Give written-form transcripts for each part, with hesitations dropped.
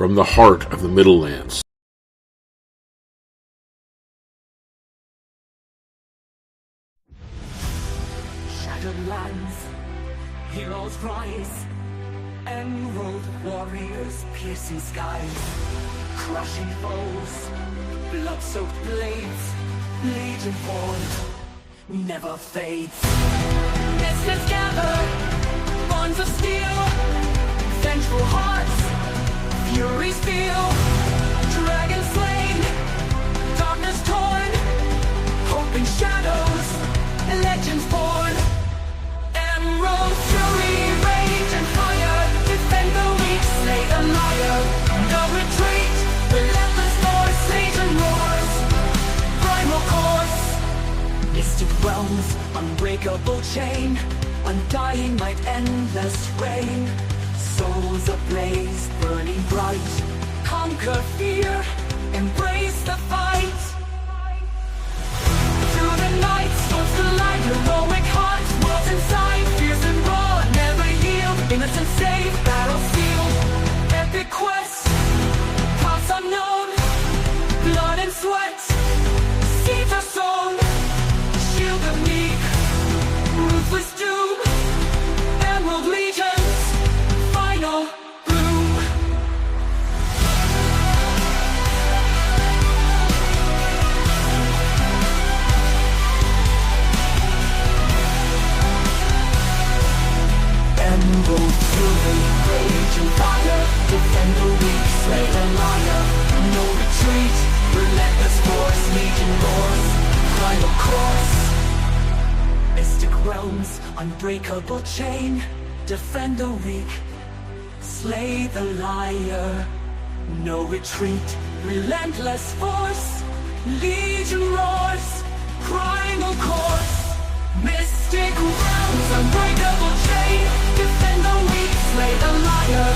from the heart of the Middlelands. Shattered lands, heroes rise, emerald warriors piercing skies, crushing foes, blood-soaked blades, legion born, never fades. Misfits gather, bonds of steel, vengeful hearts, furies feel, dragons slain, darkness torn, hope in shadows, legends born. Emerald fury, rage and fire, defend the weak, slay the liar. No retreat, relentless force, legion roars, primal course. Mystic realms, unbreakable chain, undying might, endless reign. Souls ablaze, burning bright, conquer fear, embrace the fight. Through the night, storms collide, heroic hearts, worlds inside, fierce and raw, never yield, innocent safe, battle sealed, epic quest, paths unknown, blood and sweat, seeds are sown, shield the meek, ruthless doom, emerald legions, final bloom. Emerald fury, rage and fire, defend the weak, slay the liar. No retreat, relentless force, legion roars, primal course. Mystic realms, unbreakable chain, defend the weak, slay the liar. No retreat, relentless force, legion roars, primal course. Mystic realms, unbreakable chain, defend the weak, slay the liar.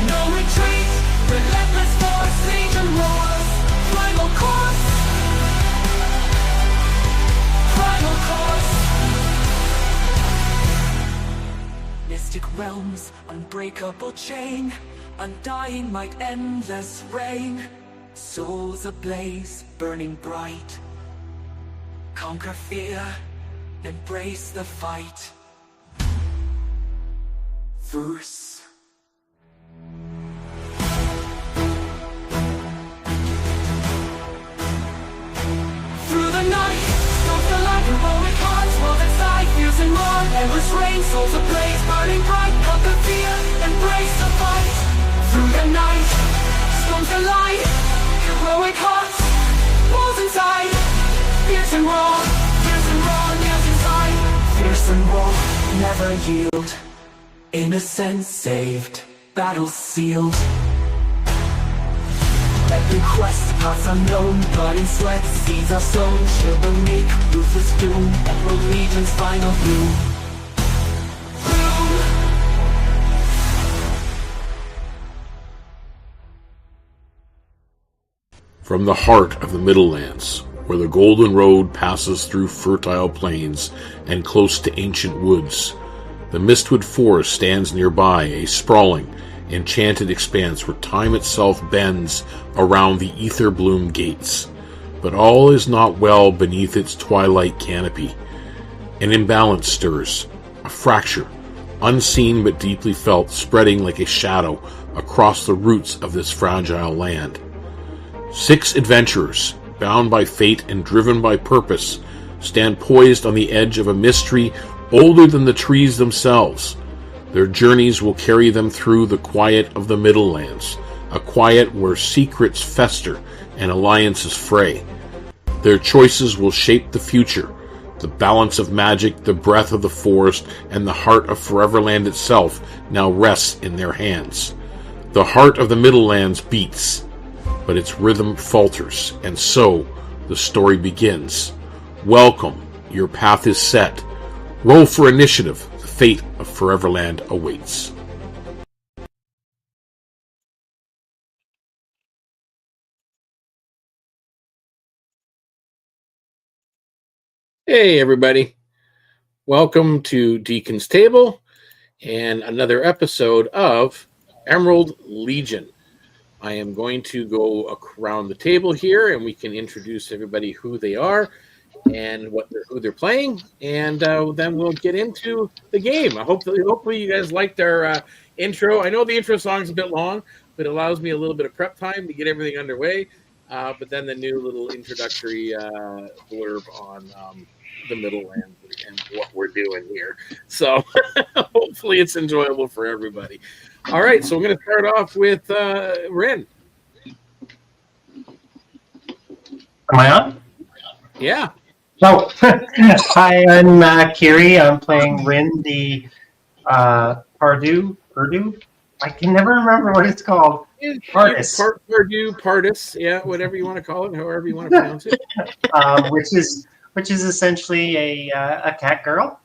No retreat, relentless force, legion roars, primal course. Primal course. Mystic realms, unbreakable chain, undying might, endless reign. Souls ablaze, burning bright, conquer fear, embrace the fight. Verse. Through the night, storms collide, heroic hearts, worlds inside, fierce and raw, endless rain, souls ablaze, burning bright, conquer fear, embrace the fight. Through the night, storms collide, heroic hearts, worlds inside, fierce and raw, nails inside, fierce and raw, never yield, innocence saved, battle sealed. Epic quest, paths unknown, blood and sweat, seeds are sown, shield the meek, ruthless doom, emerald legion's final bloom. From the heart of the Middlelands, where the golden road passes through fertile plains and close to ancient woods, the Mistwood Forest stands nearby, a sprawling, enchanted expanse where time itself bends around the Etherbloom gates. But all is not well beneath its twilight canopy. An imbalance stirs, a fracture, unseen but deeply felt, spreading like a shadow across the roots of this fragile land. 6 adventurers, bound by fate and driven by purpose, stand poised on the edge of a mystery older than the trees themselves. Their journeys will carry them through the quiet of the Middlelands, a quiet where secrets fester and alliances fray. Their choices will shape the future. The balance of magic, the breath of the forest, and the heart of Foreverland itself now rests in their hands. The heart of the Middlelands beats, but its rhythm falters, and so the story begins. Welcome, your path is set. Roll for initiative. The fate of Foreverland awaits. Hey everybody, welcome to Deacon's Table and another episode of Emerald Legion. I am going to go around the table here, and we can introduce everybody who they are and who they're playing, and then we'll get into the game. Hopefully you guys liked our intro. I know the intro song's a bit long, but it allows me a little bit of prep time to get everything underway. But then the new little introductory blurb on the Middleland and what we're doing here. So hopefully it's enjoyable for everybody. All right, so I'm going to start off with Ren. Am I on? Yeah. Oh, hi, I'm Kiri. I'm playing Rin, the Pardue. I can never remember what it's called. Pardus. Pardus, yeah, whatever you want to call it, however you want to pronounce it. Which is essentially a cat girl.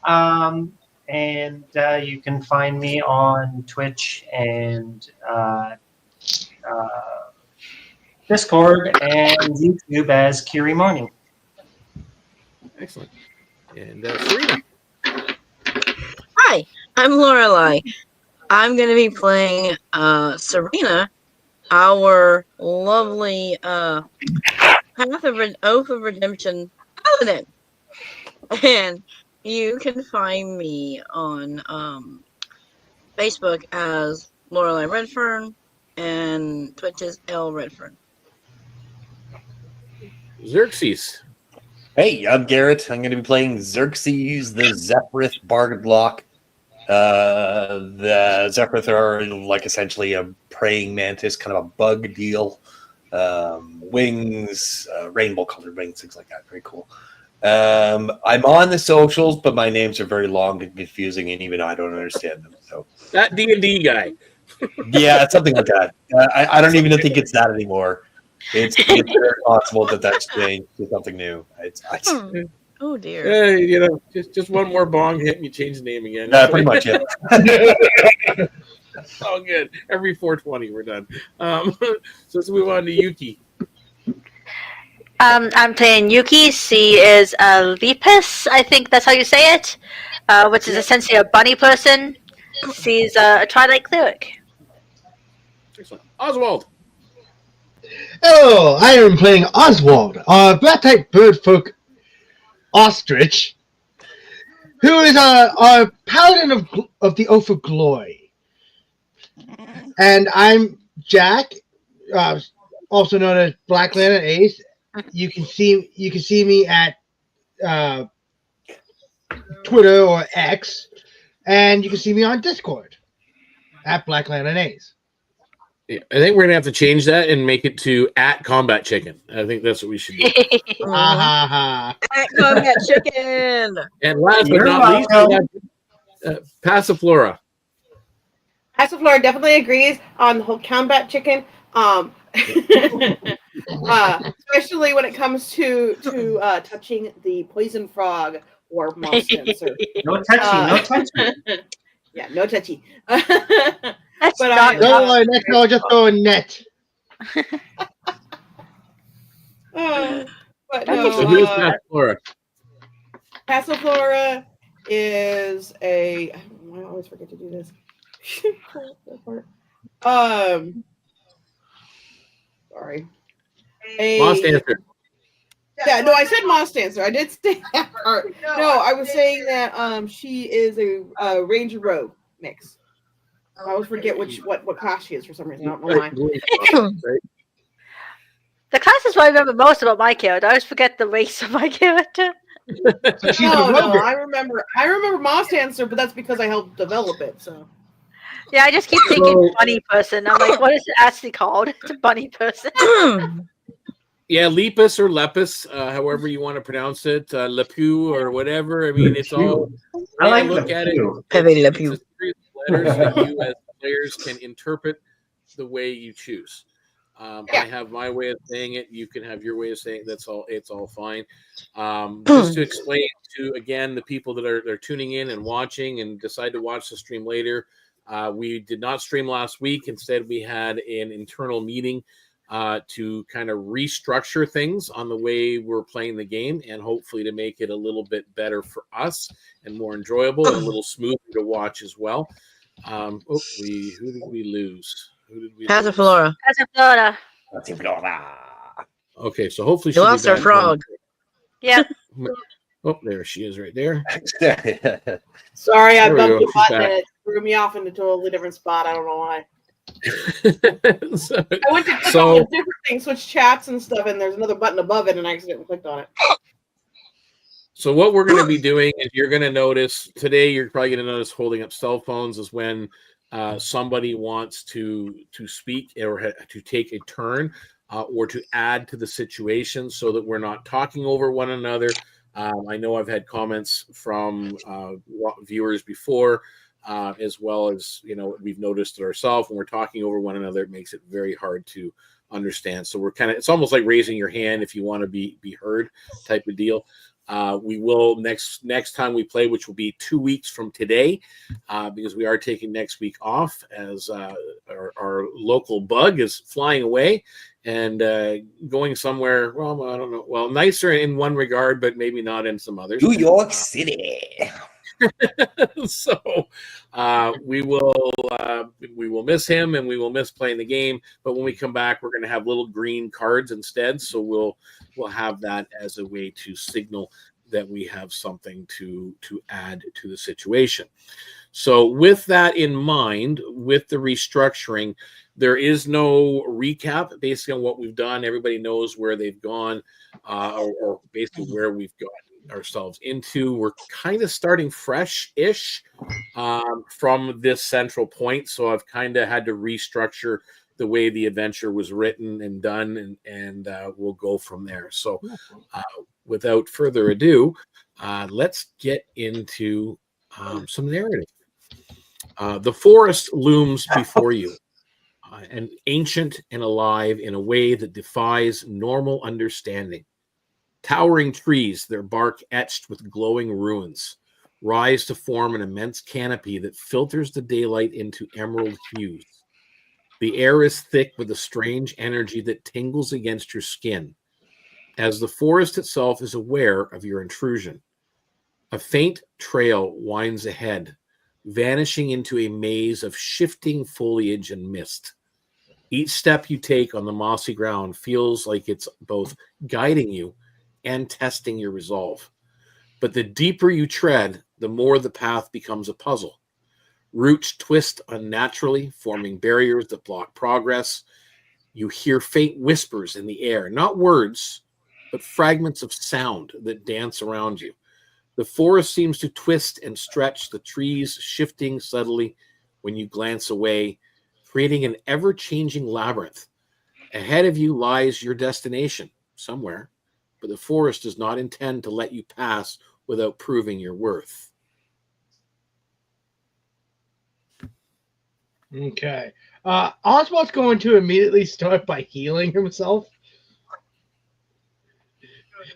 And you can find me on Twitch and Discord and YouTube as Kiri Morning. Excellent. And Serena. Hi, I'm Lorelei. I'm going to be playing Serena, our lovely Oath of Redemption paladin. And you can find me on Facebook as Lorelei Redfern and Twitch is L Redfern. Xerxes. Hey, I'm Garrett. I'm going to be playing Xerxes, the Zephyrith Bardlock. The Zephyrith are like essentially a praying mantis, kind of a bug deal. Wings, rainbow-colored wings, things like that. Very cool. I'm on the socials, but my names are very long and confusing, and even I don't understand them. So That D&D guy. yeah, it's something like that. I don't even think it's that anymore. It's very possible that's changed to something new. Oh dear. You know, just one more bong hit and you change the name again. Pretty much, yeah. Oh, good. Every 420 we're done. So let's move on to Yuki. I'm playing Yuki. She is a Lepus, I think that's how you say it, which is essentially a bunny person. She's a Twilight cleric. Excellent. Oswald. Hello, I am playing Oswald, a black-type birdfolk ostrich, who is a paladin of the Oath of Glory. And I'm Jack, also known as Black Lantern Ace. You can see me at Twitter or X, and you can see me on Discord at Black Lantern Ace. Yeah, I think we're gonna have to change that and make it to at Combat Chicken. I think that's what we should do. At Combat Chicken. And last but not least, we have Passiflora. Passiflora definitely agrees on the whole combat chicken. Especially when it comes to touching the poison frog or moss dancer. No touchy, no touchy. Yeah, no touchy. That's But not Don't worry, next time I'll just go in net. But So who's no, Passiflora? Passiflora is a. I always forget to do this. Sorry. Moss Dancer. Yeah, no, I said moss dancer. I did say that part. No, I was saying that she is a ranger rogue mix. I always forget what class she is for some reason. I don't know why. The class is what I remember most about my character. I always forget the race of my character. So she's No, a rogue. I remember moss dancer, but that's because I helped develop it. So Yeah, I just keep thinking bunny person. I'm like, what is it actually called? It's a bunny person. Yeah, Lepus or Lepus, however you want to pronounce it, Lepu or whatever. I mean, it's all. I like look the at it. pew. It's just three letters that you as players can interpret the way you choose. I have my way of saying it. You can have your way of saying it. That's all. It's all fine. Just to explain to again the people that are tuning in and watching and decide to watch the stream later. We did not stream last week. Instead, we had an internal meeting to kind of restructure things on the way we're playing the game and hopefully to make it a little bit better for us and more enjoyable and a little smoother to watch as well. Who did we lose? Who did we? Passiflora. Passiflora. Okay, so hopefully We she'll be lost our back. frog. Yeah. Oh, there she is, right there. Sorry, I There we bumped go, a she's button back. and it threw me off into a totally different spot. I don't know why. So, I went to click so- on a different thing, switch chats and stuff, and there's another button above it, and I accidentally clicked on it. So what we're going to be doing is you're going to notice today, you're probably going to notice holding up cell phones is when somebody wants to speak or to take a turn or to add to the situation so that we're not talking over one another. I know I've had comments from viewers before, as well as, we've noticed it ourselves when we're talking over one another, it makes it very hard to understand. So we're it's almost like raising your hand if you want to be heard type of deal. We will next time we play, which will be 2 weeks from today, because we are taking next week off as our local bug is flying away and going somewhere. Well, I don't know. Well, nicer in one regard, but maybe not in some others. New York City. So we will miss him and we will miss playing the game. But when we come back, we're going to have little green cards instead. So we'll have that as a way to signal that we have something to add to the situation. So with that in mind, with the restructuring, there is no recap basically on what we've done. Everybody knows where they've gone, or basically where we've gotten ourselves into. We're kind of starting fresh-ish from this central point. So I've kind of had to restructure the way the adventure was written and done, and we'll go from there. So without further ado, let's get into some narrative. The forest looms before you, and ancient and alive in a way that defies normal understanding. Towering trees, their bark etched with glowing runes, rise to form an immense canopy that filters the daylight into emerald hues. The air is thick with a strange energy that tingles against your skin, as the forest itself is aware of your intrusion. A faint trail winds ahead, vanishing into a maze of shifting foliage and mist. Each step you take on the mossy ground feels like it's both guiding you and testing your resolve. But the deeper you tread, the more the path becomes a puzzle. Roots twist unnaturally, forming barriers that block progress. You hear faint whispers in the air, not words, but fragments of sound that dance around you. The forest seems to twist and stretch, the trees shifting subtly when you glance away, creating an ever-changing labyrinth. Ahead of you lies your destination, somewhere, but the forest does not intend to let you pass without proving your worth. Okay. Oswald's going to immediately start by healing himself.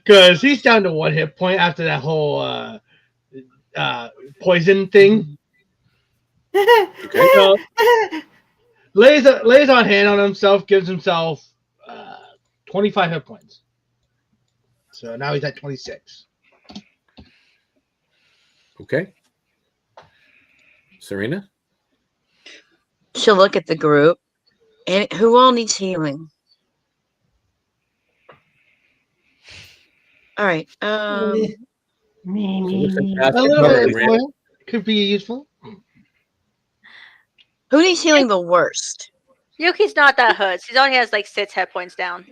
Because he's down to 1 hit point after that whole poison thing. Okay. So, lays on hand on himself, gives himself 25 hit points. So now he's at 26. Okay. Serena? She'll look at the group. And who all needs healing? All right. Me. A little bit could be useful. Who needs healing the worst? Yuki's not that hurt. He only has like 6 hit points down.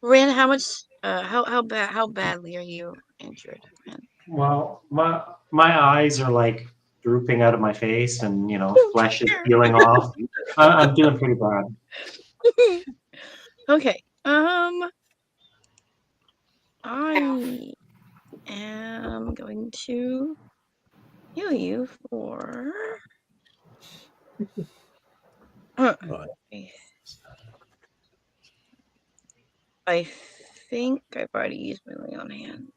Ren, how much? How badly are you injured? Ren? Well, my eyes are like drooping out of my face, and flesh is peeling off. I'm doing pretty bad. Okay. I am going to heal you for. I think I've already used my lay on hand.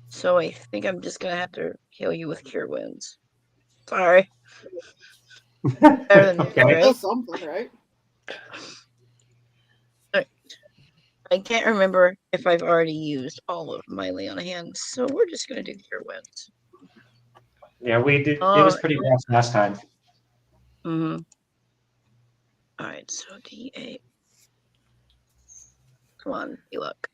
So I think I'm just gonna have to heal you with cure wounds. Sorry. Better than Okay. right? Something, right? I can't remember if I've already used all of my lay on hands, so we're just gonna do cure wounds. Yeah, we did. It was pretty rough last time. Mm-hmm. All right, so D8. Come on, you look.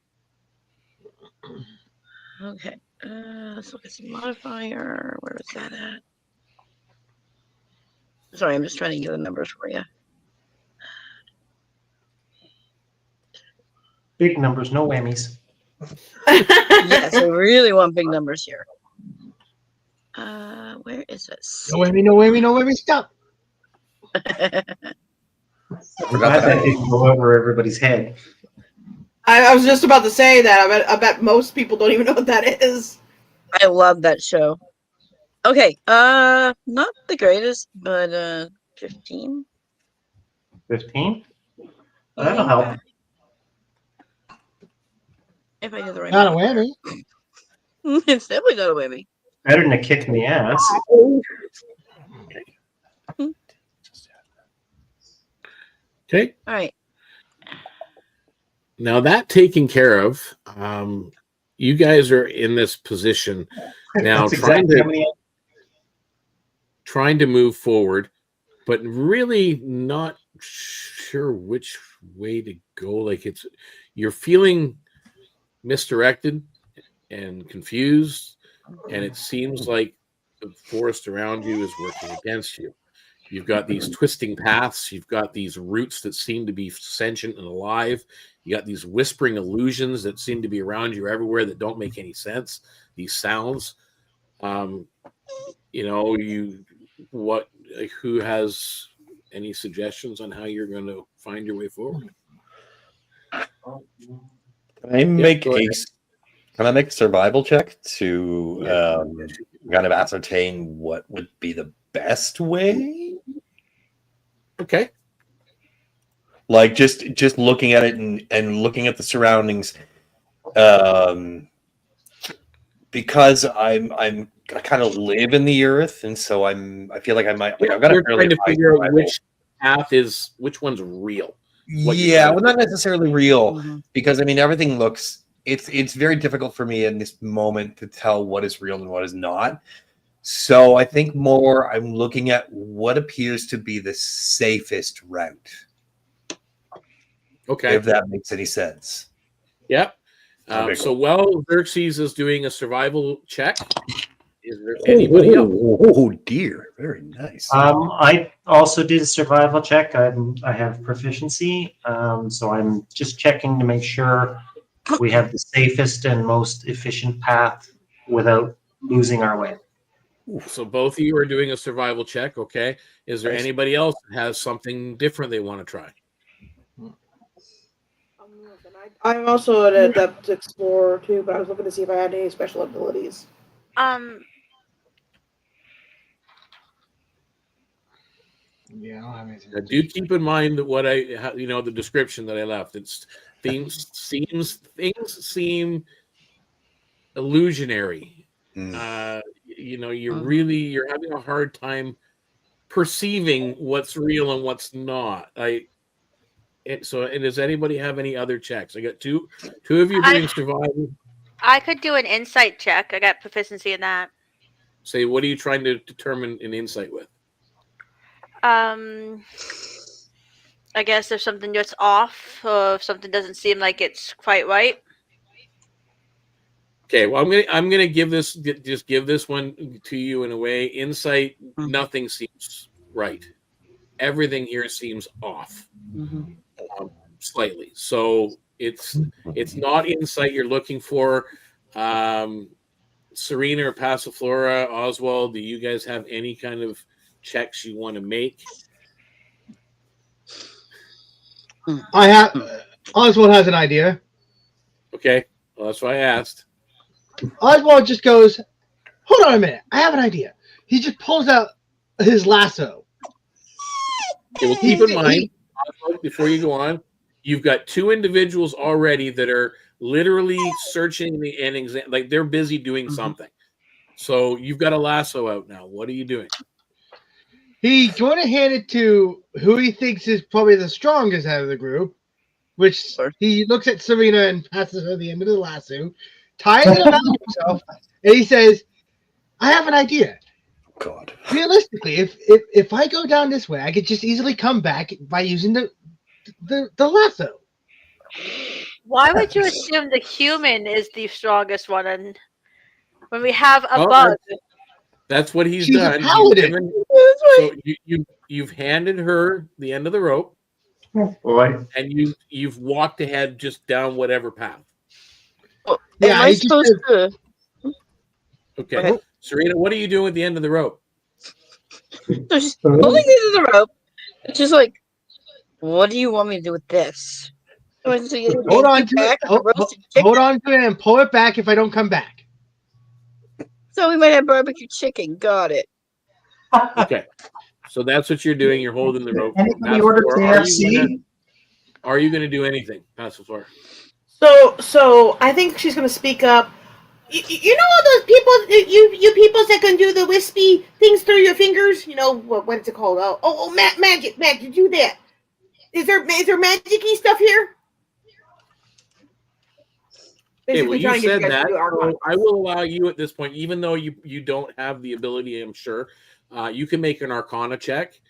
Okay, let's look at some modifier. Where is that at? Sorry, I'm just trying to get the numbers for you. Big numbers, no whammies. Yes, I really want big numbers here. Where is it? No whammy, no whammy, no whammy, stop. I'm glad that didn't go over everybody's head. I was just about to say that. I bet most people don't even know what that is. I love that show. Okay, not the greatest, but 15. 15? Well, that'll help. If I do the right Not a modifier. whammy. It's definitely not a whammy. Better than a kick in the ass. Okay. All right. Now that taken care of, you guys are in this position now, That's exactly how many. trying to move forward, but really not sure which way to go. Like you're feeling misdirected and confused, and it seems like the forest around you is working against you. You've got these twisting paths. You've got these roots that seem to be sentient and alive. You got these whispering illusions that seem to be around you everywhere that don't make any sense. These sounds. Who has any suggestions on how you're going to find your way forward? Can I make a survival check to kind of ascertain what would be the best way? Okay. Like just looking at it and looking at the surroundings, because I kind of live in the earth, and so I feel like I might. Like, I've got You're trying to figure out which one's real. Yeah, well, not necessarily real, because I mean everything looks. It's very difficult for me in this moment to tell what is real and what is not. So I think more I'm looking at what appears to be the safest route. Okay. If that makes any sense. Yep. So while Xerxes is doing a survival check, is there anybody else? Oh dear, very nice. I also did a survival check. I have proficiency, so I'm just checking to make sure we have the safest and most efficient path without losing our way. So both of you are doing a survival check, okay? Is there anybody else that has something different they want to try? I'm also an adept explorer too, but I was looking to see if I had any special abilities. Yeah, I don't have anything. Now, do keep in mind that the description that I left. It's things seem illusionary. You're having a hard time perceiving what's real and what's not. Does anybody have any other checks? I got two of you doing survival. I could do an insight check. I got proficiency in that. Say, what are you trying to determine an insight with? I guess if something gets off, or if something doesn't seem like it's quite right. Okay, well, I'm gonna give this one to you in a way. Insight, nothing seems right. Everything here seems off, slightly. So it's not insight you're looking for. Serena or Passiflora, Oswald, do you guys have any kind of checks you want to make? I have. Oswald has an idea. Okay, well, that's why I asked. Oswald just goes, "Hold on a minute, I have an idea." He just pulls out his lasso. Okay, well, keep in mind, Oswald, before you go on, you've got two individuals already that are literally searching like they're busy doing something. So you've got a lasso out now. What are you doing? He's going to hand it to who he thinks is probably the strongest out of the group, which he looks at Serena and passes her the end of the lasso, ties it around himself, and he says, "I have an idea. God. Realistically, if I go down this way, I could just easily come back by using the lasso. Why would you assume the human is the strongest one, and when we have a Oh, bug? That's what he's She's a done. paladin. So you've handed her the end of the rope, Boy. and you've walked ahead just down whatever path. Yeah, Am I I just supposed to? Okay, Okay. Serena, what are you doing at the end of the rope? So she's holding it to the rope. It's just like, what do you want me to do with this? So you Hold on yank to back it. the roasted chicken? Hold on to it and pull it back if I don't come back. So we might have barbecue chicken. Got it. Okay, so that's what you're doing. You're holding the rope. Anybody order KFC? Are you going to do anything? Pass the floor. So I think she's gonna speak up. You know all those people, you peoples that can do the wispy things through your fingers. You know what's it called? Magic. You do that. Is there magic-y stuff here? Okay, well, Basically trying you to get said you guys that. to do our So part. I will allow you at this point, even though you don't have the ability, I'm sure, you can make an Arcana check.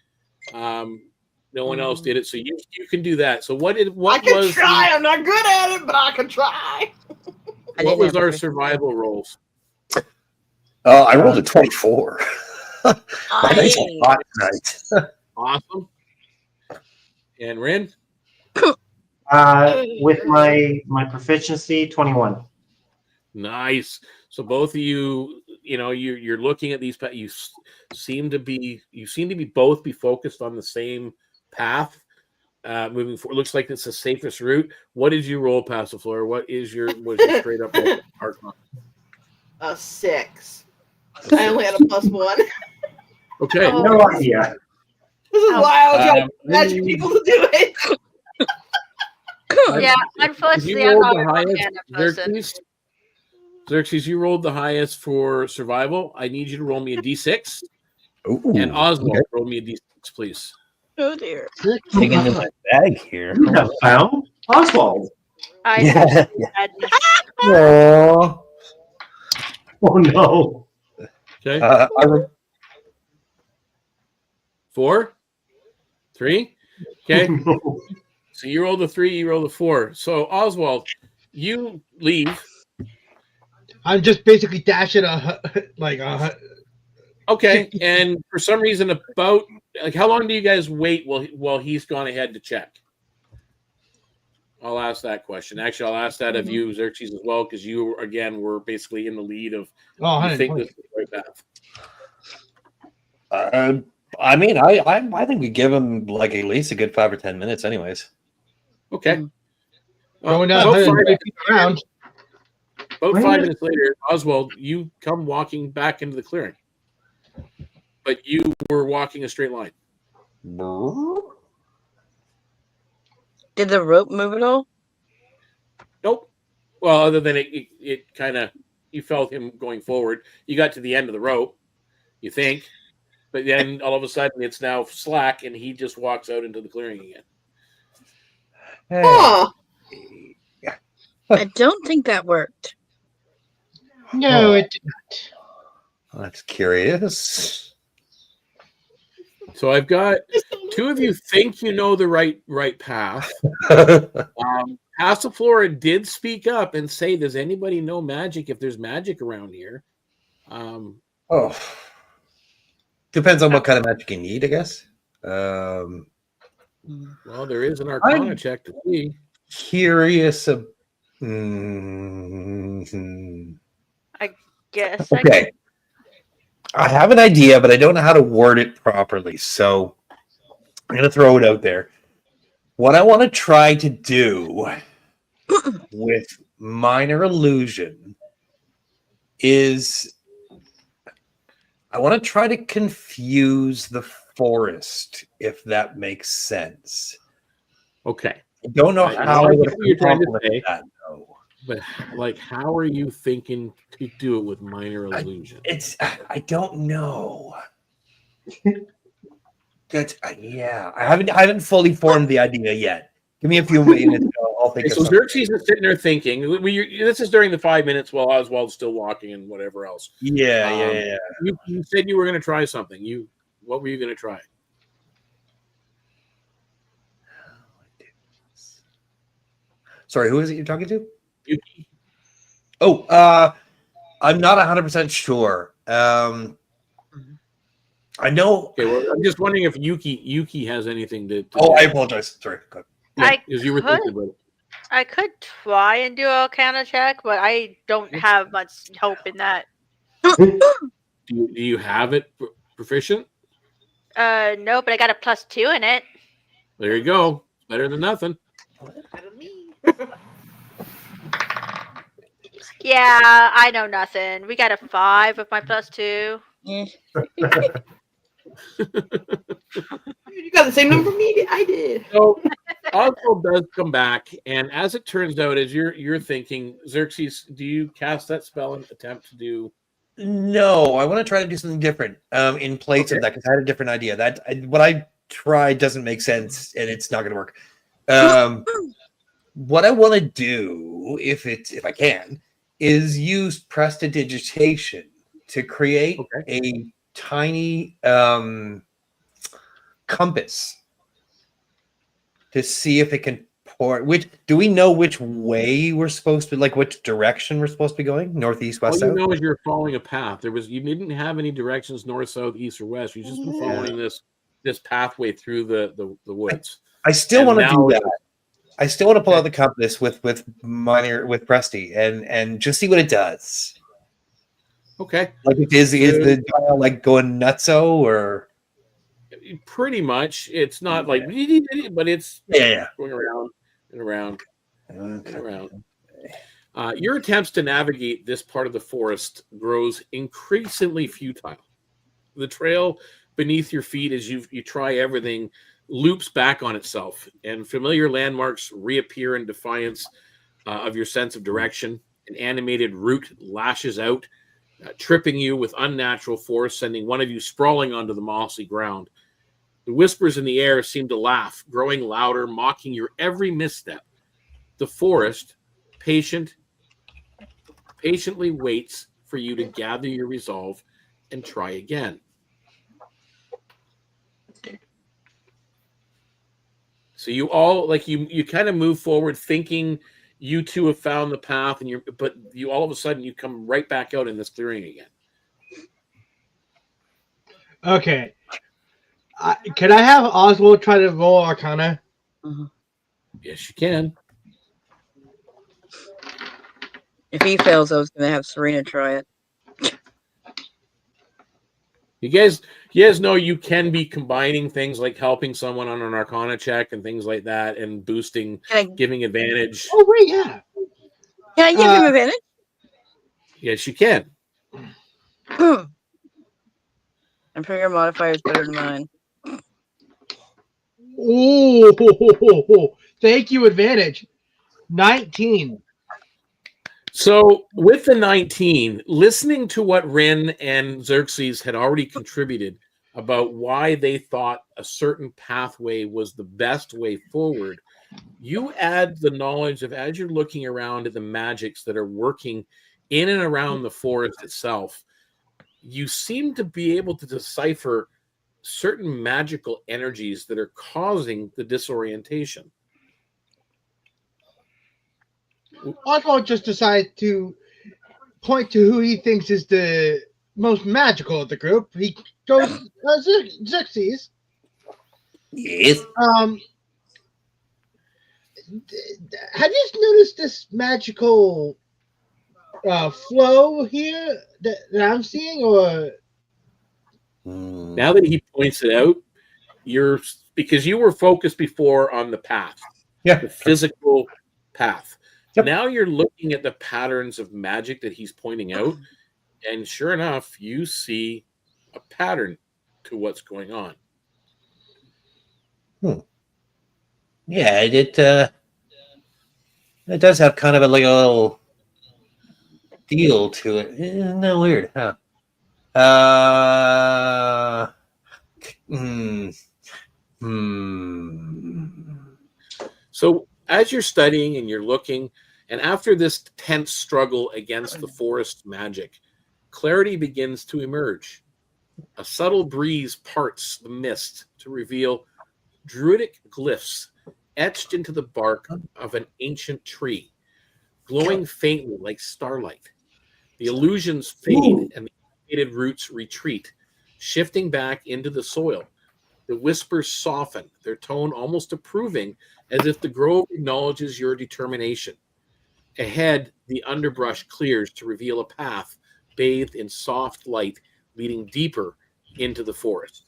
No one else did it, so you can do that. So what I can try. I'm not good at it, but I can try. What was our survival rolls? I rolled a 24. My night's Nice. hot tonight. Awesome. And Rin? With my proficiency, 21. Nice. So both of you, you're looking at these. You seem to be both focused on the same path. Moving forward, looks like it's the safest route. What did you roll past the floor? Was your straight up Arcana? A 6. I only had a +1. Okay. No idea. This is why I was trying to magic then- people to do it. Yeah, unfortunately, I'm not a Arcana person. Xerxes, you rolled the highest for survival. I need you to roll me a d6. Ooh, And Oswald, okay. roll me a d6, please. Oh dear. Digging into my bag here. You have found Oswald. I Yeah. have sadness. Aww. Oh no. Okay. I 4, 3. Okay. So you rolled a 3, you rolled a 4. So Oswald, you leave. I'm just basically dashing Okay. And for some reason, how long do you guys wait while he's gone ahead to check? I'll ask that question. Actually, I'll ask that of you, Xerxes, as well, because you again were basically in the lead of. You think this is the right path? I mean, I think we give him like at least a good 5 or 10 minutes, anyways. Okay. Going down About 150 around. 5 minutes later, Oswald, you come walking back into the clearing, but you were walking a straight line. Did the rope move at all? Nope. Well, other than it kind of, you felt him going forward. You got to the end of the rope, you think, but then all of a sudden it's now slack, and he just walks out into the clearing again. Huh. I don't think that worked. No, it didn't. That's curious. So I've got 2 of you think you know the right path. Passiflora did speak up and say, "Does anybody know magic? If there's magic around here." Oh, depends on what kind of magic you need, I guess. Well, there is an Arcana check to see. Curious. Guess. Okay. I have an idea, but I don't know how to word it properly. So I'm going to throw it out there. What I want to try to do with minor illusion is I want to try to confuse the forest, if that makes sense. Okay. I don't know how I I get would what you're trying to accomplish say. that, though. But how are you thinking to do it with minor illusion? I don't know. I haven't fully formed the idea yet. Give me a few minutes. I'll think Okay, of so something. Xerxes is sitting there thinking. This is during the 5 minutes while Oswald's still walking and whatever else. Yeah. You said you were going to try something. What were you going to try? Sorry, who is it you're talking to? Yuki. Oh, I'm not 100% sure. I know. Okay, well, I'm just wondering if Yuki has anything to Oh, do. I apologize. Sorry. Go ahead. Because you were thinking about it. I could try and do a Arcana check, but I don't have much hope in that. Do you have it proficient? No, but I got a +2 in it. There you go. Better than nothing. Yeah, I know nothing. We got a 5 with my +2. Eh. You got the same number me I did. So Oswald does come back, and as it turns out, as you're thinking, Xerxes, do you cast that spell and attempt to do? No, I want to try to do something different in place of that because I had a different idea. What I tried doesn't make sense, and it's not going to work. What I want to do, if I can, is use prestidigitation to create a tiny compass to see if it can pour. Do we know which way we're supposed to, like which direction we're supposed to be going? Northeast, west, All south? you know is you're following a path. You didn't have any directions north, south, east, or west. You just been following this pathway through the woods. I still want to do that. it's- I still want to pull out the compass with Presti and just see what it does. Okay. Like is the dial like going nutso or Pretty much. It's not like, but it's going around and around and around. Your attempts to navigate this part of the forest grows increasingly futile. The trail beneath your feet, as you try everything, loops back on itself, and familiar landmarks reappear in defiance of your sense of direction. An animated root lashes out, tripping you with unnatural force, sending one of you sprawling onto the mossy ground. The whispers in the air seem to laugh, growing louder, mocking your every misstep. The forest, patiently waits for you to gather your resolve and try again. So you all you kind of move forward thinking you two have found the path, but you all of a sudden you come right back out in this clearing again. Okay. Can I have Oswald try to roll Arcana? Yes, you can. If he fails, I was going to have Serena try it. You guys know you can be combining things like helping someone on an Arcana check and things like that, and boosting, giving advantage. Oh wait, yeah. Can I give him advantage? Yes, you can. I'm sure your modifier is better than mine. Oh, thank you, advantage. 19. So with the 19, listening to what Ren and Xerxes had already contributed about why they thought a certain pathway was the best way forward, you add the knowledge of, as you're looking around at the magics that are working in and around the forest itself, you seem to be able to decipher certain magical energies that are causing the disorientation. Oswald just decided to point to who he thinks is the most magical of the group. He goes, Xerxes. Yes. Have you noticed this magical flow here that I'm seeing, or? Now that he points it out, because you were focused before on the path, the physical path. Yep. Now you're looking at the patterns of magic that he's pointing out, and sure enough, you see a pattern to what's going on. Yeah, it does have kind of a little deal to it. No, weird, huh? So as you're studying and you're looking, and after this tense struggle against the forest magic, clarity begins to emerge. A subtle breeze parts the mist to reveal druidic glyphs etched into the bark of an ancient tree, glowing faintly like starlight. The illusions fade and the animated roots retreat, shifting back into the soil. The whispers soften, their tone almost approving, as if the grove acknowledges your determination. Ahead, the underbrush clears to reveal a path bathed in soft light leading deeper into the forest.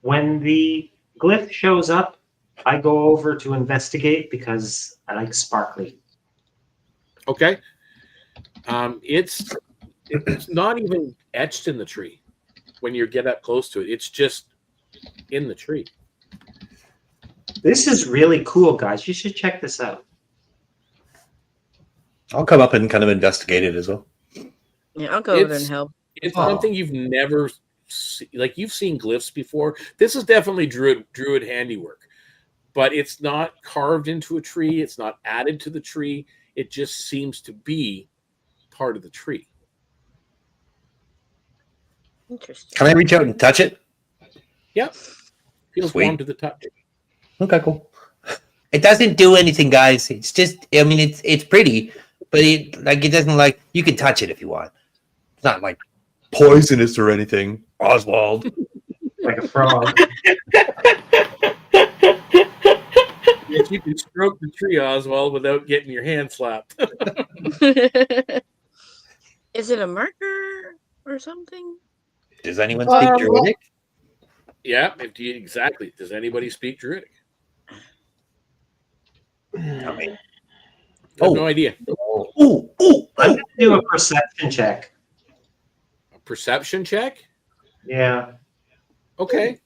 When the glyph shows up, I go over to investigate because I like sparkly. Okay. It's not even etched in the tree when you get up close to it. It's just in the tree. This is really cool, guys. You should check this out. I'll come up and kind of investigate it as well. Yeah, I'll go over there and help. It's something you've never seen. Like, you've seen glyphs before. This is definitely druid handiwork, but it's not carved into a tree. It's not added to the tree. It just seems to be part of the tree. Interesting. Can I reach out and touch it? Yep. Feels Sweet. warm to the touch. Okay, cool. It doesn't do anything, guys. It's just, I mean, it's pretty, but it doesn't, like, you can touch it if you want. It's not like poisonous or anything, Oswald. Like a frog. If you can stroke the tree, Oswald, without getting your hand slapped. Is it a marker or something? Does anyone speak Druidic? Yeah, exactly. Does anybody speak Druidic? I mean, I have no idea. Ooh. I'm going to do a perception check. A perception check? Yeah. Okay.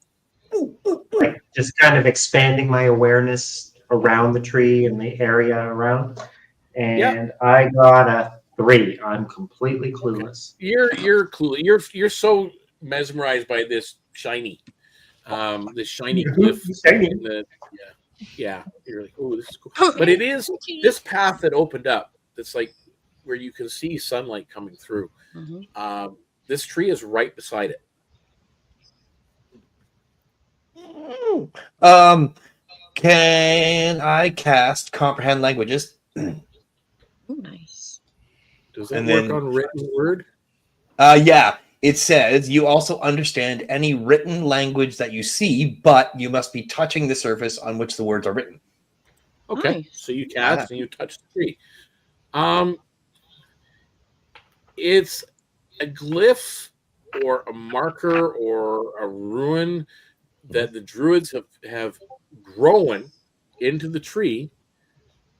Like just kind of expanding my awareness around the tree and the area around. And I got a 3. I'm completely clueless. You're clueless. You're so mesmerized by this shiny glyph. Shiny. Yeah. You're like, oh, this is cool. But it is this path that opened up. That's like where you can see sunlight coming through. Mm-hmm. This tree is right beside it. Can I cast comprehend languages? Oh, nice. Does that work on written word? Yeah. It says you also understand any written language that you see, but you must be touching the surface on which the words are written. Okay. Nice. So you cast and you touch the tree. It's a glyph or a marker or a ruin that the druids have grown into the tree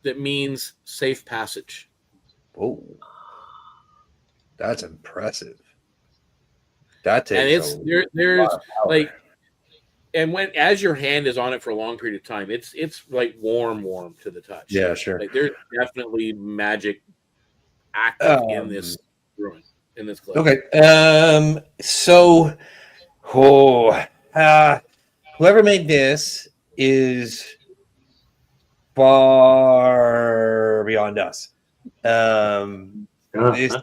that means safe passage. Oh, that's impressive. That takes there's like, and as your hand is on it for a long period of time, it's like warm to the touch. Yeah, sure. Like there's definitely magic active in this ruin, in this glyph. Okay. So, whoever made this is far beyond us.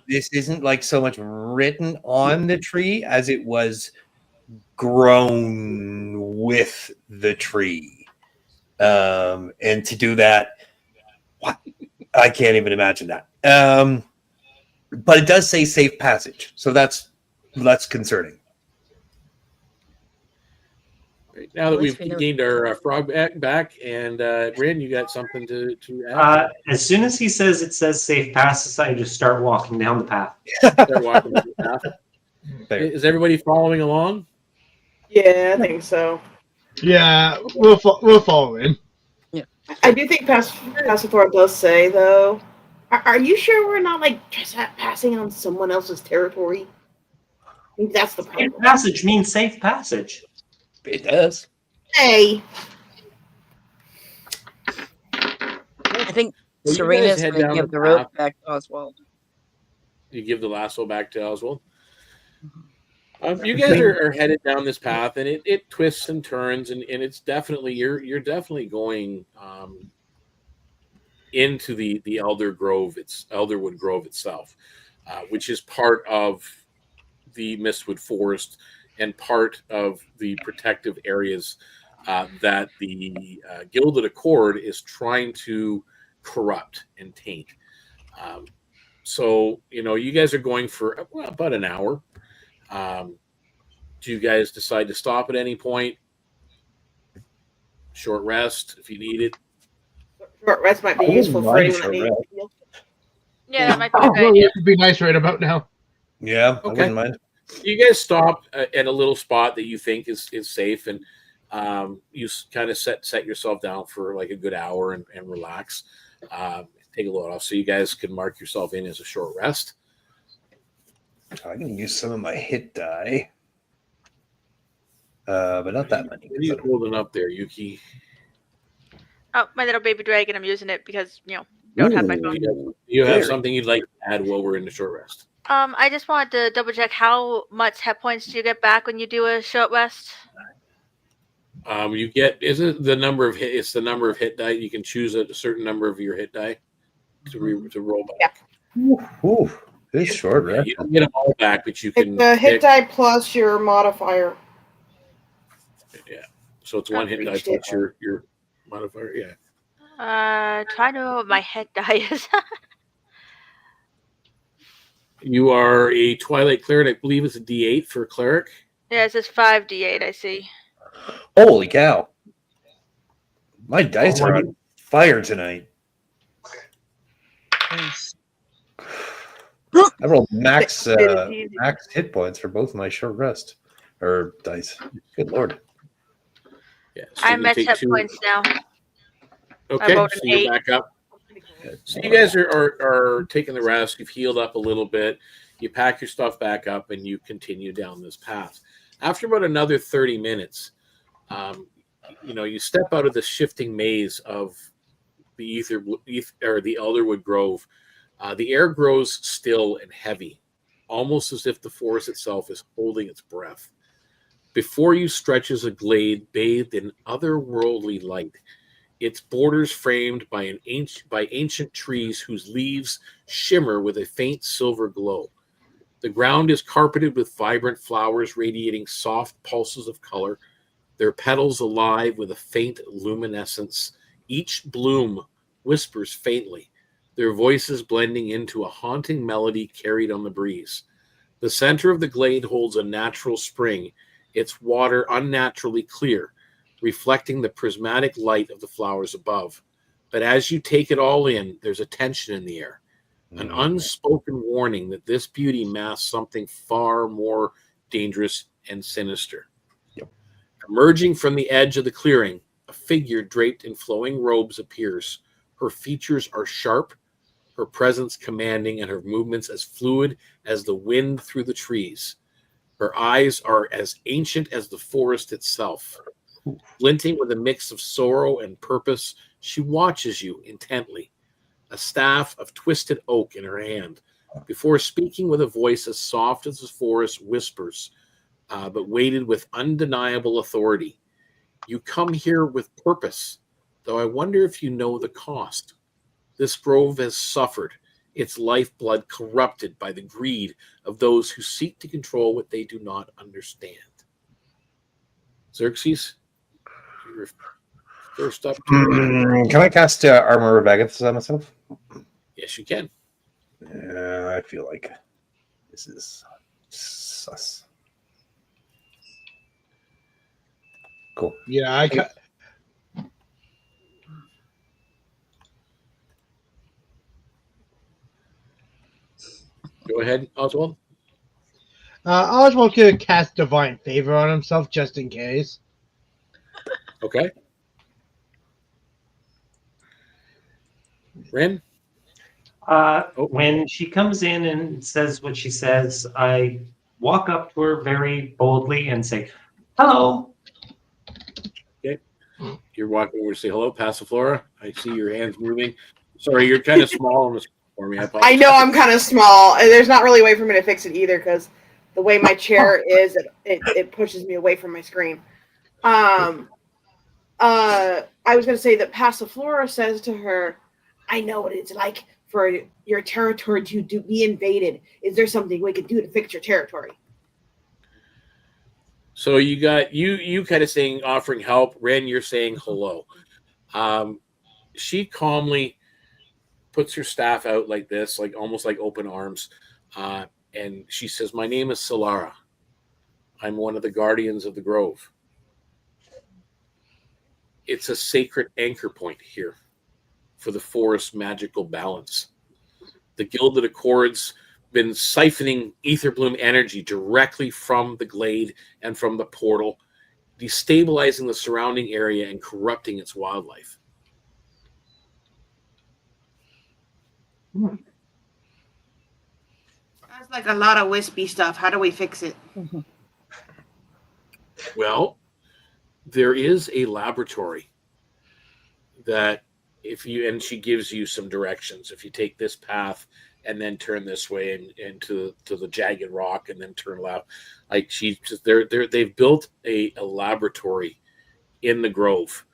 This isn't like so much written on the tree as it was grown with the tree. And to do that, I can't even imagine that. But it does say safe passage, so that's less concerning. Now that we've gained our frog back, and Rin, you got something to add? As soon as he says it says safe passage, I just start walking down the path. Start walking down the path. Is everybody following along? Yeah, I think so. Yeah, we'll follow in. Yeah, I do think Pacifier does say though. Are you sure we're not like just passing on someone else's territory? I think that's the problem. Safe passage means safe passage. It does. Hey. I think Well, Serena's head going to down give the the rope path. back to Oswald. You give the lasso back to Oswald. You guys are headed down this path, and it twists and turns, and it's definitely you're definitely going into the Elderwood Grove itself, which is part of the Mistwood Forest and part of the protective areas that the Gilded Accord is trying to corrupt and taint. So you guys are going for about an hour. Do you guys decide to stop at any point? Short rest if you need it. Short rest might be useful for anyone that needs to heal. Yeah, that might be a Oh, good idea. it would be nice right about now. Yeah, I Okay. wouldn't mind. You guys stop at a little spot that you think is safe, and you kind of set yourself down for like a good hour and relax. Take a load off, so you guys can mark yourself in as a short rest. I can use some of my hit die, but not that many. What are you holding up there, Yuki? Oh, my little baby dragon. I'm using it because don't have my phone. You have something you'd like to add while we're in the short rest? I just wanted to double check how much hit points do you get back when you do a short rest? You get it's the number of hit die. You can choose a certain number of your hit die to roll back. Ooh, this short rest. You don't get them all back, but you can It's the hit pick- die plus your modifier. Yeah, so it's one hit die plus your modifier. Yeah. Try to know what my hit die is. You are a Twilight Cleric. I believe it's a D8 for a cleric. Yeah, it says 5d8. I see. Holy cow! My dice are on fire tonight. I rolled max hit points for both my short rest or dice. Good lord! Yeah, so I'm you at take hit two- points now. Okay, rolled so an you're 8. back up. So you guys are taking the rest. You've healed up a little bit. You pack your stuff back up, and you continue down this path. After about another 30 minutes, you step out of the shifting maze of the the Elderwood Grove. The air grows still and heavy, almost as if the forest itself is holding its breath. Before you stretches a glade bathed in otherworldly light. Its borders framed by ancient trees whose leaves shimmer with a faint silver glow. The ground is carpeted with vibrant flowers radiating soft pulses of color, their petals alive with a faint luminescence. Each bloom whispers faintly, their voices blending into a haunting melody carried on the breeze. The center of the glade holds a natural spring, its water unnaturally clear, reflecting the prismatic light of the flowers above. But as you take it all in, there's a tension in the air, an unspoken warning that this beauty masks something far more dangerous and sinister. Yep. Emerging from the edge of the clearing, a figure draped in flowing robes appears. Her features are sharp, her presence commanding, and her movements as fluid as the wind through the trees. Her eyes are as ancient as the forest itself. Glinting with a mix of sorrow and purpose, she watches you intently, a staff of twisted oak in her hand, before speaking with a voice as soft as the forest whispers, but weighted with undeniable authority. You come here with purpose, though I wonder if you know the cost. This grove has suffered, its lifeblood corrupted by the greed of those who seek to control what they do not understand. Xerxes? You're first up. Can I cast Armor of Agathis on myself? Yes, you can. I feel like this is sus. Cool. Yeah, I ca- Go ahead, Oswald. Oswald could cast Divine Favor on himself just in case. Okay. Ren? When she comes in and says what she says, I walk up to her very boldly and say, "Hello." You're walking over to say hello, Passiflora. I see your hands moving. Sorry, you're kind of small on the screen for me. I apologize. I know I'm kind of small, and there's not really a way for me to fix it either because The way my chair is, it pushes me away from my screen. I was going to say that Passiflora says to her, I know what it's like for your territory to be invaded. Is there something we can do to fix your territory? So you got you kind of saying offering help. Ren, you're saying hello. She calmly puts her staff out like this, like almost like open arms, and she says, "My name is Solara. I'm one of the guardians of the grove. It's a sacred anchor point here for the forest's magical balance. The Gilded Accord's been siphoning Etherbloom energy directly from the glade and from the portal, destabilizing the surrounding area and corrupting its wildlife." Sounds like a lot of wispy stuff. How do we fix it? Well, there is a laboratory that and she gives you some directions. If you take this path and then turn this way and to the jagged rock and then turn left, like they've built a laboratory in the grove.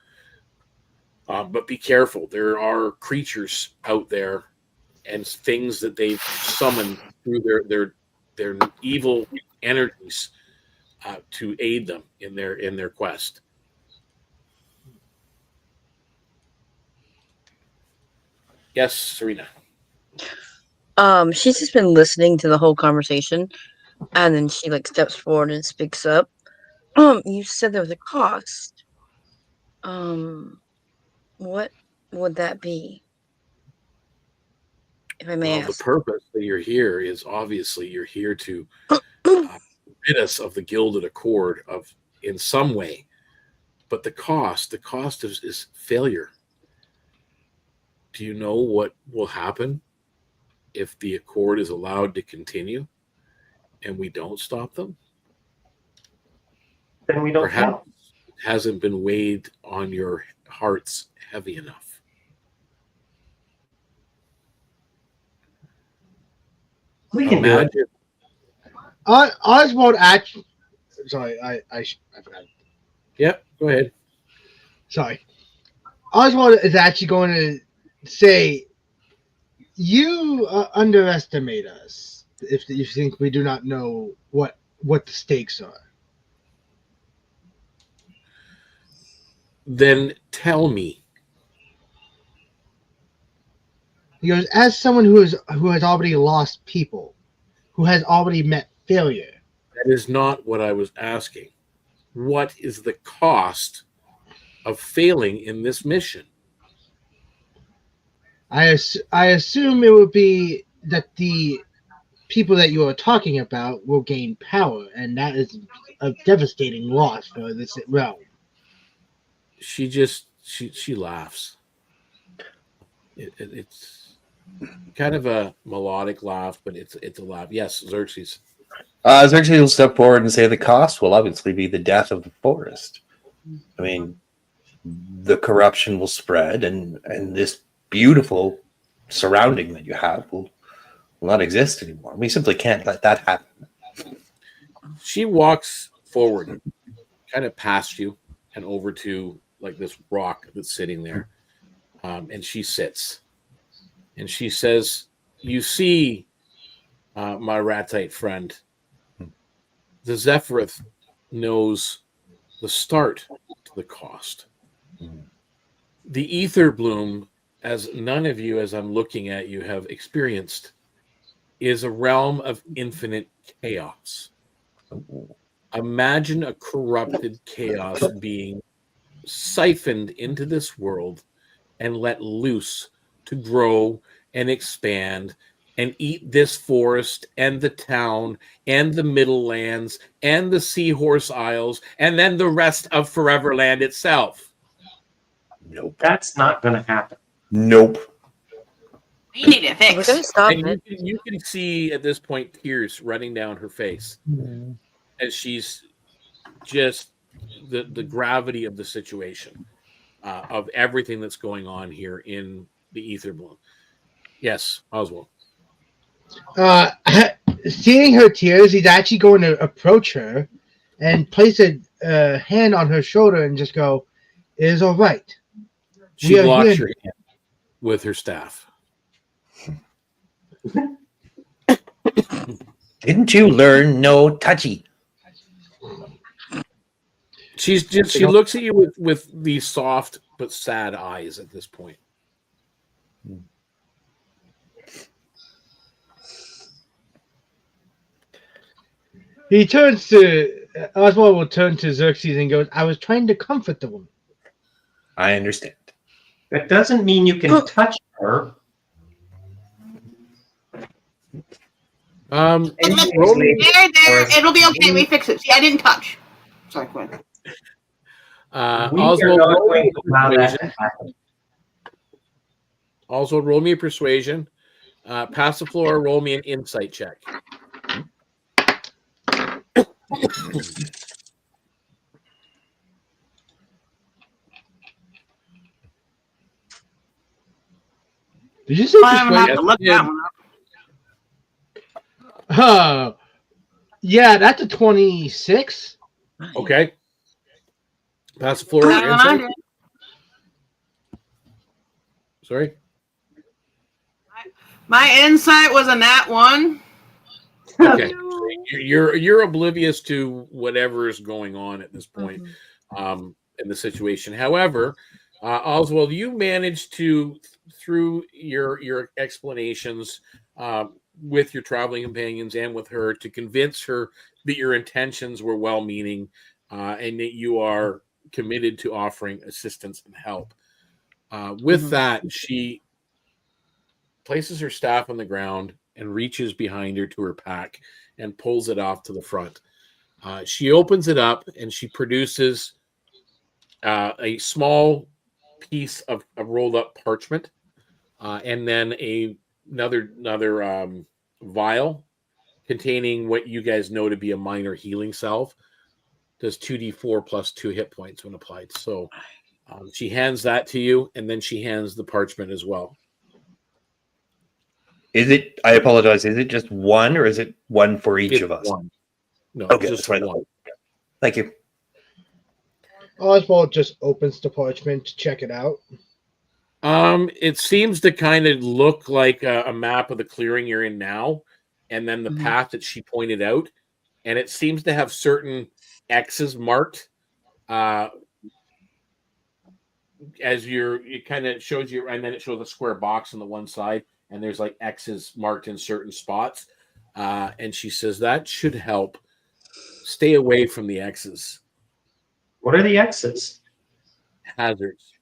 But be careful. There are creatures out there and things that they've summoned through their evil energies to aid them in their quest. Yes, Serena. She's just been listening to the whole conversation, and then she like steps forward and speaks up. You said there was a cost. What would that be? If I may ask. The purpose that you're here is obviously you're here to rid us of the Gilded Accord in some way, but the cost is failure. Do you know what will happen if the Accord is allowed to continue and we don't stop them? Then we don't Perhaps it hasn't been weighed on your hearts heavy enough. We can do it. Oswald actually. Sorry, I forgot. Yep, go ahead. Sorry. Oswald is actually going to say, you underestimate us if you think we do not know what the stakes are. Then tell me. He goes, as someone who has already lost people, who has already met failure. That is not what I was asking. What is the cost of failing in this mission? I assume it would be that the people that you are talking about will gain power, and that is a devastating loss for this realm. She laughs. It's kind of a melodic laugh, but it's a laugh. Yes, Xerxes. Xerxes will step forward and say the cost will obviously be the death of the forest. I mean, the corruption will spread, and this beautiful surrounding that you have will not exist anymore. We simply can't let that happen. She walks forward, kind of past you, and over to like this rock that's sitting there, and she sits, and she says, "You see, my ratite friend, the Zephyroth knows the start to the cost. The Etherbloom, as none of you, as I'm looking at you, have experienced, is a realm of infinite chaos. Imagine a corrupted chaos being siphoned into this world and let loose to grow and expand and eat this forest and the town and the Middlelands and the Seahorse Isles and then the rest of Foreverland itself." Nope. That's not going to happen. Nope. We need a We're fix. gonna stop And it. you can see at this point tears running down her face as she's just the gravity of the situation, of everything that's going on here in the Etherbloom. Yes, Oswald. seeing her tears, he's actually going to approach her and place a hand on her shoulder and just go, "It is all right." She blocks your hand with her staff. Didn't you learn no touchy? She looks at you with these soft but sad eyes at this point. He turns to Oswald will turn to Xerxes and goes, "I was trying to comfort the woman." I understand. That doesn't mean you can touch her. Roll me. There. It'll be okay. We fix it. See, I didn't touch. Sorry, go ahead. Oswald, not going to allow that to happen. Oswald, roll me a persuasion. Pass the floor. Roll me an insight check. Did you say I'm gonna have to look that one up. Yeah, that's a 26. Okay. Pass the floor. Insight. Sorry. My insight was a nat 1. Okay. You're oblivious to whatever is going on at this point in the situation. However, Oswald, you managed to, through your explanations with your traveling companions and with her, to convince her that your intentions were well-meaning and that you are committed to offering assistance and help. With that, she places her staff on the ground and reaches behind her to her pack and pulls it off to the front. She opens it up and she produces a small piece of rolled up parchment and then another vial containing what you guys know to be a minor healing salve. Does 2d4 plus 2 hit points when applied. So she hands that to you, and then she hands the parchment as well. Is it? I apologize. Is it just one, or is it one for each of us? One. No, Okay, just that's one. Thank you. Oswald just opens the parchment to check it out. It seems to kind of look like a map of the clearing you're in now, and then the path that she pointed out, and it seems to have certain X's marked. As it kind of shows you, and then it shows a square box on the one side, and there's like X's marked in certain spots. And she says that should help. Stay away from the X's. What are the X's? Hazards,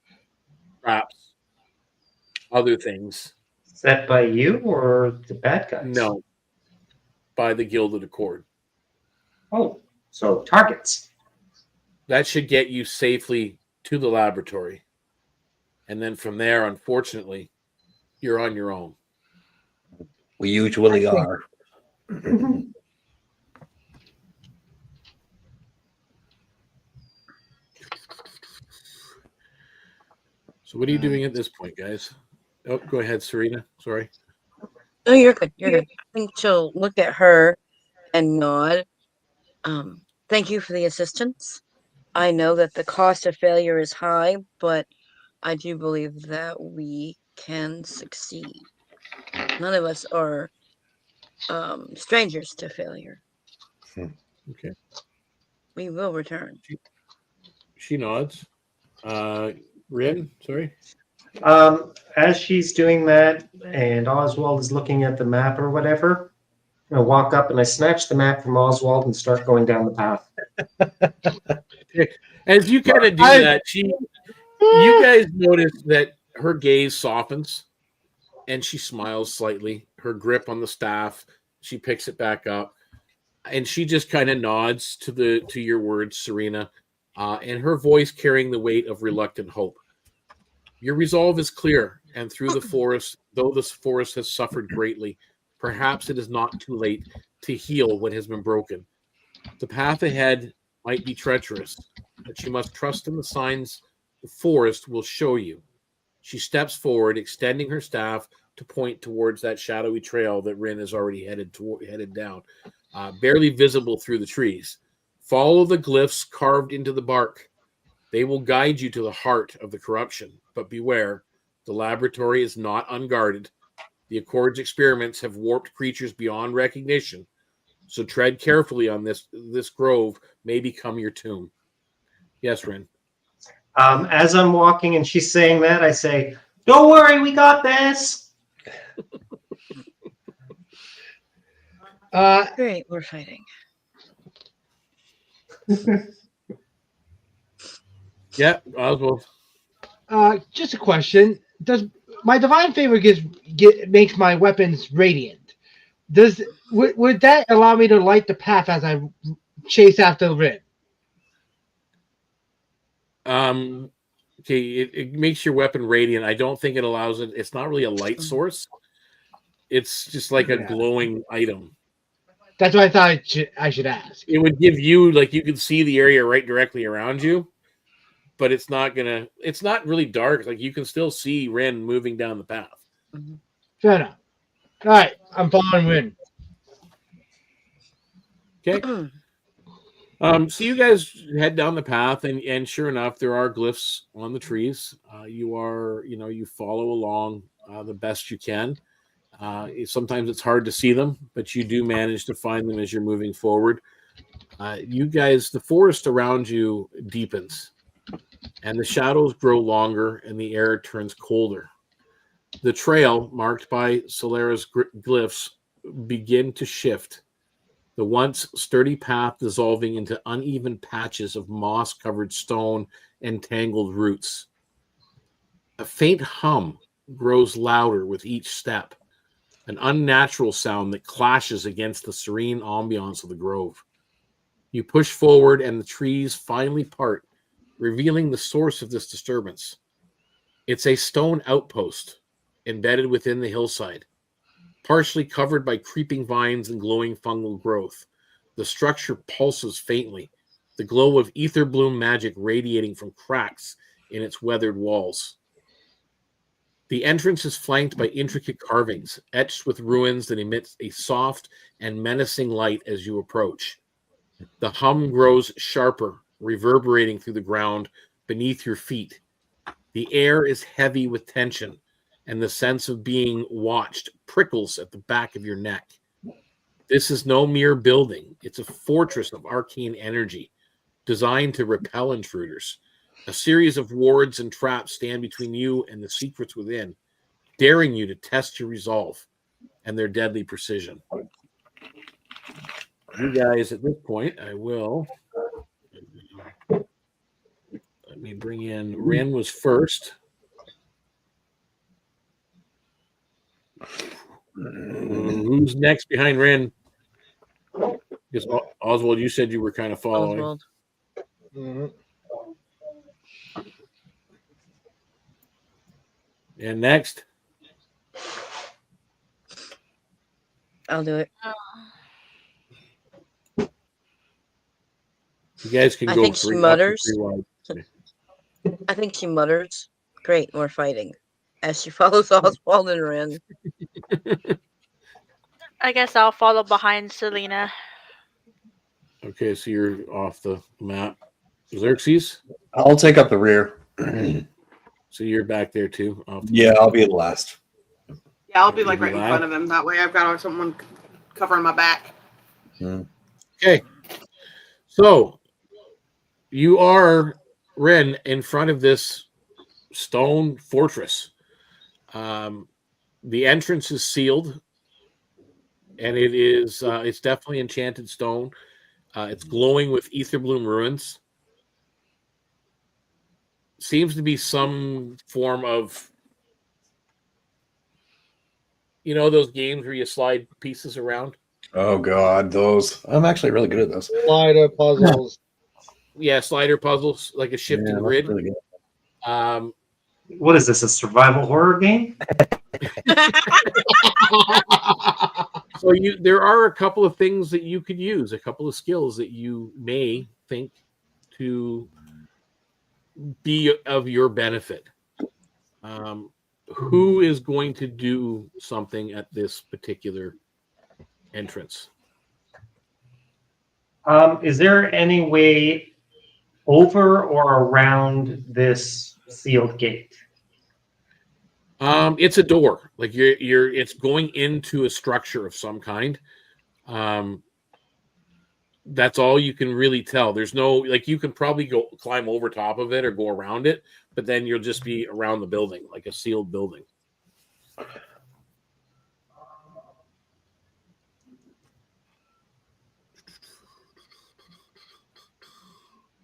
traps, other things. Set by you or the bad guys? No, by the Gilded Accord. Oh, so targets. That should get you safely to the laboratory. And then from there, unfortunately, you're on your own. We usually are. So what are you doing at this point, guys? Oh, go ahead, Serena. Sorry. No, you're good. You're good. I think she'll look at her and nod. Thank you for the assistance. I know that the cost of failure is high, but I do believe that we can succeed. None of us are strangers to failure. Okay. We will return. She nods. Rin, sorry. As she's doing that, and Oswald is looking at the map or whatever, I walk up and I snatch the map from Oswald and start going down the path. As you kind of do that, you guys notice that her gaze softens and she smiles slightly. Her grip on the staff, she picks it back up, and she just kind of nods to your words, Serena, and her voice carrying the weight of reluctant hope. Your resolve is clear, and through the forest, though this forest has suffered greatly, perhaps it is not too late to heal what has been broken. The path ahead might be treacherous, but you must trust in the signs the forest will show you. She steps forward, extending her staff to point towards that shadowy trail that Rin is already headed down, barely visible through the trees. Follow the glyphs carved into the bark. They will guide you to the heart of the corruption. But beware, the laboratory is not unguarded. The Accord's experiments have warped creatures beyond recognition, so tread carefully on this. This grove may become your tomb. Yes, Rin. As I'm walking and she's saying that, I say, "Don't worry, we got this." Great, we're fighting. Yeah, Oswald. Just a question. Does my divine favor makes my weapons radiant? Would that allow me to light the path as I chase after Rin? Okay, it makes your weapon radiant. I don't think it allows it. It's not really a light source. It's just like a glowing item. That's what I thought I should ask. It would give you, like, you can see the area right directly around you, but it's not really dark. Like, you can still see Rin moving down the path. Fair enough. All right, I'm following Rin. Okay. So you guys head down the path, and sure enough, there are glyphs on the trees. You follow along the best you can. Sometimes it's hard to see them, but you do manage to find them as you're moving forward. The forest around you deepens, and the shadows grow longer, and the air turns colder. The trail marked by Solera's glyphs begin to shift, the once sturdy path dissolving into uneven patches of moss-covered stone and tangled roots. A faint hum grows louder with each step, an unnatural sound that clashes against the serene ambiance of the grove. You push forward, and the trees finally part, revealing the source of this disturbance. It's a stone outpost embedded within the hillside, partially covered by creeping vines and glowing fungal growth. The structure pulses faintly, the glow of Etherbloom magic radiating from cracks in its weathered walls. The entrance is flanked by intricate carvings, etched with ruins that emit a soft and menacing light as you approach. The hum grows sharper, reverberating through the ground beneath your feet. The air is heavy with tension, and the sense of being watched prickles at the back of your neck. This is no mere building. It's a fortress of arcane energy, designed to repel intruders. A series of wards and traps stand between you and the secrets within, daring you to test your resolve and their deadly precision. You guys, at this point, I will... Let me bring in... Rin was first. Who's next behind Rin? Because Oswald, you said you were kind of following. Oswald. Mm-hmm. And next? I'll do it. You guys can I go think she three up mutters. and 3 wide. I think she mutters, "Great, we're fighting," as she follows Oswald and Rin. I guess I'll follow behind Selena. Okay, so you're off the map. Xerxes? I'll take up the rear. So you're back there too? Yeah, I'll be the last. Yeah, I'll be like Maybe right in loud. front of him. That way I've got someone covering my back. Okay. So you are, Rin, in front of this stone fortress. The entrance is sealed, and it's definitely enchanted stone. It's glowing with Etherbloom ruins. Seems to be some form of, those games where you slide pieces around. Oh God, those! I'm actually really good at those. Slider puzzles. Yeah, slider puzzles, like a shifting grid. Really good. What is this, a survival horror game? So there are a couple of things that you could use, a couple of skills that you may think to be of your benefit. who is going to do something at this particular entrance? Is there any way over or around this sealed gate? It's a door. Like it's going into a structure of some kind. That's all you can really tell. There's no, like, you can probably go climb over top of it or go around it, but then you'll just be around the building, like a sealed building.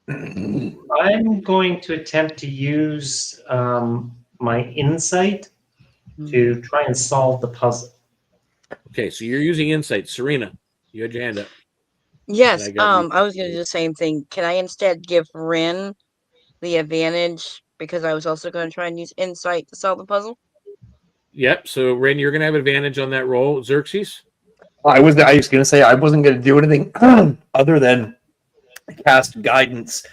I'm going to attempt to use my insight to try and solve the puzzle. Okay, so you're using insight. Serena, you had your hand up. Yes, I I was gonna do the same thing. Can I instead give Rin the advantage because I was also gonna try and use insight to solve the puzzle? Yep, so Ren, you're gonna have advantage on that roll. Xerxes? I was gonna say I wasn't gonna do anything other than cast guidance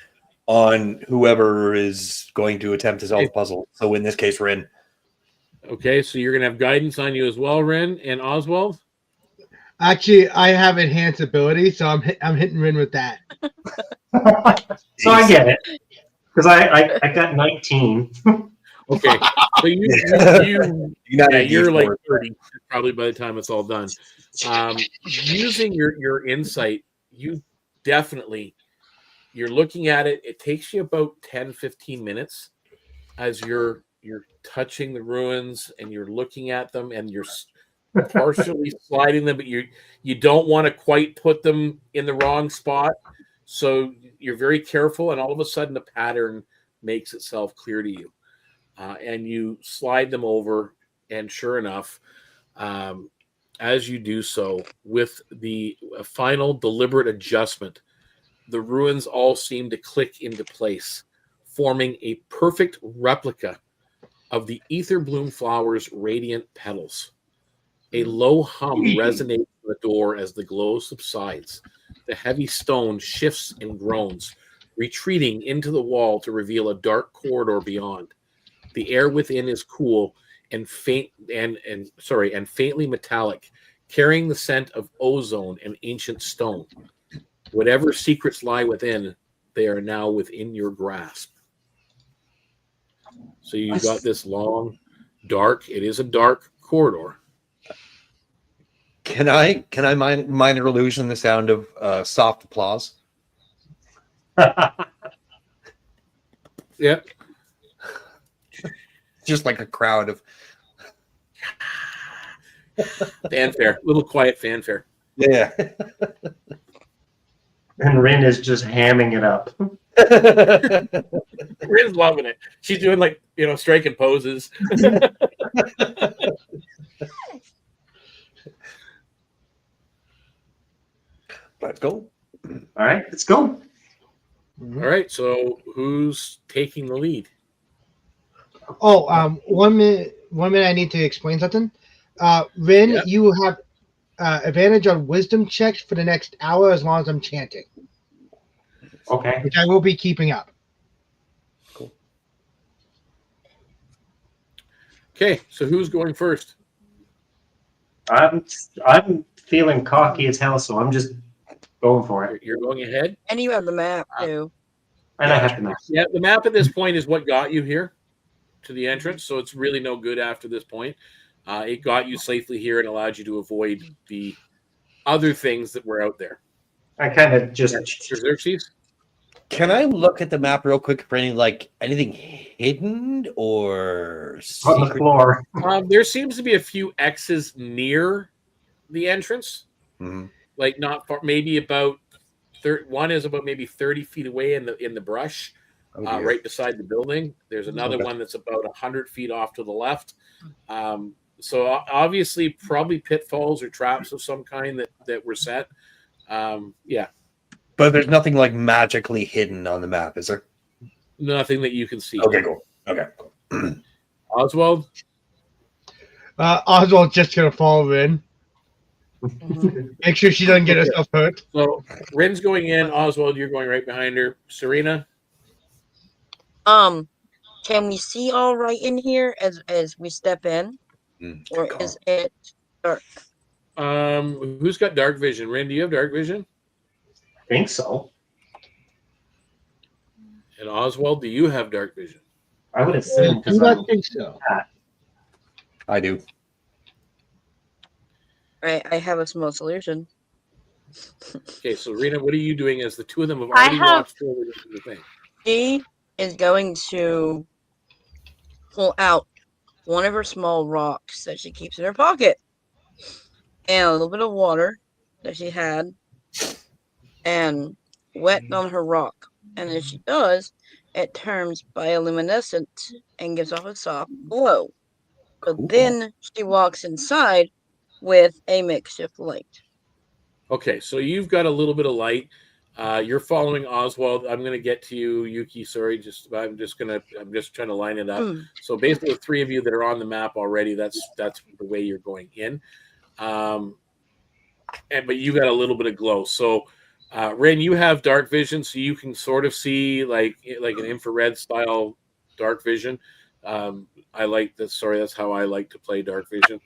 on whoever is going to attempt to solve the puzzle. So in this case, Rin. Okay, so you're gonna have guidance on you as well, Ren. And Oswald? Actually, I have enhanced ability, so I'm hitting Rin with that. So I get it. Because I got 19. Okay, so you're like 30 probably by the time it's all done. Using your insight, you're looking at it. It takes you about 10-15 minutes as you're touching the ruins and you're looking at them and you're partially sliding them, but you don't want to quite put them in the wrong spot. So you're very careful, and all of a sudden a pattern makes itself clear to you. And you slide them over, and sure enough, as you do so, with the final deliberate adjustment, the ruins all seem to click into place, forming a perfect replica of the Etherbloom flower's radiant petals. A low hum resonates in the door as the glow subsides. The heavy stone shifts and groans, retreating into the wall to reveal a dark corridor beyond. The air within is cool and faintly metallic, carrying the scent of ozone and ancient stone. Whatever secrets lie within, they are now within your grasp. So you've got this long, dark, it is a dark corridor. Can I minor illusion the sound of soft applause? Yep. Just like a crowd of fanfare, little quiet fanfare. Yeah. And Rin is just hamming it up. Rin's loving it. She's doing striking poses. Let's go. All right, let's go. All right, so who's taking the lead? Oh, 1 minute. 1 minute. I need to explain something. Rin, Yep. you have advantage on wisdom checks for the next hour as long as I'm chanting, Okay. which I will be keeping up. Cool. Okay, so who's going first? I'm feeling cocky as hell, so I'm just going for it. You're going ahead? And you have the map too. And I have to know. Yeah, the map at this point is what got you here to the entrance, so it's really no good after this point. It got you safely here and allowed you to avoid the other things that were out there. I kind of just... Xerxes? Can I look at the map real quick for anything hidden or on the secret? floor. There seems to be a few X's near the entrance. Mhm. Like not far, maybe about one is about maybe 30 feet away in the brush, Oh, dear. right beside the building. There's another Okay. one that's about 100 feet off to the left. So obviously probably pitfalls or traps of some kind that were set. Yeah, But there's nothing magically hidden on the map, is there? nothing that you can see. Okay, cool. Okay. Oswald? Oswald's just gonna follow Rin. Make sure she doesn't get herself hurt. So Rin's going in. Oswald, you're going right behind her. Serena? Can we see all right in here as we step in, or is it dark? Who's got dark vision? Ren, do you have dark vision? I think so. And Oswald, do you have dark vision? I would assume I because do not think so. I do. I have a small solution. Okay, so Rena, what are you doing as the two of them have I already have- walked forward into the thing? She is going to pull out one of her small rocks that she keeps in her pocket, and a little bit of water that she had, and wet on her rock. And as she does, it turns bioluminescent and gives off a soft glow. So then she walks inside with a makeshift light. Okay, so you've got a little bit of light. You're following Oswald. I'm going to get to you, Yuki. Sorry, I'm just trying to line it up. So basically, the three of you that are on the map already, that's the way you're going in. But you got a little bit of glow. So, Ren, you have dark vision, so you can sort of see like an infrared style dark vision. I like this. Sorry, that's how I like to play dark vision.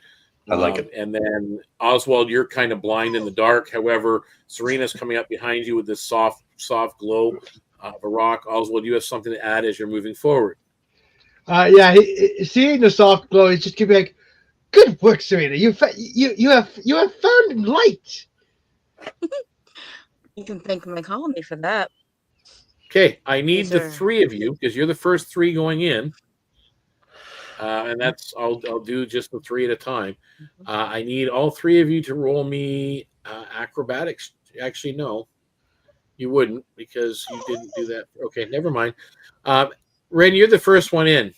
I like it. And then Oswald, you're kind of blind in the dark. However, Serena's coming up behind you with this soft glow of a rock. Oswald, you have something to add as you're moving forward. Yeah, seeing the soft glow, he's just gonna be like, "Good work, Serena. You have found light." You can thank my colony for that. Okay, I need Yes, the sir. three of you because you're the first three going in. And that's I'll do just the three at a time. I need all three of you to roll me acrobatics. Actually, no, you wouldn't because you didn't do that. Okay, never mind. Ren, you're the first one in.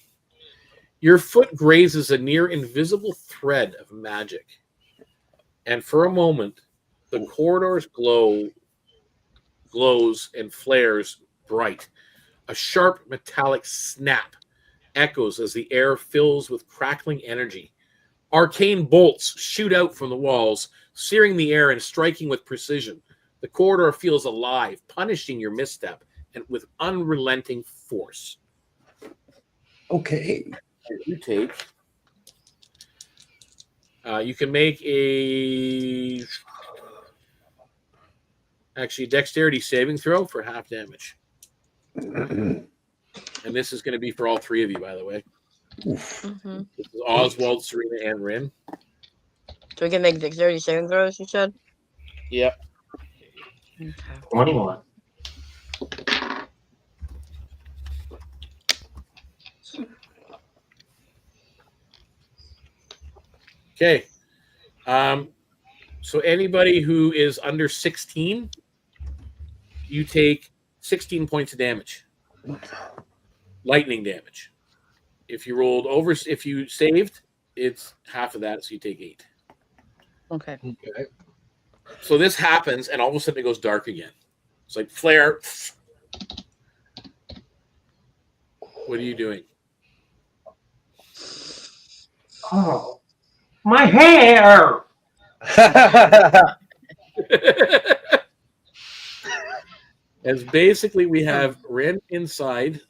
Your foot grazes a near invisible thread of magic, and for a moment, the corridors glows and flares bright. A sharp metallic snap echoes as the air fills with crackling energy. Arcane bolts shoot out from the walls, searing the air and striking with precision. The corridor feels alive, punishing your misstep and with unrelenting force. Okay. You take. You can make a dexterity saving throw for half damage. And this is going to be for all three of you, by the way. Mm-hmm. This is Oswald, Serena, and Rin. So we can make dexterity saving throws, you said? Yep. Okay. 21. Okay. So anybody who is under 16, you take 16 points of damage. Lightning damage. If you saved, it's half of that, so you take 8. Okay. So this happens, and all of a sudden it goes dark again. It's like flare. What are you doing? Oh, my hair! As basically we have Ren inside,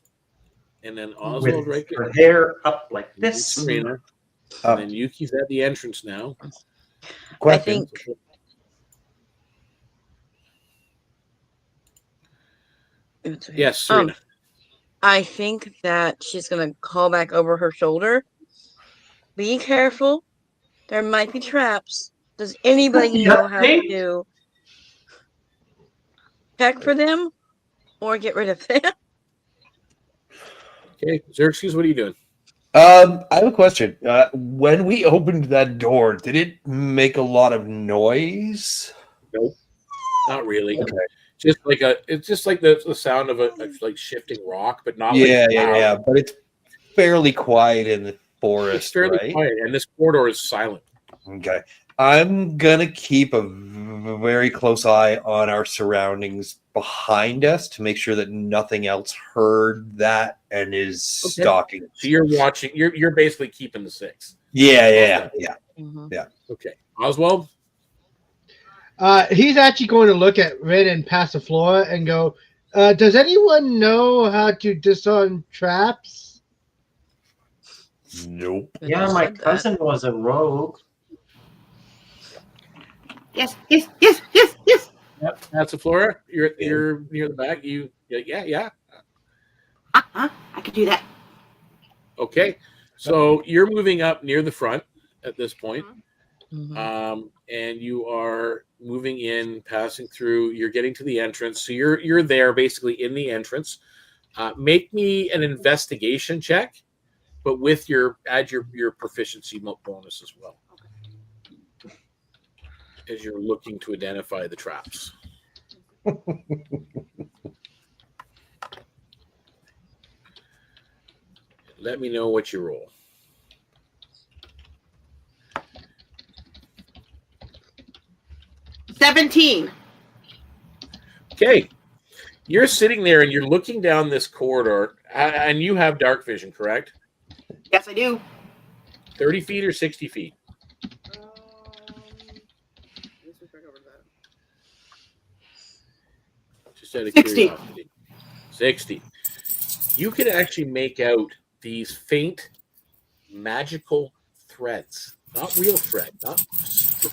and then Oswald With right her there. hair up like this. Serena. And then Yuki's at the entrance now. I think Yes, Serena. I think that she's gonna call back over her shoulder. Be careful. There might be traps. Does anybody know how to check for them or get rid of them? Okay, Xerxes, what are you doing? I have a question. When we opened that door, did it make a lot of noise? Nope, not really. Okay. It's just like the sound of a like shifting rock, but not Yeah, like loud. yeah. But it's fairly quiet in the forest, It's fairly right? quiet, and this corridor is silent. Okay. I'm gonna keep a very close eye on our surroundings behind us to make sure that nothing else heard that and is stalking. So you're watching. You're basically keeping the 6. Yeah. Mm-hmm. Okay, Oswald. He's actually going to look at Red and Passiflora and go, "Does anyone know how to disarm traps?" Nope. Yeah, my cousin was a rogue. Yes, yes, yes, yes, yes. Yep, that's a Flora. You're near the back. Yeah. I could do that. Okay, so you're moving up near the front at this point. And you are moving in, passing through. You're getting to the entrance, so you're there basically in the entrance. Make me an investigation check, but with add your proficiency bonus as well, as you're looking to identify the traps. Let me know what you roll. $17. Okay. You're sitting there and you're looking down this corridor, and you have dark vision, correct? Yes, I do. 30 feet or 60 feet? Just out of 60. curiosity. 60. You can actually make out these faint magical threads. Not real thread, not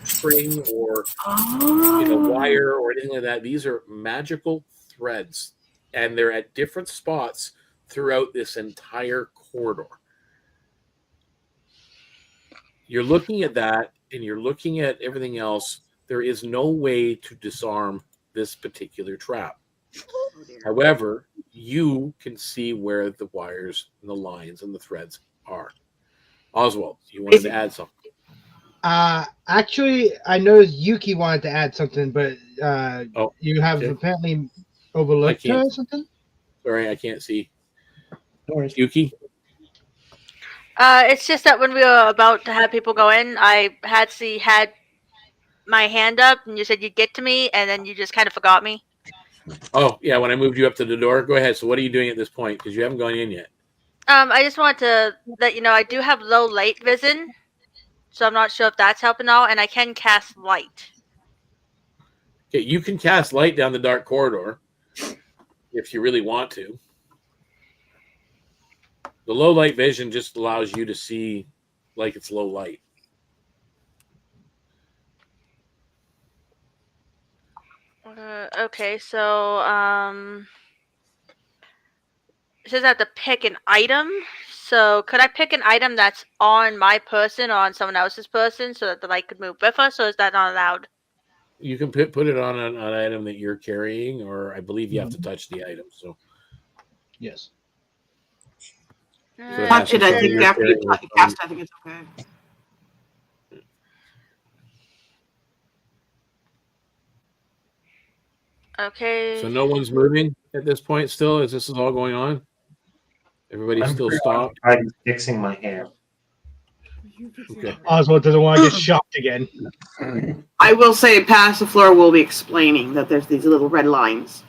string or wire or anything like that. These are magical threads, and they're at different spots throughout this entire corridor. You're looking at that, and you're looking at everything else. There is no way to disarm this particular trap. However, you can see where the wires and the lines and the threads are. Oswald, you wanted to add something? Actually, I know Yuki wanted to add something, but you have apparently overlooked her or something? Sorry, I can't see. No worries. Yuki? It's just that when we were about to have people go in, I had my hand up, and you said you'd get to me, and then you just kind of forgot me. Oh, yeah, when I moved you up to the door. Go ahead. So what are you doing at this point? Because you haven't gone in yet. I just wanted to let you know I do have low light vision, so I'm not sure if that's helping out, and I can cast light. Okay, you can cast light down the dark corridor if you really want to. The low light vision just allows you to see like it's low light. Okay, so it says I have to pick an item. So could I pick an item that's on my person or on someone else's person so that the light could move with us, or is that not allowed? You can put it on an item that you're carrying, or I believe you have to touch the item. So yes. Touch it, I think after you cast, I think it's okay. Okay. So no one's moving at this point still, as this is all going on? Everybody's still stopped? I'm fixing my hair. Okay. Oswald doesn't want to get shocked again. I will say Passiflora will be explaining that there's these little red lines.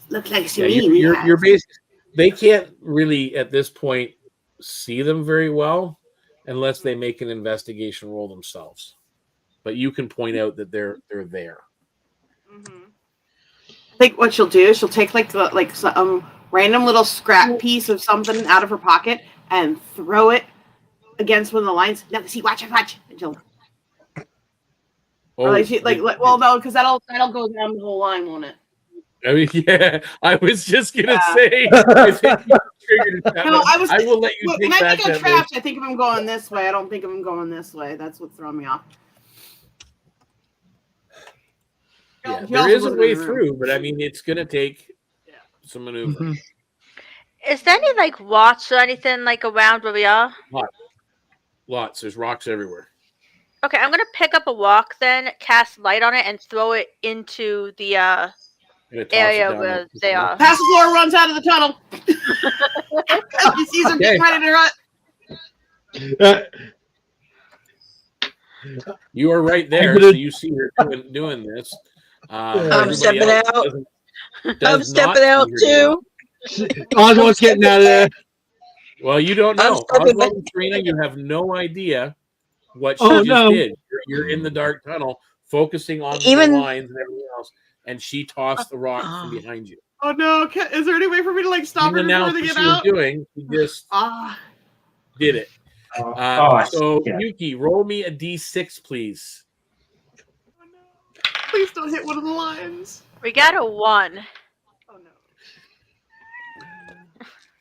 Look like you're basically, they can't really at this point see them very well unless they make an investigation roll themselves. But you can point out that they're there. Mm-hmm. I think what she'll do is she'll take like some random little scrap piece of something out of her pocket and throw it against one of the lines. Now, see, watch. And she'll. Oh, or well, no, because that'll go down the whole line, won't it? I mean, yeah, I was just gonna say. I think you triggered that. No, I will let you take when back I think that of traps, I think of them going this way. I don't think of them going this way. That's what's throwing me off. Yeah, there is a way through, but I mean, it's gonna take some maneuvering. Mm-hmm. Is there any like rocks or anything like around where we are? Lots. There's rocks everywhere. Okay, I'm gonna pick up a rock, then cast light on it and throw it into the area where they are. Passiflora runs out of the tunnel. He sees him getting ready to run. You are right there, so you see her doing this. I'm stepping out. I'm stepping out too. Oswald's getting out of there. Well, you don't know. Oswald and Serena, you have no idea what she just did. You're in the dark tunnel, focusing on the lines and everything else, and she tossed the rock from behind you. Oh no! Is there any way for me to stop her before they get out? Doing, she just Did it. So, yeah. Yuki, roll me a d6, please. Please don't hit one of the lions. We got a 1. Oh no.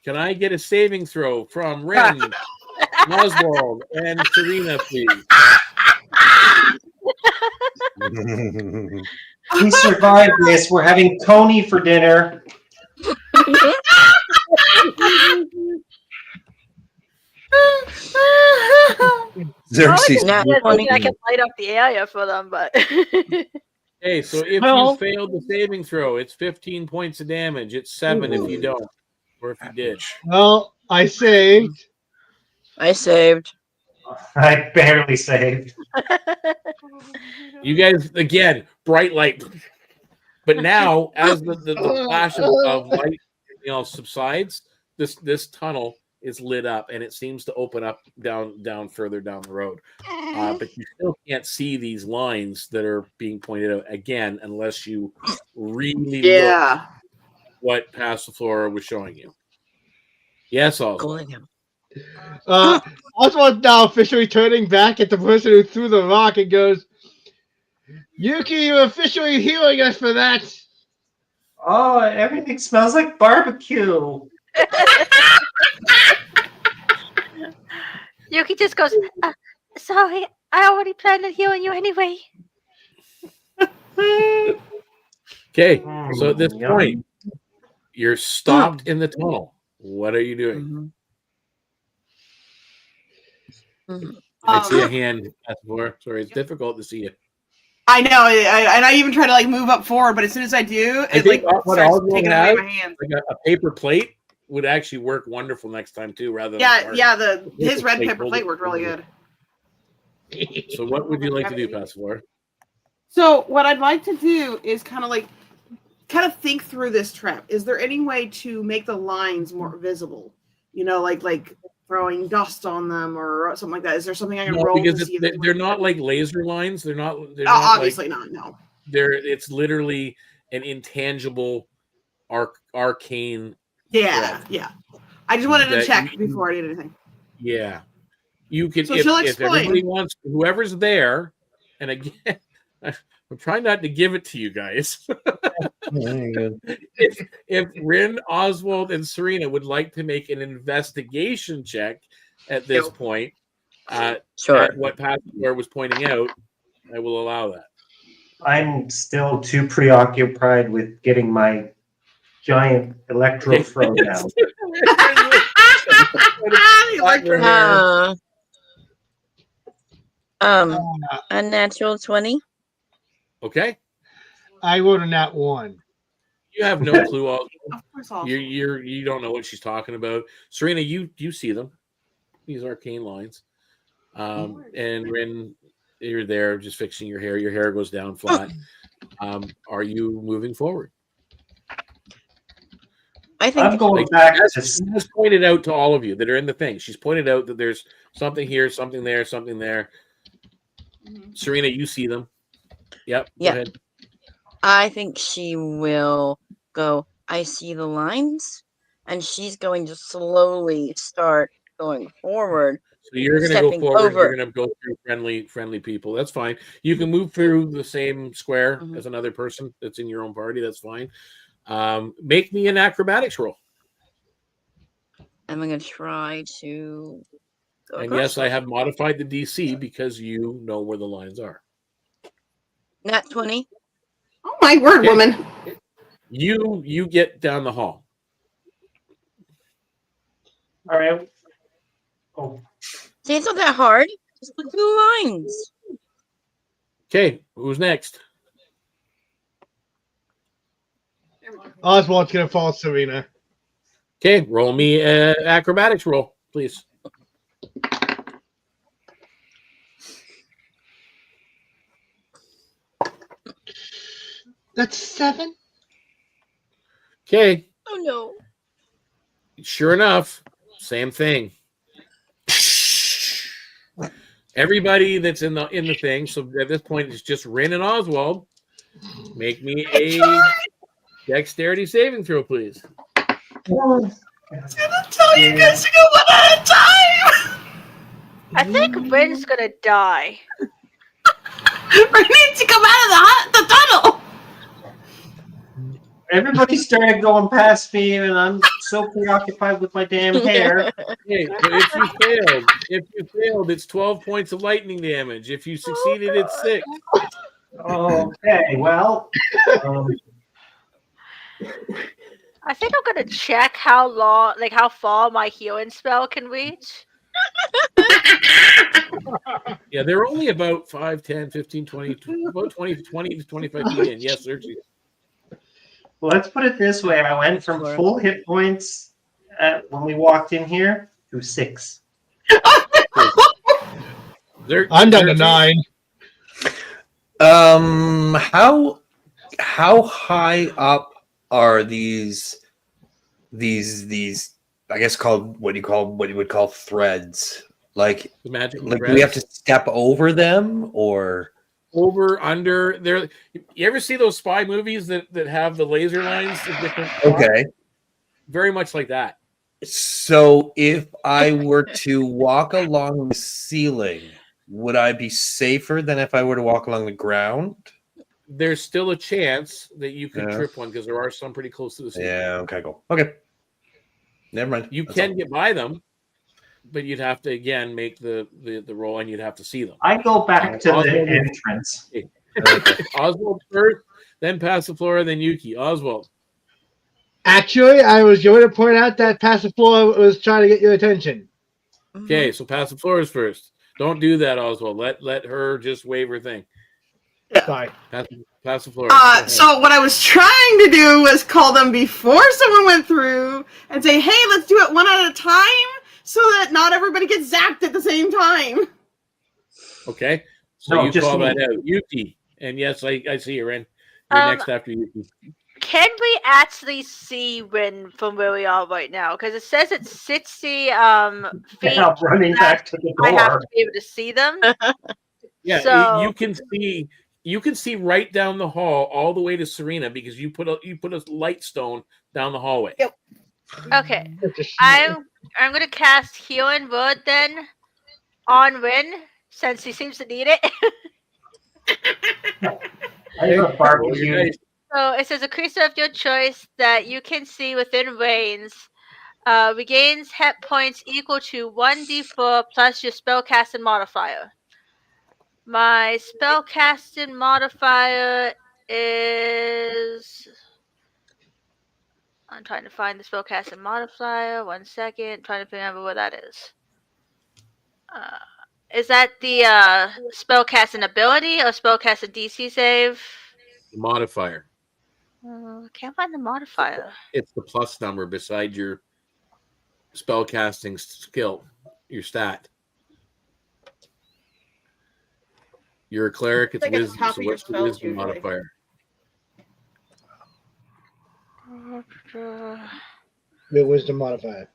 Can I get a saving throw from Ren, Oswald, and Serena, please? We survived this. We're having Coney for dinner. Xerxes. Nat I 20. can light up the area for them, but Hey, so if Well- you failed the saving throw, it's 15 points of damage. It's 7 if you don't, or if you did. Well, I saved. I saved. I barely saved. You guys, again, bright light. But now, as the flash of light subsides, this tunnel is lit up, and it seems to open up down further down the road. But you still can't see these lines that are being pointed out again, unless you really look what Passiflora was showing you. Yes, Oswald. Calling him. Oswald now officially turning back at the person who threw the rock and goes, Yuki, you're officially healing us for that. Oh, everything smells like barbecue. Yuki just goes, sorry, I already planned on healing you anyway. Okay, so at this Yum. point, you're stopped in the tunnel. What are you doing? I see a hand. Sorry, it's difficult to see you. I know, and I even try to like move up forward, but as soon as I do, it like what starts Oswald taking away my hands. like a paper plate would actually work wonderful next time too, rather than his red paper plate worked really good. So what would you like to do, Passiflora? So what I'd like to do is kind of think through this trap. Is there any way to make the lines more visible? You know, like throwing dust on them or something like that. Is there something I can roll? Because to see they're not like laser lines. They're not. Obviously not. No. It's literally an intangible, arcane. Yeah. I just wanted to check before I did anything. Yeah, you could. So if she'll everybody explain. wants, whoever's there, and again, I'm trying not to give it to you guys. If Rin, Oswald, and Serena would like to make an investigation check at this point, Sure. at what Passiflora was pointing out, I will allow that. I'm still too preoccupied with getting my giant electro throw down. A natural 20. Okay. I rolled a nat 1. You have no clue. Of course, I'll- You don't know what she's talking about. Serena, you see them. These arcane lines. And Rin, you're there just fixing your hair. Your hair goes down flat. Are you moving forward? I think I'm going back to She has pointed out to all of you that are in the thing. She's pointed out that there's something here, something there, something there. Serena, you see them. Yep. Yeah. Go ahead. I think she will go, I see the lines, and she's going to slowly start going forward. So you're going to go stepping forward. over. You're going to go through friendly people. That's fine. You can move through the same square as another person that's in your own party. That's fine. Make me an acrobatics roll. I'm going to try to go And across. yes, I have modified the DC because you know where the lines are. Nat 20. Oh my word, Okay. woman! You get down the hall. All right. Oh, See, it's not that hard. Just look through the lines. Okay, who's next? Oswald's gonna follow Serena. Okay, roll me an acrobatics roll, please. That's 7. Okay, Oh no. sure enough, same thing. Everybody that's in the thing. So at this point, it's just Rin and Oswald. Make me a dexterity saving throw, please. I'm gonna tell you guys to go one at a time. I think Rin's gonna die. We need to come out of the tunnel. Everybody started going past me, and I'm so preoccupied with my damn hair. Okay, so if you failed, it's 12 points of lightning damage. If you succeeded, it's 6. Okay, well, I think I'm gonna check how far my healing spell can reach. Yeah, they're only about 5, 10, 15, 20, about 20 to 25 feet in. Yes, certainly. well, let's put it this way. I went from full hit points when we walked in here to 6. I'm down to 9. How high up are these I guess called what you would call threads? Like The magic do we have to step over them or over, under there? You ever see those spy movies that have the laser lines of different spots? okay? Very much like that. So if I were to walk along the ceiling, would I be safer than if I were to walk along the ground? There's still a chance that you could Yeah. trip one because there are some pretty close to the ceiling. Yeah, okay, cool. Okay. Never mind. You That's can all. get by them, but you'd have to again make the roll, and you'd have to see them. I go back to the entrance. Oswald first, then Passiflora, then Yuki. Oswald. Actually, I was going to point out that Passiflora was trying to get your attention. Okay, so Passiflora's first. Don't do that, Oswald. Let her just wave her thing. Sorry. Passiflora. So what I was trying to do was call them before someone went through and say, "Hey, let's do it one at a time, so that not everybody gets zapped at the same time." Okay, so No, you just call me. that out, Yuki. And yes, I see you, Ren. You're next after Yuki. Can we actually see Rin from where we are right now? Because it says it's 60 feet. And I'm running back to the I have door. to be able to see them. Yeah, So- you can see. You can see right down the hall all the way to Serena because you put a light stone down the hallway. Yep. Okay, I'm gonna cast Healing Word then on Rin since he seems to need it. I have a Roll barbecue. your dice. So it says a creature of your choice that you can see within range regains hit points equal to 1d4 plus your spellcasting modifier. My spellcasting modifier is... I'm trying to find the spellcasting modifier. 1 second. Trying to remember what that is. Is that the spellcasting ability or spellcasting DC save? Modifier. Can't find the modifier. It's the plus number beside your spellcasting skill, your stat. You're a cleric. It's Like at the wisdom. top So of your what's the spells wisdom usually. modifier? Your wisdom modifier.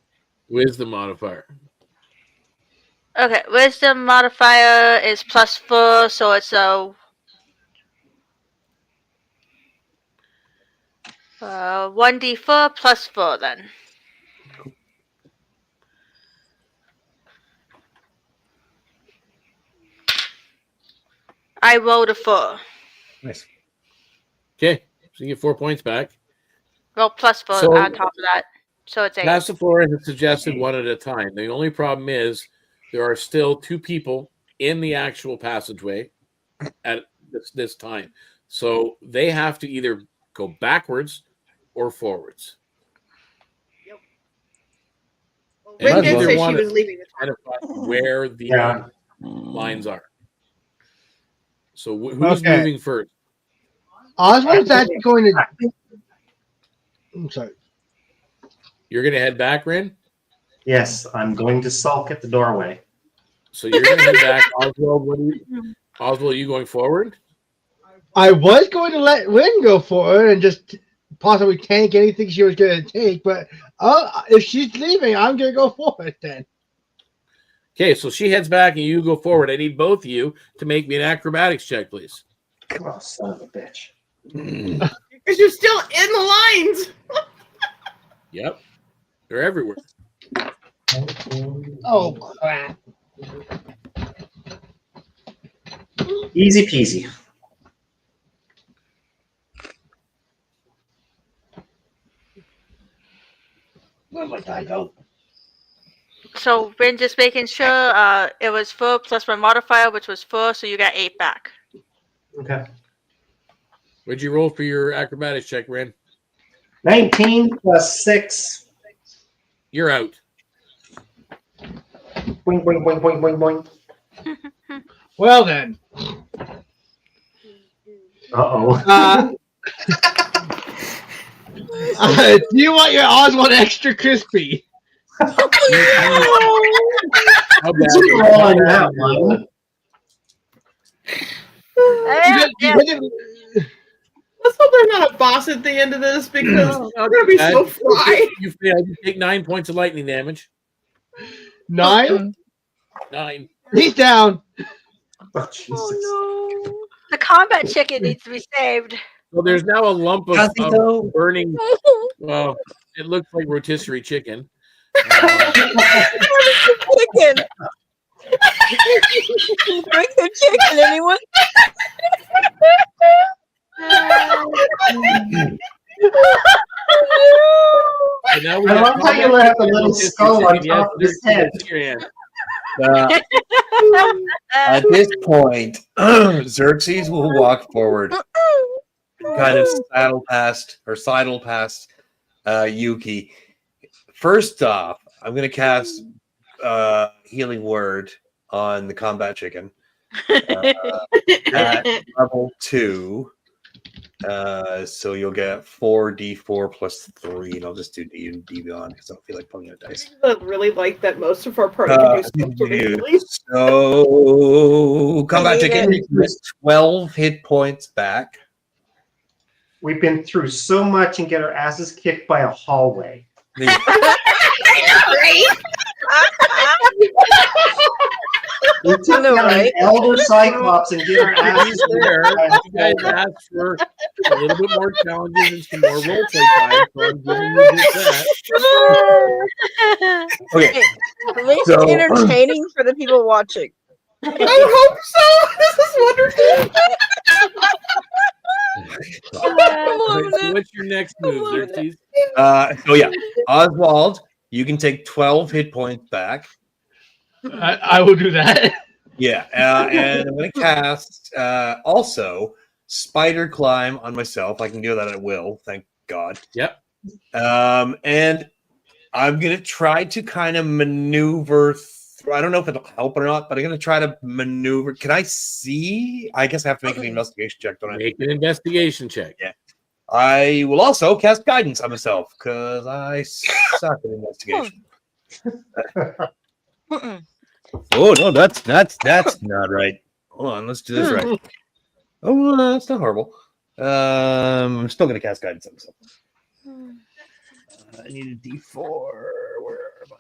Wisdom modifier. Okay, wisdom modifier is +4, so it's a 1d4 +4 then. I rolled a 4. Nice. Okay, so you get 4 points back. Well, +4 So- on top of that, so it's 8. Passiflora has suggested one at a time. The only problem is there are still 2 people in the actual passageway at this time. So they have to either go backwards or forwards. And Rin did neither say one she was leaving the tunnel. identify where the Yeah. lines are. So who's Okay. moving first? Oswald's actually going to. I'm sorry. You're going to head back, Rin? Yes, I'm going to sulk at the doorway. So you're going to head back. Oswald, are you going forward? I was going to let Lynn go forward and just possibly tank anything she was going to take, but if she's leaving, I'm going to go forward then. Okay, so she heads back and you go forward. I need both of you to make me an acrobatics check, please. Oh, son of a bitch. Because you're still in the lines. Yep. They're everywhere. Oh, crap. Easy peasy. Where my die go? So Rin, just making sure it was 4 plus my modifier, which was 4, so you got 8 back. Okay. What'd you roll for your acrobatics check, Ren? 19 plus 6. You're out. Boing, boing, boing, boing, boing, boing. Well then. Uh-oh. Do you want your Oswald extra crispy? How bad? Roll on that one. Let's hope there's not a boss at the end of this because we're gonna be so fly. You failed. You take 9 points of lightning damage. 9? 9. He's down. Oh, Jesus. Oh no! The combat chicken needs to be saved. Well, there's now a lump of Casito. burning. Well, it looks like rotisserie chicken. Chicken. Bring the chicken, anyone? And now we I have love how you combat have the chicken, little rotisserie skull on chicken. Yes, top of his there's head. your hand. At this point, Xerxes will walk forward, kind of sidle past Yuki. First off, I'm going to cast Healing Word on the combat chicken at level 2. So you'll get 4d4 plus 3, and I'll just do D and D beyond because I don't feel like pulling out dice. I really like that most of our party can do stuff sort of easily. So combat chicken, you get 12 hit points back. We've been through so much and get our asses kicked by a hallway. We took down an elder cyclops and get our asses There, kicked. you guys asked for a little bit more challenges and some more roleplay time, so I'm giving you just that. Okay, At least So- entertaining for the people watching. I hope so. This is wonderful. Okay, so what's your next move, Xerxes? so yeah, Oswald, you can take 12 hit points back. I will do that. Yeah, and I'm going to cast also Spider Climb on myself. I can do that at will, thank God. Yep. And I'm going to try to kind of maneuver through. I don't know if it'll help or not, but I'm going to try to maneuver. Can I see? I guess I have to make an investigation check, don't I? Make an investigation check. Yeah. I will also cast Guidance on myself because I suck at investigation. Oh no, that's not right. Hold on, let's do this right. Oh, no, that's not horrible. I'm still gonna cast Guidance on myself. I need a D4. Where am I?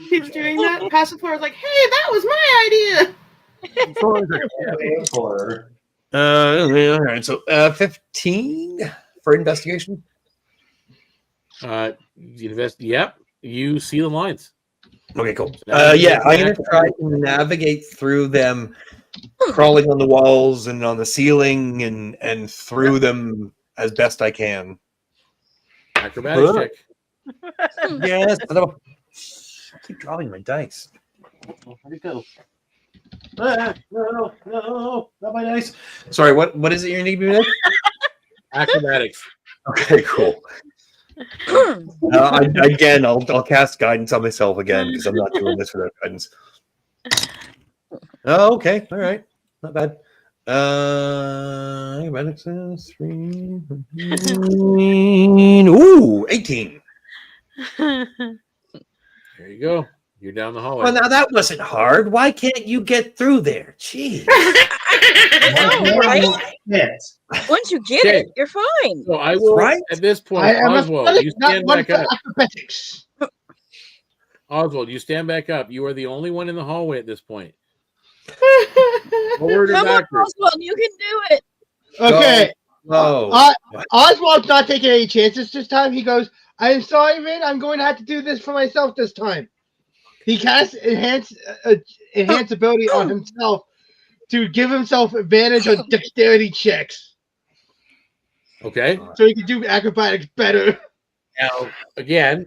Keeps doing that. Passive player is like, hey, that was my idea. All right, so 15 for investigation. Yep. You see the lines. Okay, cool. So now Yeah, I'm you gonna try to navigate through them, crawling on the walls and on the ceiling, and through them as best I can. Acrobatics check. Yes, I keep dropping my dice. Where'd it go? No, not my dice. Sorry, what is it you need me to do? Acrobatics. Okay, cool. Again, I'll cast Guidance on myself again because I'm not doing this without guidance. Oh, okay, all right, not bad. Acrobatics is 3. Ooh, 18. There you go. You're down the hallway. Well, now that wasn't hard. Why can't you get through there? Jeez. Yes. Once you get it, you're fine. So I will, Right? at this point, I am Oswald, you not stand one back for up. acrobatics. Oswald, you stand back up. You are the only one in the hallway at this point. Forward or Come on, backwards? Oswald, you can do it. Okay. Whoa. Oswald's not taking any chances this time. He goes, I'm sorry, Vin. I'm going to have to do this for myself this time. he casts enhance ability on himself to give himself advantage on dexterity checks, Okay. so he can do acrobatics better. Now, again,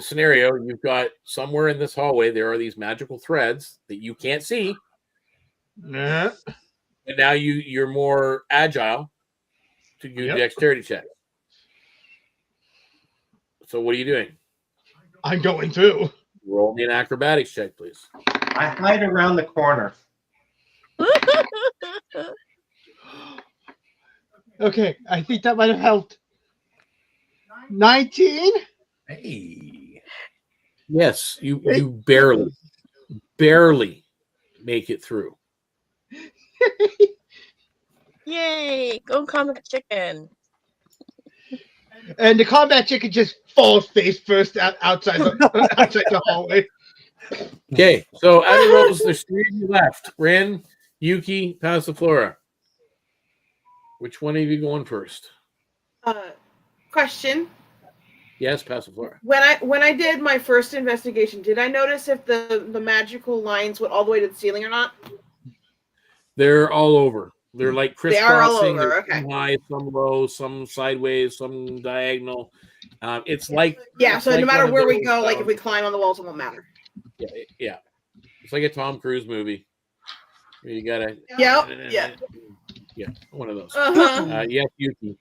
scenario, you've got somewhere in this hallway, there are these magical threads that you can't see. Nah. And now you're more agile to do dexterity check. So what are you doing? I'm going through. Roll me an acrobatics check, please. I hide around the corner. Okay, I think that might have helped. 19? Hey. Yes, you barely make it through. Yay! Go combat chicken. And the combat chicken just falls face first outside the hallway. Okay, so out of those, there's 3 of you left. Rin, Yuki, Passiflora. Which one of you going first? Question. Yes, Passiflora. When I did my first investigation, did I notice if the magical lines went all the way to the ceiling or not? They're all over. They're like crisscrossing. They are all over. Okay. Some high, some low, some sideways, some diagonal. It's like so no matter where we go, like if we climb on the walls, it won't matter. Yeah. It's like a Tom Cruise movie. You gotta. Yeah, one of those. Yes, Yuki.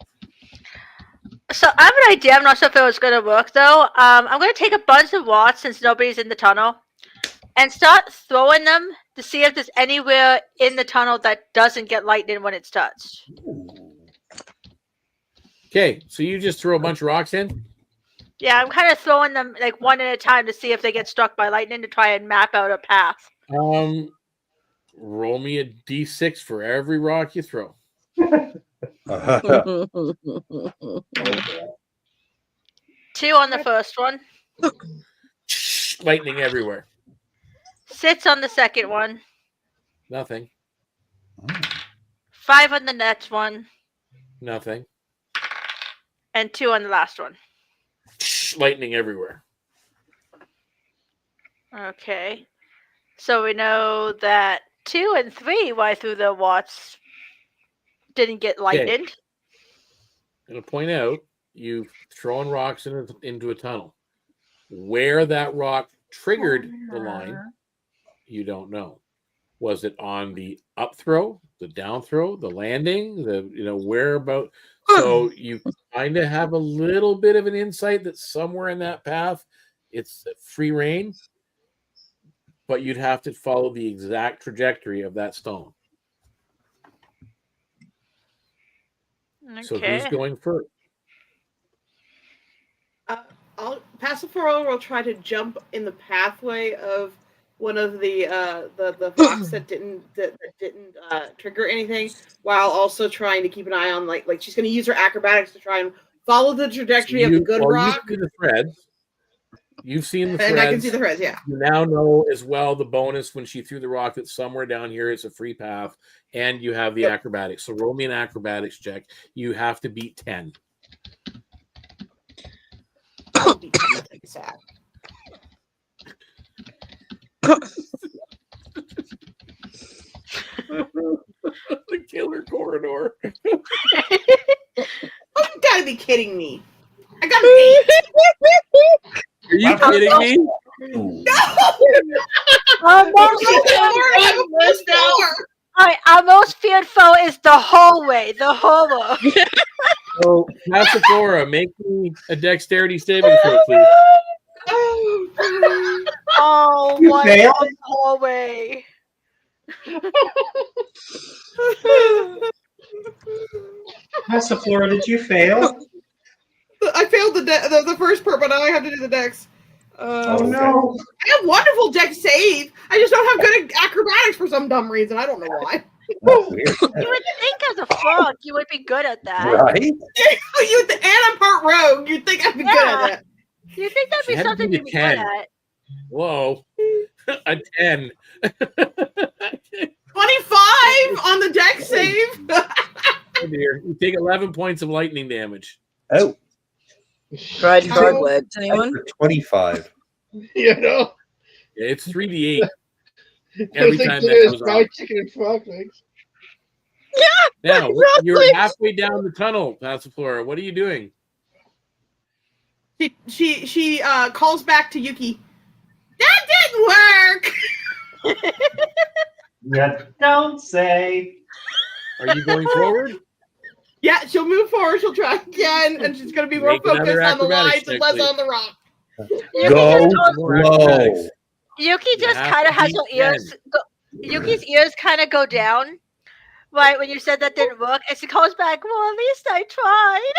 So I have an idea. I'm not sure if it was going to work though. I'm going to take a bunch of rods since nobody's in the tunnel, and start throwing them to see if there's anywhere in the tunnel that doesn't get lightning when it's touched. Okay, so you just throw a bunch of rocks in? Yeah, I'm kind of throwing them like one at a time to see if they get struck by lightning to try and map out a path. Roll me a d6 for every rock you throw. 2 on the first one. Lightning everywhere. 6 on the second one. Nothing. 5 on the next one. Nothing. And 2 on the last one. Lightning everywhere. Okay. So we know that 2 and 3, why through the watts, didn't get lightened. Okay. I'm going to point out, you've thrown rocks into a tunnel. Where that rock triggered the line, you don't know. Was it on the up throw, the down throw, the landing, where about? So you kind of have a little bit of an insight that somewhere in that path, it's free reign, but you'd have to follow the exact trajectory of that stone. Okay. So who's going first? Passiflora will try to jump in the pathway of one of the fox that didn't trigger anything, while also trying to keep an eye on like she's going to use her acrobatics to try and follow the trajectory of the good rock. You see the threads. You've seen the threads. And I can see the threads, yeah. You now know as well the bonus when she threw the rock that somewhere down here it's a free path, and you have the acrobatics. So roll me an acrobatics check. You have to beat 10. Sad. The killer corridor. Oh, you gotta be kidding me. I gotta be. Are you kidding me? No! Our most feared foe is the hallway, the horror. So, Passiflora, make me a dexterity saving throw, please. Oh, You what failed? is the hallway? Passiflora, did you fail? I failed the first part, but now I have to do the dex. Oh no! I have wonderful dex save. I just don't have good acrobatics for some dumb reason. I don't know why. That's weird. You would think as a frog you would be good at that. Right? And I'm part rogue. You'd think I'd be good at that. You think that'd be Had to something be you'd be 10. good at? Whoa. A 10. 25 on the dex save. Oh dear. You take 11 points of lightning damage. Oh, Dried frog legs, anyone? for 25. You know? It's 3d8 I every was like, time look that at this goes fried off. chicken and frog legs. Now, Frog you're legs. halfway down the tunnel, Passiflora. What are you doing? She calls back to Yuki. That didn't work. Yeah, don't say. Are you going forward? Yeah, she'll move forward. She'll try again, and she's going to be more Make another focused on the acrobatics lines and check, less please. on the rock. Go More slow. acrobatics. Yuki You just have kind of to has beat her ears. Yuki's ears kind of go down. Right when you said that didn't work, and she calls back. Well, at least I tried.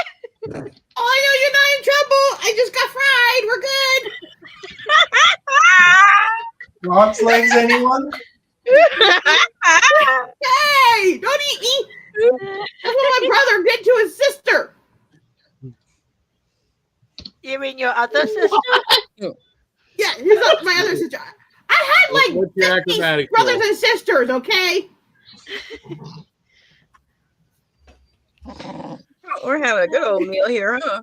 Oh, I know you're not in trouble. I just got fried. We're good. Frog's legs, anyone? Hey, don't eat me. That's what my brother did to his sister. You mean your other sister? Yeah, my other sister. I had like What's your 50 acrobatics brothers roll? and sisters, okay? We're having a good old meal here, huh?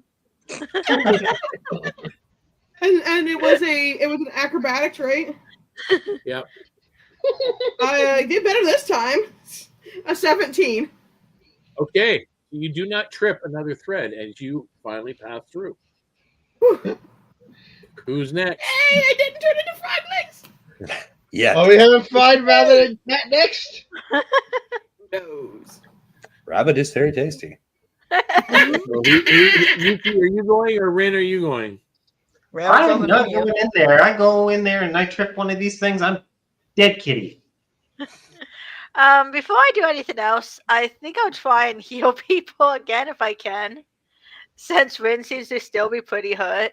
And it was an acrobatics, right? Yep. I did better this time. A 17. Okay. You do not trip another thread as you finally pass through. Whew. Who's next? Hey, I didn't turn into frog legs. Yeah. Are we having fried rabbit next? Nose. Rabbit is very tasty. So Yuki, are you going or Rin, are you going? I'm not going in there. I go in there and I trip one of these things. I'm dead kitty. Before I do anything else, I think I'll try and heal people again if I can, since Rin seems to still be pretty hurt.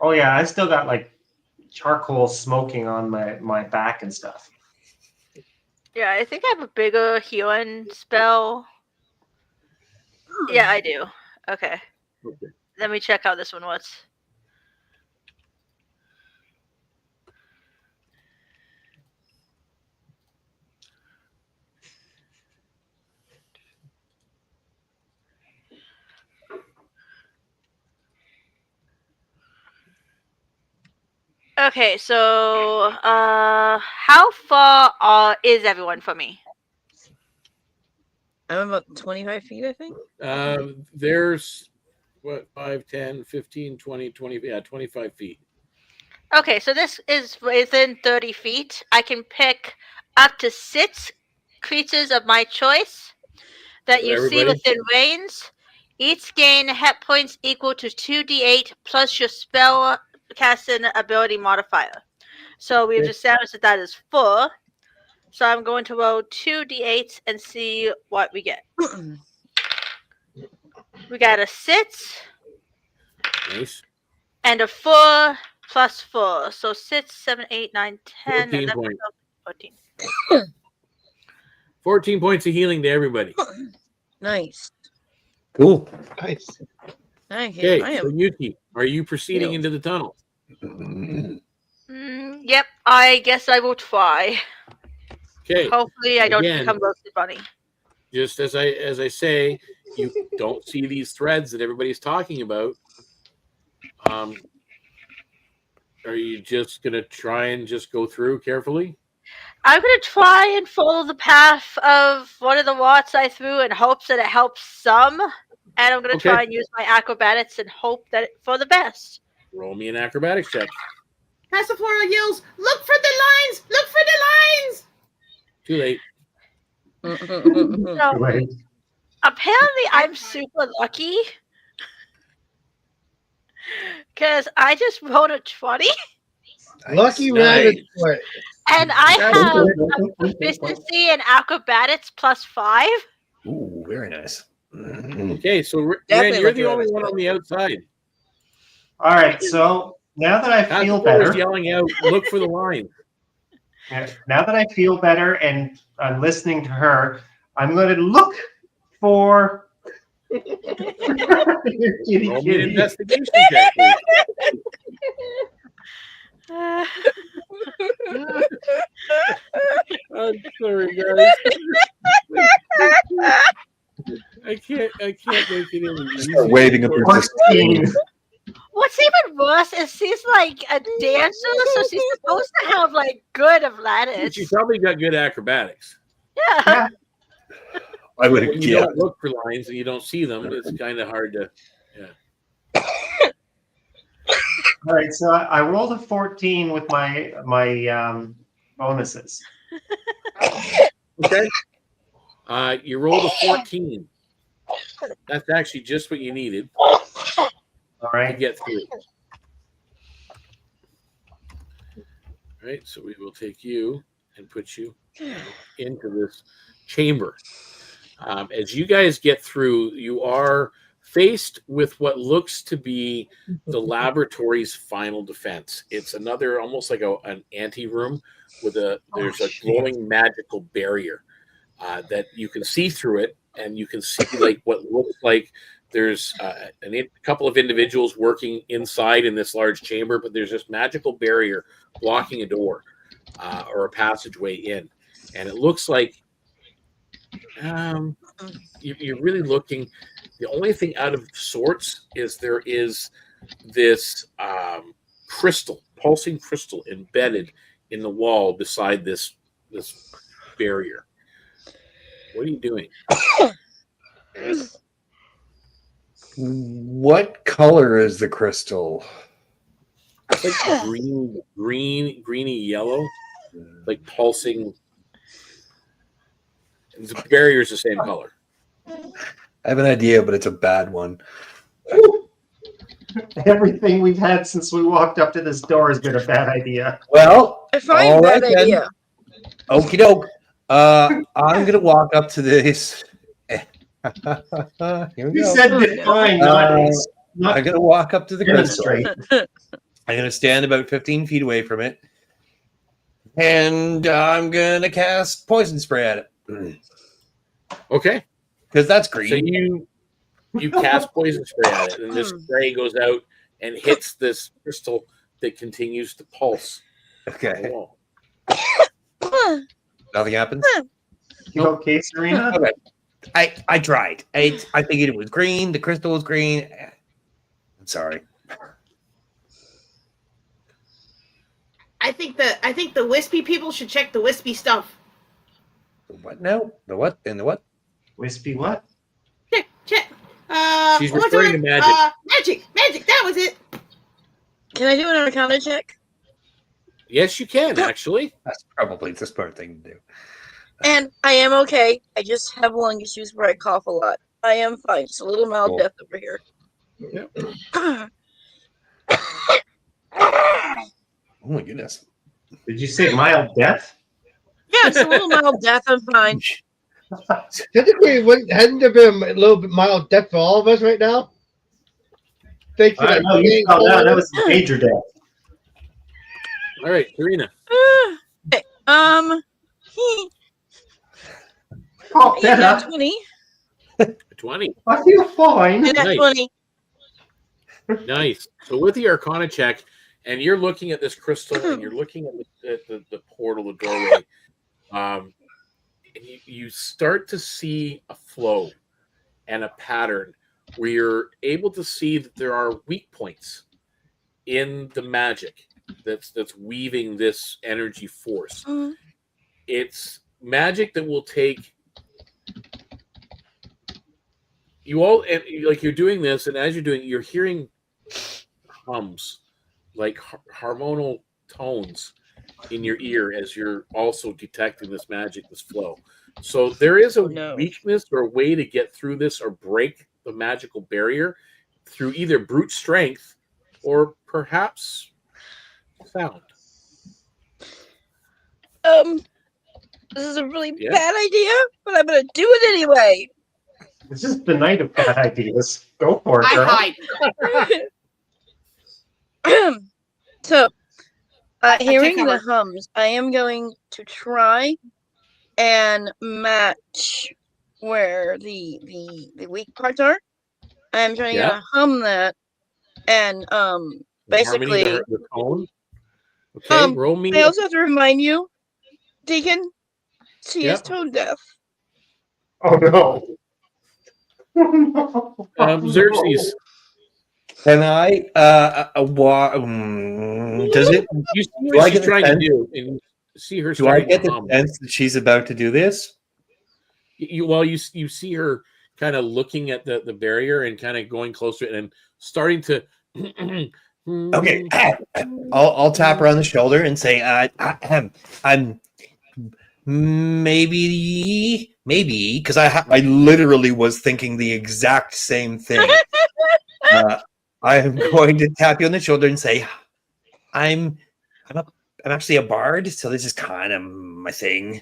Oh yeah, I still got like charcoal smoking on my back and stuff. Yeah, I think I have a bigger healing spell. Yeah, I do. Okay. Let me check how this one was. Okay, so how far is everyone from me? I'm about 25 feet, I think. There's what, 5, 10, 15, 20, 20, yeah, 25 feet. Okay, so this is within 30 feet. I can pick up to 6 creatures of my choice that So you see everybody? within range. Each gain hit points equal to 2d8 plus your spell casting ability modifier. So we've established that is 4. So I'm going to roll 2d8s and see what we get. We got a 6 Nice. and a 4 plus 4. So 6, 7, 8, 9, 10, 14 11, points. 12, 14. 14 points of healing to everybody. Nice. Cool. Nice. Thank you. Okay, I so am. Yuki, are you proceeding healed. into the tunnel? Yep, I guess I will try. Okay. Hopefully I don't Again. become roasted bunny. Just as I say, you don't see these threads that everybody's talking about. Are you just gonna try and just go through carefully? I'm going to try and follow the path of one of the lots I threw in hopes that it helps some. And I'm going to try and use my acrobatics and hope that for the best. Roll me an acrobatics check. Passiflora yells, "Look for the lines! Look for the lines!" Too late. So, Right. apparently I'm super lucky. Because I just rolled a 20. Lucky Nice. rabbit foot. And I have a proficiency in acrobatics plus 5. Ooh, very nice. Okay, so Ren, Definitely you're lucky the only rabbit one foot. on the outside. All right, so now that I feel Passiflora's better, yelling out, "Look for the line." now that I feel better and I'm listening to her, I'm going to look for. Kitty, Roll me an kitty. investigation check, please. I'm sorry, guys. I can't make it any Start easier. waving at the 14. What's even worse she's like a dancer, so she's supposed to have like good Atlantis. She's probably got good acrobatics. Yeah. I would When you don't look for lines and you don't see them, it's kind of hard to. Yeah. All right, so I rolled a 14 with my bonuses. Okay. You rolled a 14. That's actually just what you needed All to right. get through. All right, so we will take you and put you into this chamber. As you guys get through, you are faced with what looks to be the laboratory's final defense. It's another, almost like an anteroom with there's a glowing magical barrier that you can see through it, and you can see like what looks like there's a couple of individuals working inside in this large chamber, but there's this magical barrier blocking a door or a passageway in, and it looks like you're really looking. The only thing out of sorts is there is this pulsing crystal embedded in the wall beside this barrier. What are you doing? What color is the crystal? It's like greeny yellow, like pulsing. The barrier is the same color. I have an idea, but it's a bad one. Everything we've had since we walked up to this door has been a bad idea. Well, I find all bad right then. idea. Okie doke. I'm gonna walk up to this. Here we You go. said define, not I'm gonna walk up to the crystal. demonstrate. I'm gonna stand about 15 feet away from it, and I'm gonna cast poison spray at it. Okay. Because that's green. So you cast poison spray at it, and this spray goes out and hits this crystal that continues to pulse. Okay. Oh. Nothing happens. You okay, Serena? Okay. I tried. I figured it was green. The crystal was green. I'm sorry. I think the wispy people should check the wispy stuff. The what now? The what? And the what? Wispy what? Check. She's what's referring the to word? Magic. That was it. Can I do an Arcana check? Yes, you can actually. That's probably the smart thing to do. And I am okay. I just have lung issues where I cough a lot. I am fine. Just a little mild Cool. death over here. Yep. Oh my goodness. Did you say mild death? Yeah, it's a little mild death. I'm fine. Technically, hadn't there been a little bit mild death for all of us right now? Thank you. I know you fell down. That was a major death. All right, Karina. Okay, Oh, yeah, better. 20. 20. I feel fine. And Nice. 20. Nice. So with the Arcana check, and you're looking at this crystal, and you're looking at the portal, the doorway, and you start to see a flow and a pattern where you're able to see that there are weak points in the magic that's weaving this energy force. Mhm. It's magic that will take you all, and like you're doing this, and as you're doing, you're hearing hums, like harmonial tones in your ear as you're also detecting this magic, this flow. So there is a weakness or a way to get through this or break the magical barrier through either brute strength or perhaps sound. This is a really bad idea, but I'm gonna do it anyway. This is the night of bad ideas. Go for it, girl. So, hearing take the cover. hums, I am going to try and match where the weak parts are. I'm trying to hum that, and basically, the tone. Okay, roll me. I also have to remind you, Deacon, she is tone deaf. Oh no. Oh, no. Xerxes. Can I? Does it? You see Do I what she's get the trying to sense- do, and see her Do I starting get to the hum. sense that she's about to do this? You see her kind of looking at the barrier and kind of going closer and starting to. Okay, I'll tap her on the shoulder and say, I'm maybe, because I literally was thinking the exact same thing. I am going to tap you on the shoulder and say, I'm actually a bard, so this is kind of my thing.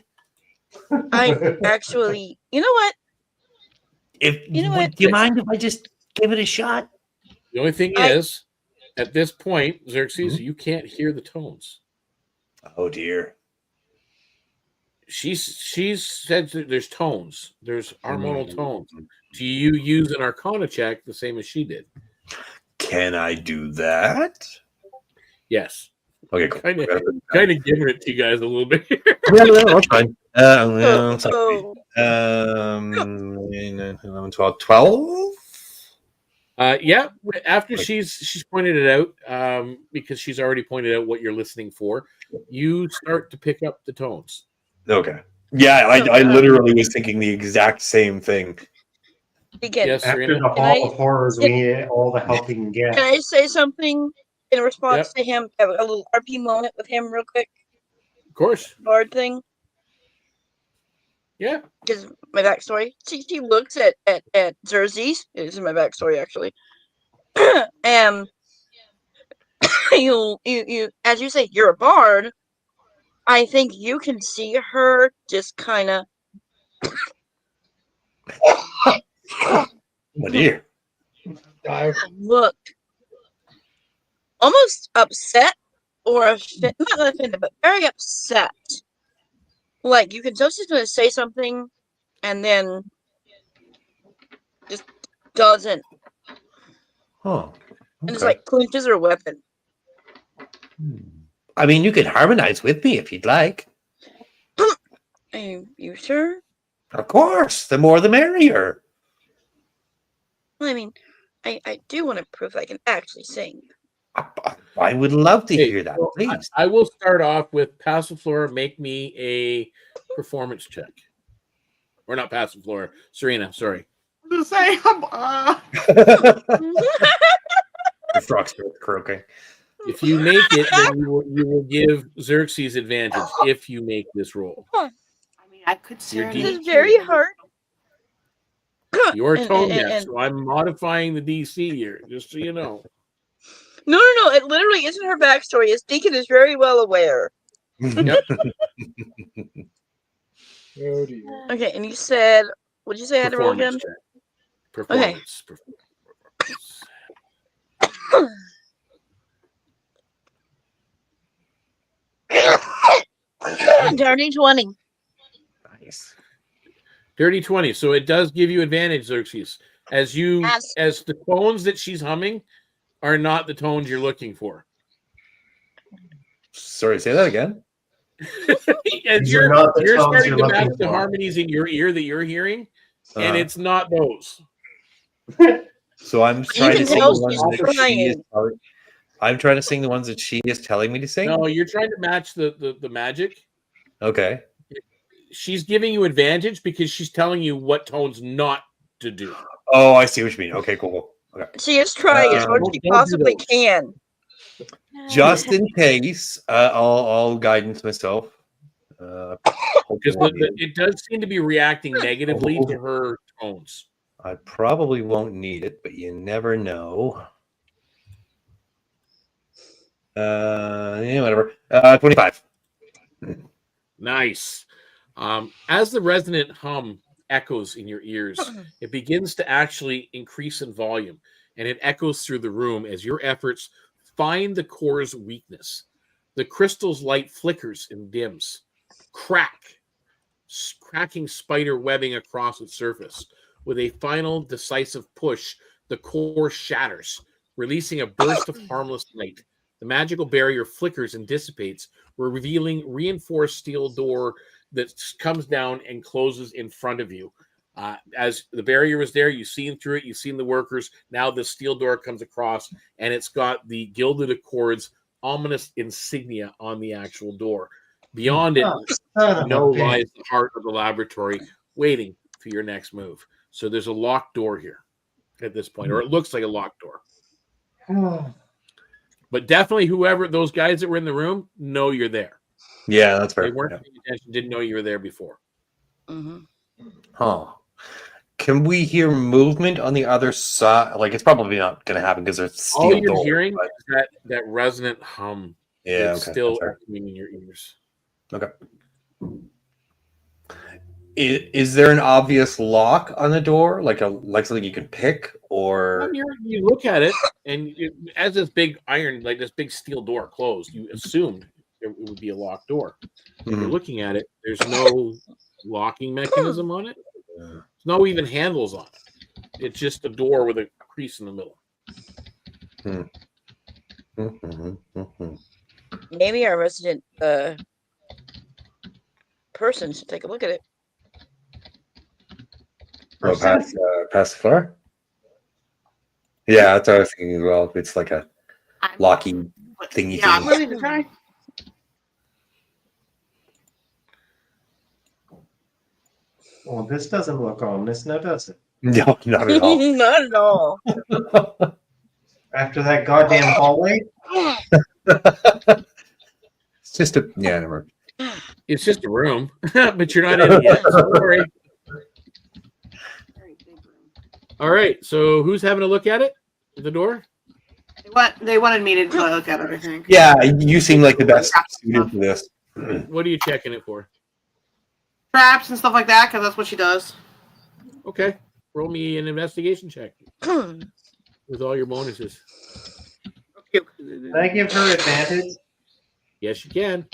I actually, you know what? Do you mind if I just give it a shot? The only thing is, at this point, Xerxes, you can't hear the tones. Oh dear. She's said that there's tones. There's harmonial tones. Do you use an Arcana check the same as she did? Can I do that? Yes. Okay, cool. Kind of giving it to you guys a little bit here. That's fine. 11, 12. Yeah. After she's pointed it out, because she's already pointed out what you're listening for, you start to pick up the tones. Okay. Yeah, I literally was thinking the exact same thing. Yes, After Serena? the Hall of Horrors, we need all the help we can get. Can I say something in response to him? Have a little RP moment with him, real quick. Of course. Bard thing. Yeah. Because my backstory. She looks at Xerxes. This is my backstory, actually. And you as you say, you're a bard. I think you can see her just kind of. Oh dear. Look almost upset or not offended, but very upset. Like you can tell she's gonna say something and then just doesn't. Huh. And it's like clinches her weapon. I mean, you could harmonize with me if you'd like. Are you sure? Of course. The more the merrier. Well, I mean, I do want to prove I can actually sing. I would love to hear that, well, please. I will start off with Passiflora. Make me a performance check. Or not Passiflora. Serena, sorry. To say, The frog starts croaking. If you make it, then you will give Xerxes advantage if you make this roll. I mean, I could This is very hard. Your tone and- deaf, so I'm modifying the DC here, just so you know. No. It literally isn't her backstory. As Deacon is very well aware. Yep. Oh dear. Okay, and you said, what did you say I had to roll again? Performance. Dirty 20. Nice. Dirty 20. So it does give you advantage, Xerxes. As the tones that she's humming are not the tones you're looking for. Sorry, say that again. And These are not the you're tones starting you're to looking match the for. harmonies in your ear that you're hearing, and it's not those. So I'm trying to can sing the tell ones she's that she is trying. telling. I'm trying to sing the ones that she is telling me to sing. No, you're trying to match the magic. Okay. She's giving you advantage because she's telling you what tones not to do. Oh, I see what you mean. Okay, cool. Okay. She is trying as hard as she don't do possibly those. can. Just in case, I'll guidance myself. Because it does seem to be reacting negatively to her tones. I probably won't need it, but you never know. Yeah, whatever. 25. Nice. As the resonant hum echoes in your ears, it begins to actually increase in volume, and it echoes through the room as your efforts find the core's weakness. The crystal's light flickers and dims. Cracking spider webbing across its surface. With a final decisive push, the core shatters, releasing a burst of harmless light. The magical barrier flickers and dissipates, revealing reinforced steel door that comes down and closes in front of you. As the barrier was there, you've seen through it, you've seen the workers. Now the steel door comes across, and it's got the Gilded Accord's ominous insignia on the actual door. Beyond it, lies the heart of the laboratory, waiting for your next move. So there's a locked door here at this point, or it looks like a locked door. But definitely, whoever those guys that were in the room know you're there. Yeah, that's fair. They weren't paying attention, didn't know you were there before. Huh. Can we hear movement on the other side? Like, it's probably not going to happen because there's steel All you're door, hearing but... is that resonant hum. Yeah, it's still echoing in your ears. Okay. Is there an obvious lock on the door, like something you can pick, or you look at it and as this big iron, like this big steel door closed, you assumed it would be a locked door. You're looking at it. There's no locking mechanism on it. There's no even handles on it. It's just a door with a crease in the middle. Maybe our resident person should take a look at it. Oh, past the floor? Yeah, that's what I was thinking as well. It's like a locking thingy. Yeah, I'm willing to try. Well, this doesn't look ominous, now does it? No, not at all. Not at all. After that goddamn hallway? It's just a never. It's just a room, but you're not in it yet. So don't worry. All right, so who's having a look at it? The door? They wanted me to look at it, I think. Yeah, you seem like the best suited for this. What are you checking it for? Traps and stuff like that, because that's what she does. Okay, roll me an investigation check with all your bonuses. Can I give her advantage? Yes, you can.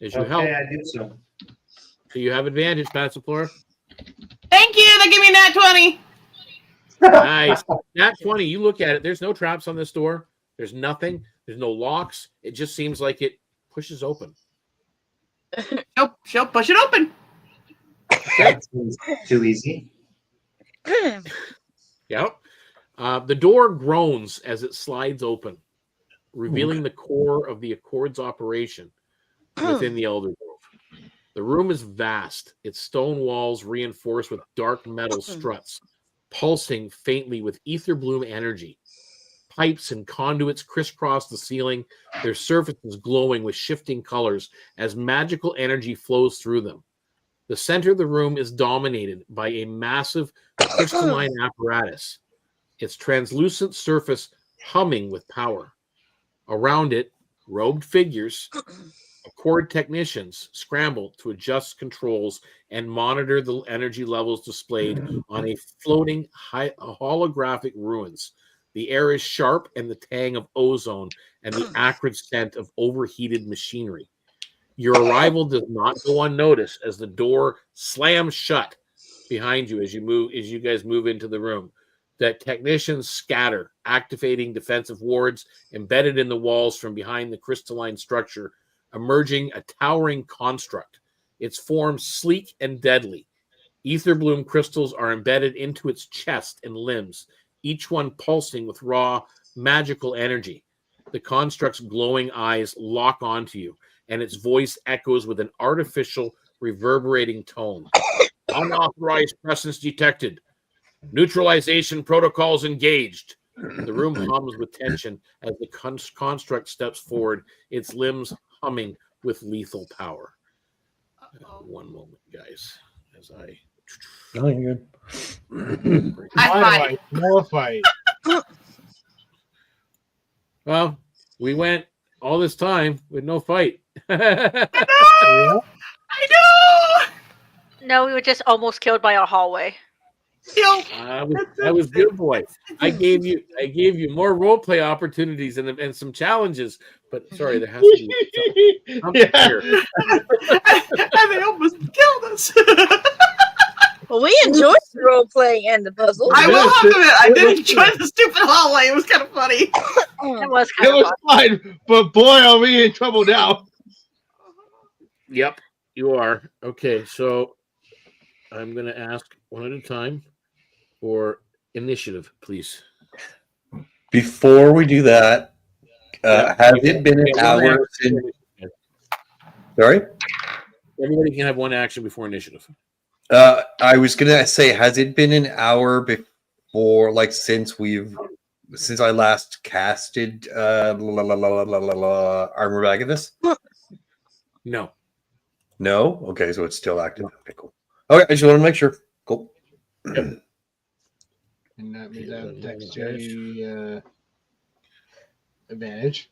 As you Okay, help. I do so. So you have advantage, Passiflora. Thank you. They give me that 20. Nice. Nat 20. You look at it. There's no traps on this door. There's nothing. There's no locks. It just seems like it pushes open. She'll push it open. That seems too easy. Yep. The door groans as it slides open, revealing the core of the Accord's operation within the Elder Grove. The room is vast, its stone walls reinforced with dark metal struts, pulsing faintly with Etherbloom energy. Pipes and conduits crisscross the ceiling, their surfaces glowing with shifting colors as magical energy flows through them. The center of the room is dominated by a massive crystalline apparatus, its translucent surface humming with power. Around it, robed figures, Accord technicians scramble to adjust controls and monitor the energy levels displayed on a floating holographic ruins. The air is sharp and the tang of ozone and the acrid scent of overheated machinery. Your arrival does not go unnoticed as the door slams shut behind you as you guys move into the room. That technicians scatter, activating defensive wards embedded in the walls from behind the crystalline structure, emerging a towering construct. Its form sleek and deadly. Etherbloom crystals are embedded into its chest and limbs, each one pulsing with raw, magical energy. The construct's glowing eyes lock onto you, and its voice echoes with an artificial, reverberating tone. Unauthorized presence detected. Neutralization protocols engaged. The room hums with tension as the construct steps forward, its limbs humming with lethal power. One moment, guys, as I... Oh, you're good. More fight. Well, we went all this time with no fight. I know! No, we were just almost killed by a hallway. I was good, boy. I gave you more role play opportunities and some challenges, but sorry, there has to be something here. And they almost killed us. Well, we enjoyed the role playing and the puzzle. I will have to admit, I did enjoy the stupid hallway. It was kind of funny. It was kind of fine, but boy, are we in trouble now. Yep, you are. Okay, so I'm going to ask one at a time for initiative, please. Before we do that, has it been an hour since? Sorry? Everybody can have one action before initiative. I was going to say, has it been an hour before, like, since I last casted Armor Bagathus? No. No? Okay, so it's still active. Okay, cool. Okay, I just want to make sure. Cool. Yep. And that means I have dexterity advantage.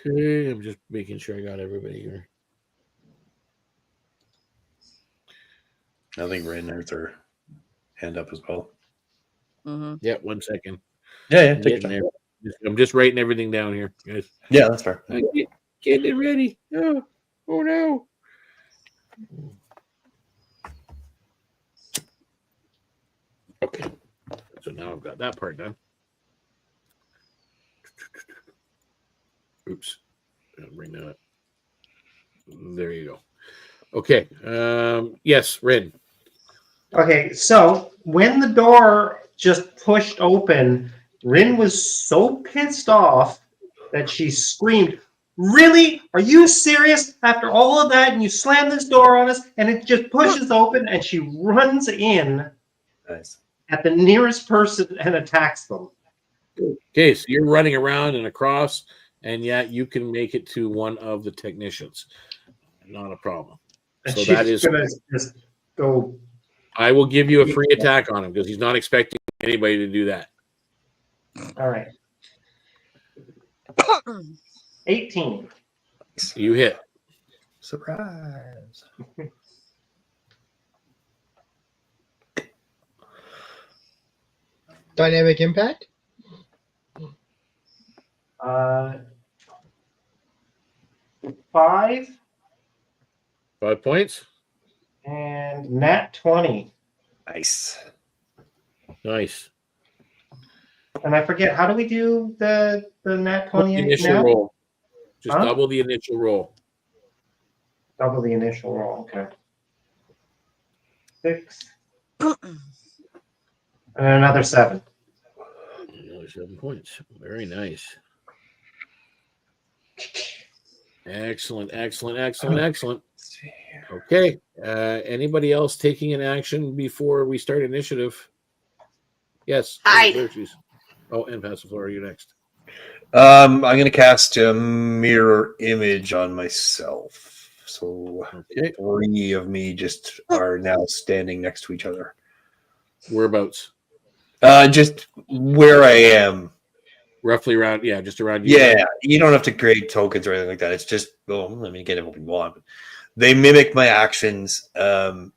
Okay, I'm just making sure I got everybody here. I think Ren has her hand up as well. Mm-hmm. Yeah, 1 second. Yeah, I'm getting there. I'm just writing everything down here, guys. Yeah, that's fair. Getting it ready. Oh no. Okay. So now I've got that part done. Oops. I'll bring that up. There you go. Okay. Yes, Ren. Okay, so when the door just pushed open, Rin was so pissed off that she screamed, "Really? Are you serious? After all of that, and you slam this door on us, and it just pushes open," and she runs in at the nearest person and attacks them. Okay, so you're running around and across, and yet you can make it to one of the technicians. Not a problem. And So she's that is gonna just go. I will give you a free attack on him because he's not expecting anybody to do that. All right. 18. You hit. Surprise. Dynamic impact? 5 5 points. and nat 20. Nice. Nice. And I forget, how do we do the nat 20 Initial now? roll. Just Huh? double the initial roll. Double the initial roll. Okay. 6. And another 7. Another 7 points. Very nice. Excellent, excellent, excellent, excellent. Okay. Anybody else taking an action before we start initiative? Yes. Hide. Oh, and Passiflora, you next. I'm going to cast a mirror image on myself. So 3 of me just are now standing next to each other. Whereabouts? Just where I am. Roughly around, yeah, just around you. Yeah, you don't have to create tokens or anything like that. It's just, well, I mean, get it what you want. They mimic my actions. And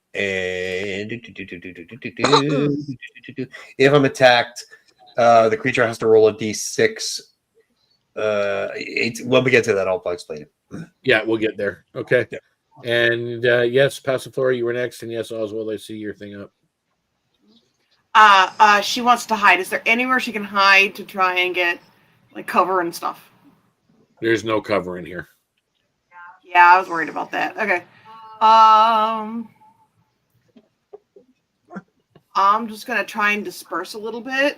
if I'm attacked, the creature has to roll a d6. When we get to that, I'll explain it. Yeah, we'll get there. Okay. Yeah. And yes, Passiflora, you were next. And yes, Oswald, I see your thing up. She wants to hide. Is there anywhere she can hide to try and get like cover and stuff? There's no cover in here. Yeah, I was worried about that. Okay. I'm just gonna try and disperse a little bit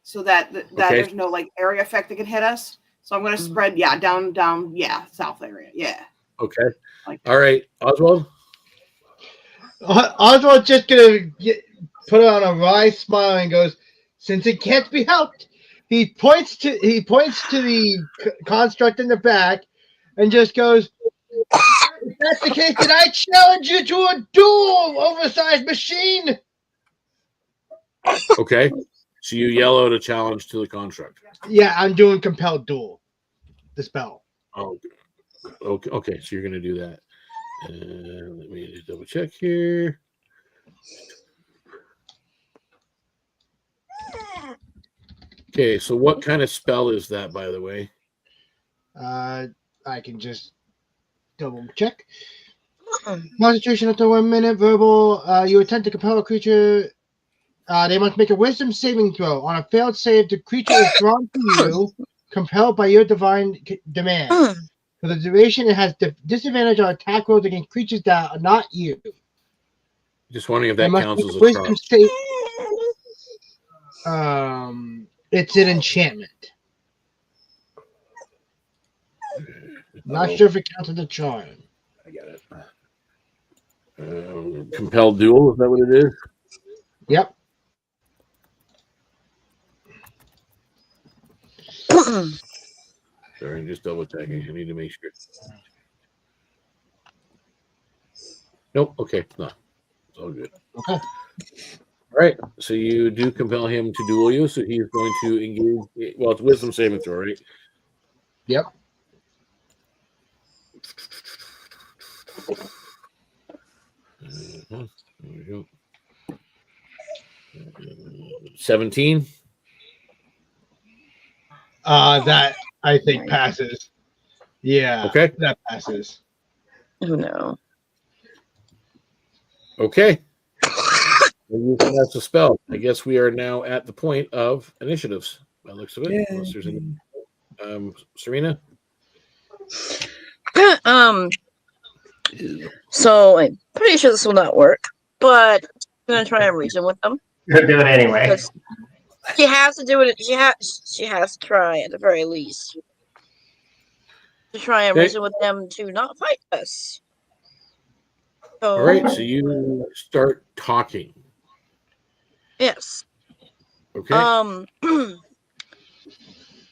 so that there's no like area effect that can hit us. So I'm gonna spread, down, south area. Yeah. Okay. All right, Oswald. Oswald's just gonna put on a wry smile and goes, "Since it can't be helped," he points to the construct in the back and just goes, "If that's the case, then I challenge you to a duel, oversized machine." Okay. So you yell out a challenge to the construct. Yeah, I'm doing compelled duel. The spell. Oh, okay. So you're going to do that. Let me just double check here. Okay, so what kind of spell is that, by the way? I can just double check. Concentration up to 1 minute. Verbal. You attempt to compel a creature. They must make a wisdom saving throw. On a failed save, the creature is drawn to you compelled by your divine demand. For the duration, it has disadvantage on attack rolls against creatures that are not you. Just wondering if that must counts make as a a wisdom charm. save. It's an enchantment. Not sure if it counts as a charm. I get it. Compelled duel, is that what it is? Yep. Sorry, just double checking. I need to make sure. Nope. Okay. No. It's all good. Okay. All right. So you do compel him to duel you. So he's going to engage. Well, it's wisdom saving throw, right? Yep. There we go. 17. That I think passes. Yeah. Okay. That passes. Oh no. Okay. That's a spell. I guess we are now at the point of initiatives. By the looks of it. Yay. Unless there's any. Serena. So I'm pretty sure this will not work, but I'm gonna try and reason with them. You'll do it anyway. Because she has to do it. She has to try at the very least to try and Okay. reason with them to not fight us. So, All right. So you start talking. yes. Okay.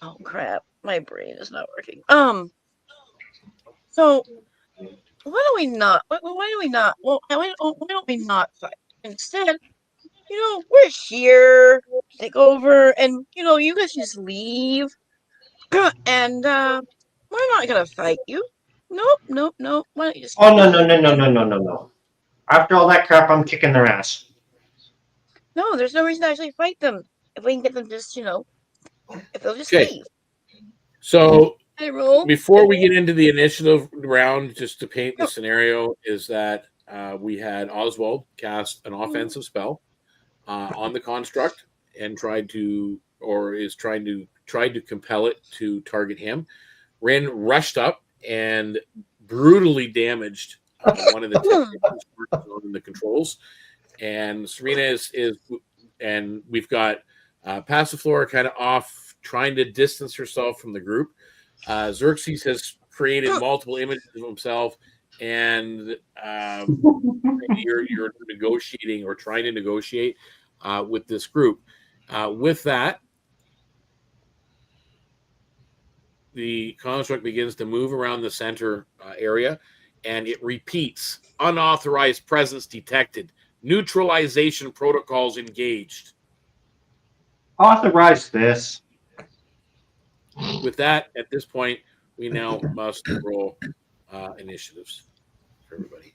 Oh crap! My brain is not working. So why don't we not? Why do we not? Well, why don't we not fight instead? We're here, take over, and you guys just leave, and we're not gonna fight you. Nope. Why don't you just? Oh, no. After all that crap, I'm kicking their ass. No, there's no reason to actually fight them if we can get them just, if they'll just Okay. leave. So Hey, roll. before we get into the initiative round, just to paint the scenario, is that we had Oswald cast an offensive spell on the construct and tried to compel it to target him. Rin rushed up and brutally damaged one of the technicians working on the controls. And Serena is and we've got Passiflora kind of off, trying to distance herself from the group. Xerxes has created multiple images of himself, and you're negotiating or trying to negotiate with this group. With that, the construct begins to move around the center area, and it repeats: unauthorized presence detected, neutralization protocols engaged. Authorize this. With that, at this point, we now must roll initiatives for everybody.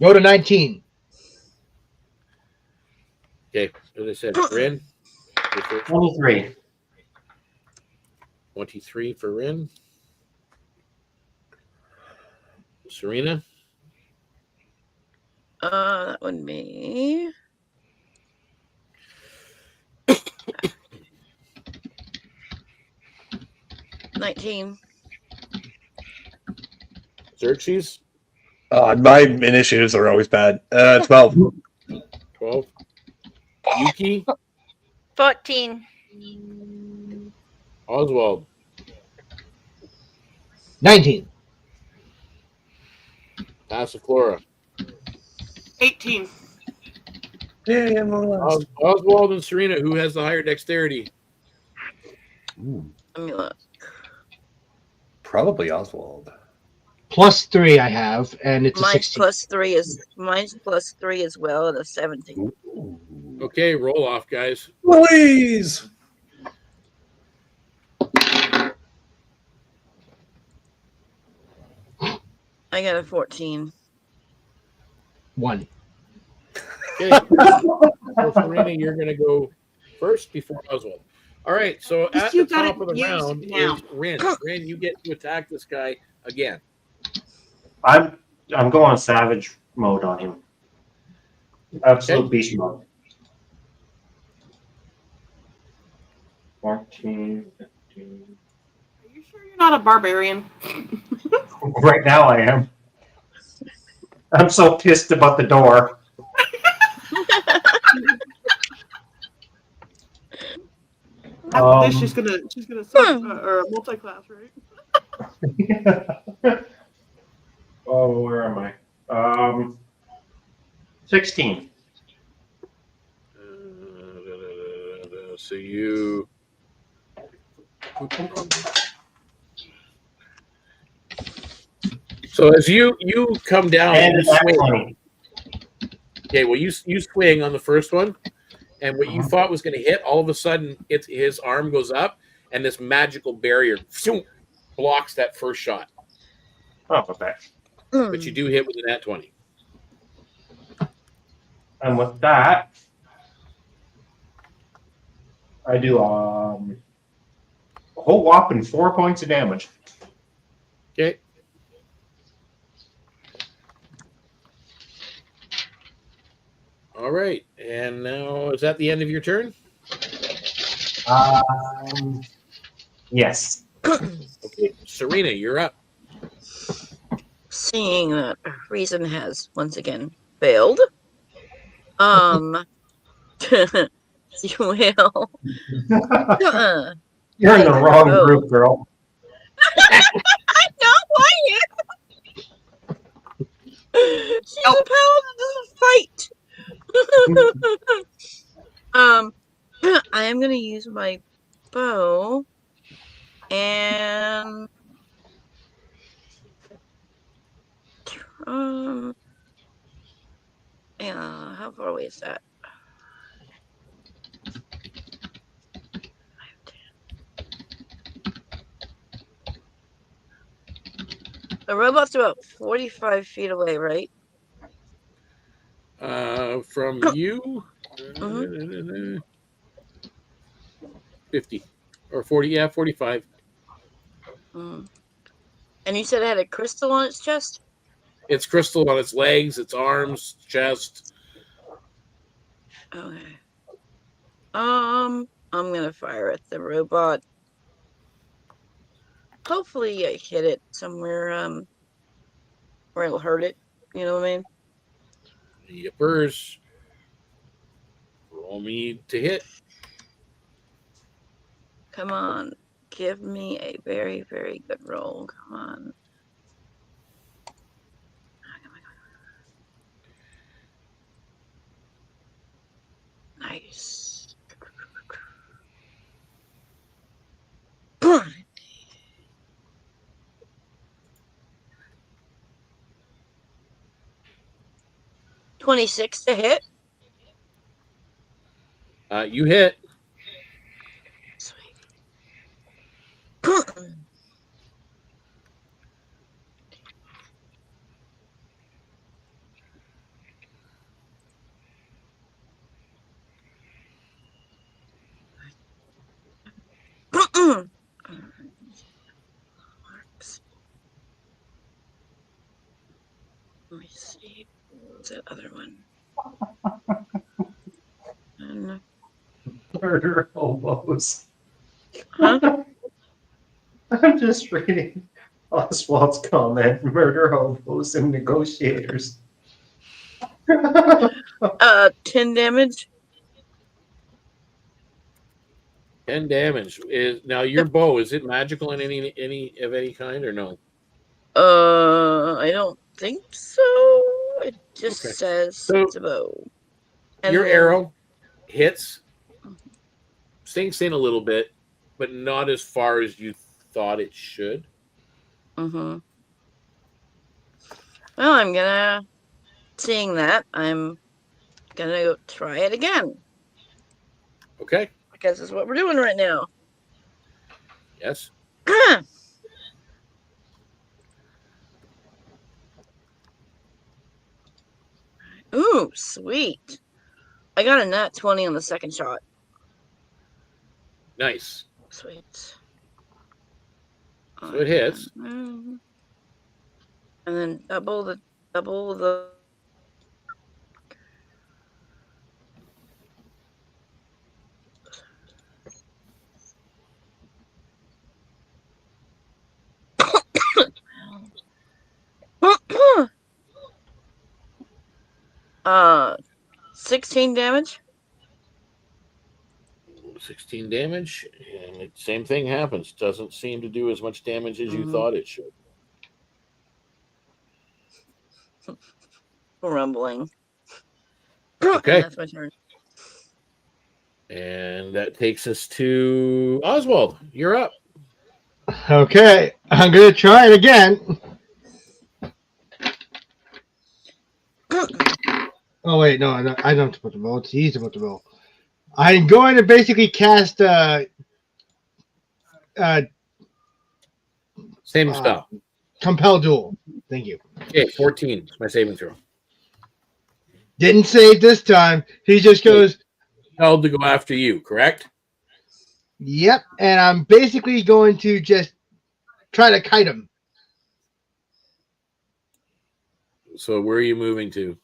Go to 19. Okay, as I said, Rin. 23. 23 for Rin. Serena. That would be 19. Xerxes. My initiatives are always bad. 12. 12. Yuki. 14. Oswald. 19. Passiflora. 18. Yeah, I'm on the last. Oswald and Serena, who has the higher dexterity? Let me look. Probably Oswald. +3 I have, and it's a Mine's 16. +3 as well, and a 17. Okay, roll off, guys. Please. I got a 14. 1. Okay. So Serena, you're going to go first before Oswald. All right, so at the You got top it of the used round now. is Rin. Rin, you get to attack this guy again. I'm going savage mode on him. Absolute beast mode. 14. Are you sure you're not a barbarian? Right now I am. I'm so pissed about the door. After this, she's gonna sub or multi-class, right? Oh, where am I? 16. So you. So as you come down and you swing. Okay, well you swing on the first one, and what you thought was going to hit, all of a sudden his arm goes up, and this magical barrier blocks that first shot. Oh, okay. But you do hit with a nat 20. And with that, I do a whole whopping 4 points of damage. Okay. All right, and now is that the end of your turn? Yes. Okay, Serena, you're up. Seeing that reason has once again failed, you will. You're in the wrong group, girl. I know why she's a paladin doesn't fight. I am gonna use my bow and yeah, how far away is that? The robot's about 45 feet away, right? From you, 50 or 40, yeah, 45. And you said it had a crystal on its chest? It's crystal on its legs, its arms, chest. Okay. I'm gonna fire at the robot. Hopefully I hit it somewhere, where it'll hurt it. You know what I mean? Yippers. Roll me to hit. Come on. Give me a very, very good roll. Come on. Nice. 26 to hit. You hit. Sweet. 'Works. Let me see. What's that other one? Murder hobos. Huh? I'm just reading Oswald's comment. Murder hobos and negotiators. 10 damage. 10 damage. Now your bow, is it magical in any kind or no? I don't think so. It just says So, it's a bow. And your then- arrow hits, sinks in a little bit, but not as far as you thought it should. Well, I'm gonna, seeing that, I'm gonna go try it again. Okay. Because that's what we're doing right now. Yes. Ooh, sweet. I got a nat 20 on the second shot. Nice. Sweet. So it hits. And then double the 16 damage. 16 damage, and same thing happens. Doesn't seem to do as much damage as you thought it should. Rumbling. Okay. That's my turn. And that takes us to Oswald. You're up. Okay, I'm gonna try it again. Oh wait, no, I don't put the roll. It's easy to put the roll. I'm going to basically cast Same spell. Compel Duel. Thank you. Okay, 14. It's my saving throw. Didn't save this time. He just goes, Held to go after you, correct? yep, and I'm basically going to just try to kite him. So where are you moving to?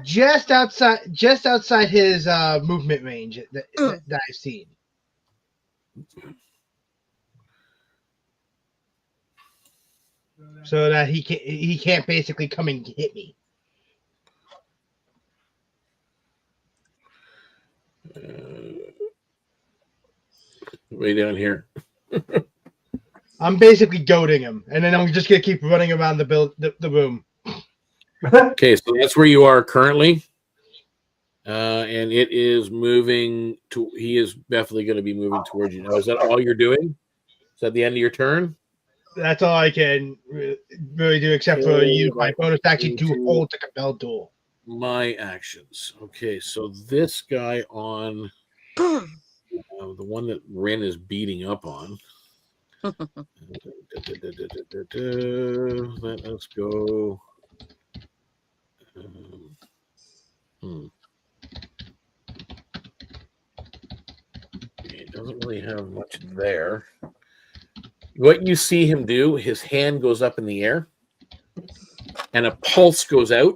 Just outside his movement range that I've seen. So that he can't basically come and hit me. Way down here. I'm basically goading him, and then I'm just gonna keep running around the room. Okay, so that's where you are currently. And it is moving to. He is definitely going to be moving towards you now. Is that all you're doing? Is that the end of your turn? That's all I can really do, except for use my bonus action to hold the compel duel. My actions. Okay, so this guy on the one that Ren is beating up on. Let us go. It doesn't really have much there. What you see him do, his hand goes up in the air, and a pulse goes out,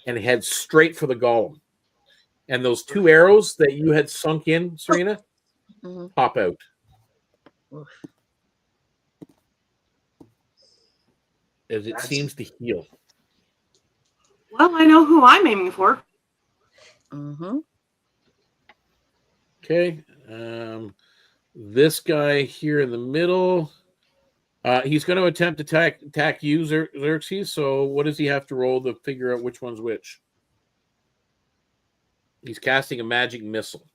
and heads straight for the golem. And those two arrows that you had sunk in, Serena, pop out. As it seems to heal. Well, I know who I'm aiming for. Okay. This guy here in the middle, he's going to attempt to attack you, Xerxes. So what does he have to roll to figure out which one's which? He's casting a magic missile.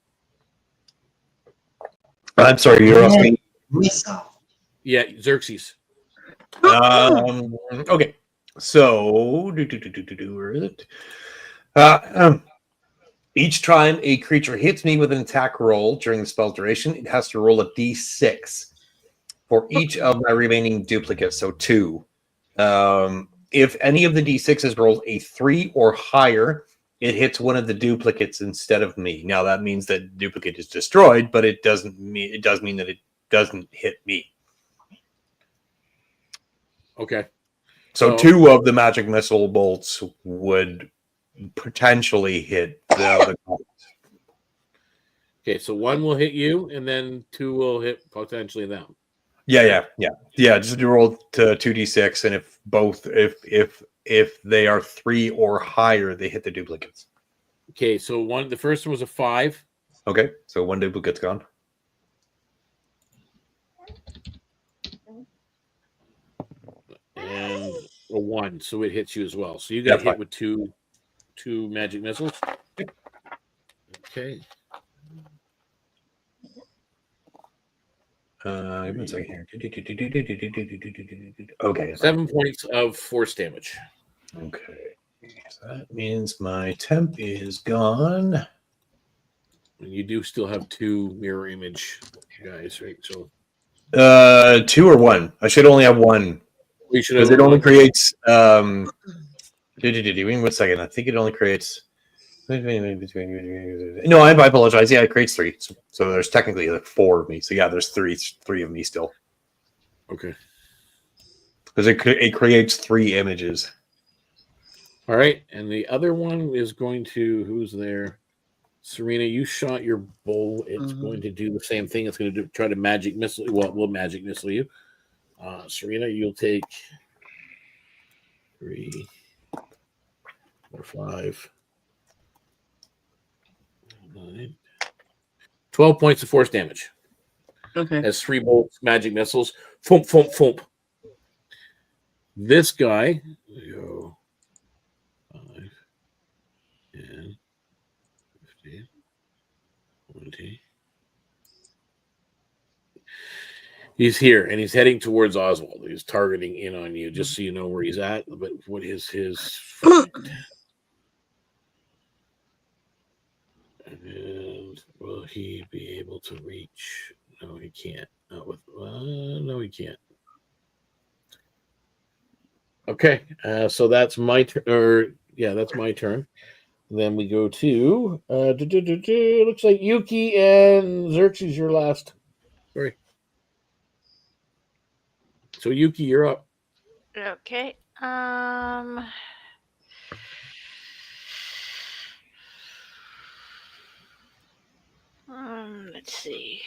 I'm sorry, you're asking. Missile. Yeah, Xerxes. Okay. So, where is it? Each time a creature hits me with an attack roll during the spell's duration, it has to roll a d6 for each of my remaining duplicates, so 2. If any of the d6s rolls a 3 or higher, it hits one of the duplicates instead of me. Now that means that duplicate is destroyed, but it does mean that it doesn't hit me. Okay. So 2 of the magic missile bolts would potentially hit the other. Okay, so 1 will hit you, and then 2 will hit potentially them. Yeah. Just roll to 2d6, and if they are 3 or higher, they hit the duplicates. Okay, so the first one was a 5. Okay, so 1 duplicate's gone. And a 1, so it hits you as well. So you got hit with two magic missiles. Okay. One second here. Okay. 7 points of force damage. Okay. So that means my temp is gone. And you do still have 2 mirror image guys, right? So 2 or 1. I should only have 1. Because it only creates one second. I think it only creates no, I apologize. Yeah, it creates 3. So there's technically like 4 of me. So yeah, there's 3 of me still. Okay. Because it creates 3 images. All right, and the other one is going to who's there? Serena, you shot your bow. It's going to do the same thing. It's going to try to magic missile. Well, we'll magic missile you. Serena, you'll take 3, 4, 5. 12 points of force damage. Okay. Has 3 bolts, magic missiles. Thump, thump, thump. This guy, go 5, 10, 15, 20. He's here, and he's heading towards Oswald. He's targeting in on you, just so you know where he's at. But what is his... And will he be able to reach? No, he can't. Not with. No, he can't. Okay, so that's my turn. That's my turn. Then we go to. Looks like Yuki and Xerxes. Your last. Sorry. So Yuki, you're up. Okay. Let's see.